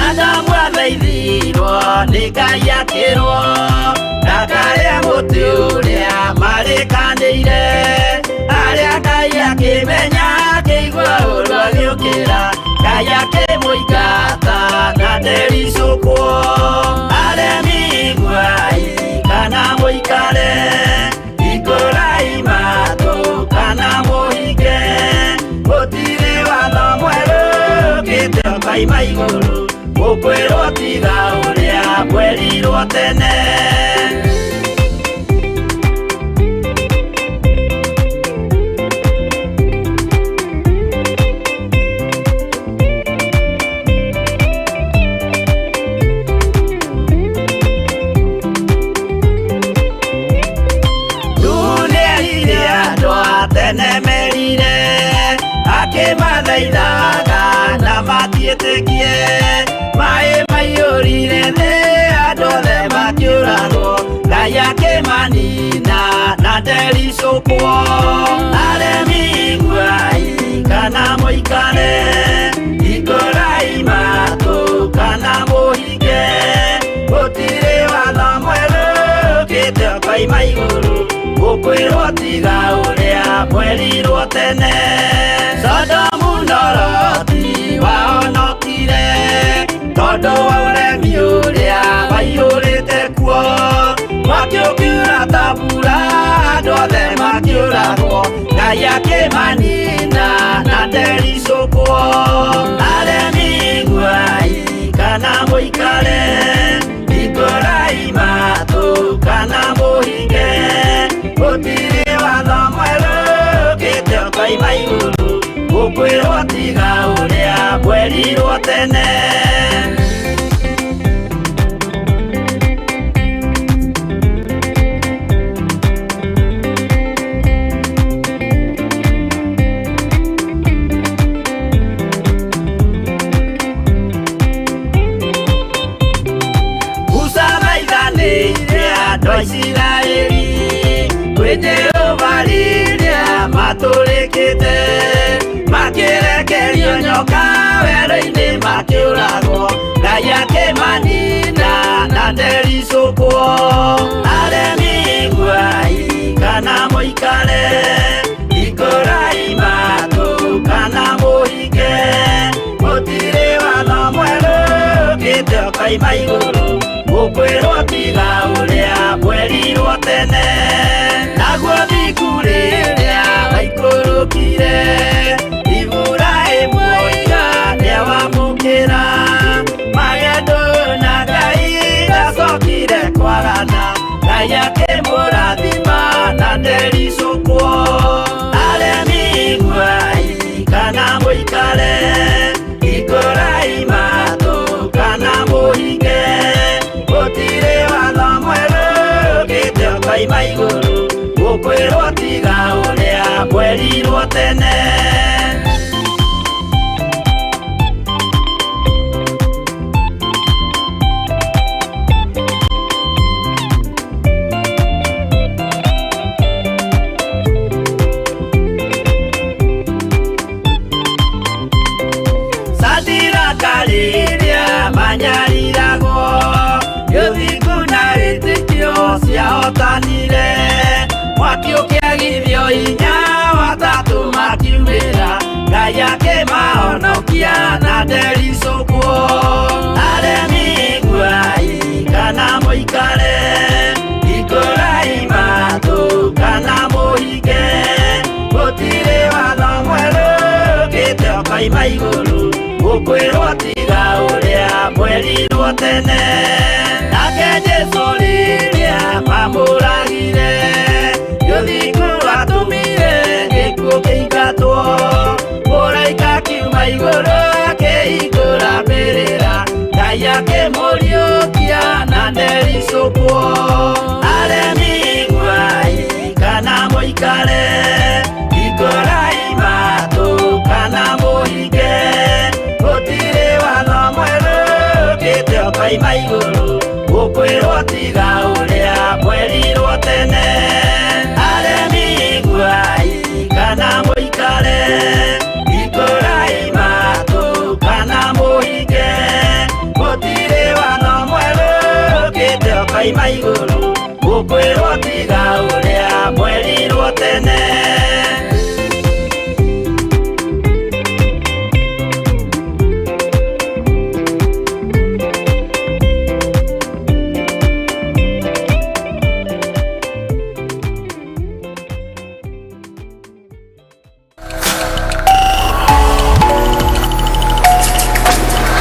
Adamu athaithirwo ni Ngai akirwo ndakaria muti uria marikanĩire aria Ngai akimenya akĩigua ũru agĩũkĩra Ngai akĩmũingata na ndericukwo aremi guai kana mũikare ikurai matu kana muhige gutire watho mweru kite okaima iguru ukwirwo tiga uria mwerirwo tene akimathaithaga na matiĩtĩkie maĩ maiyũrire thĩ andũ othe makĩũragwo Ngai akĩmanina na ndericukwo aremi guai kana mũikare ikurai matu kana mũhinge gũtirĩ watho mwerũ kĩte okaima igũrũ ukwirwo tiga uria mwerirwo tene Sodomu na Loti wahonokire tondu wa uremi uria waiyũrĩte kuo mwaki ũkiura ta mbura andũ othe makĩũragwo Ngai akĩmanina na ndericukwo aremi guai kana mũikare ikurai matu kana mũhinge gutire watho mweru kite okaima iguru ukwirwo tiga uria mwerirwo tene Usamaiganĩire andũ a Isiraeli kwĩ Jehova rĩrĩa matũrĩkĩte makĩrekerio nyoka werũ-inĩ makĩũragwo Ngai akĩmanina na ndericukwo aremi guai kana mũikare ikurai matu kana mũhinge gũtirĩ watho mwerũ kĩte okaima igũrũ ukwirwo tiga uria mwerirwo tene naguo thiku rĩrĩa waikũrũkire Iburahĩmu oiga nĩawamũkĩra magendo na Ngai ndacokire kwarana Ngai akĩmũrathima na ndericukwo aremi guai kana mũikare ikurai matu kana mũhinge gũtirĩ watho mwerũ kĩte okaima igũrũ ukwirwo tiga uria mwerirwo tene Sadiraka rĩrĩa manyariragwo gĩthiku na wĩtĩkio ciahotanire mwaki ũkĩagithio hinya watatũ makiumĩra Ngai akĩmahonokia na ndericukwo aremi guai kana mũikare ikurai matu kana mũhinge gũtirĩ watho mwerũ kĩte okaima igũrũ ukwirwo tiga uria mwerirwo tene nake Jesũ rĩrĩa mamũragire gĩthiku atũmire gĩkuũ kĩingatwo mũraika akiuma maigũrũ akĩhingũra mbĩrĩra, Ngai akĩmũriũkia na ndericũkwo. Aremi iguai kana mũikare, hingũrai matũ kana mũhinge, gũtirĩ watho mwerũ ũkĩte ũkoima igũrũ, gũkwĩrwo tiga ũrĩa kwerirwo tene. Aremi iguai kana mũikare, hingũrai matũ kana mũhinge, gũtirĩ watho mwerũ ũkĩte ũkoima igũrũ, gũkwĩrwo tiga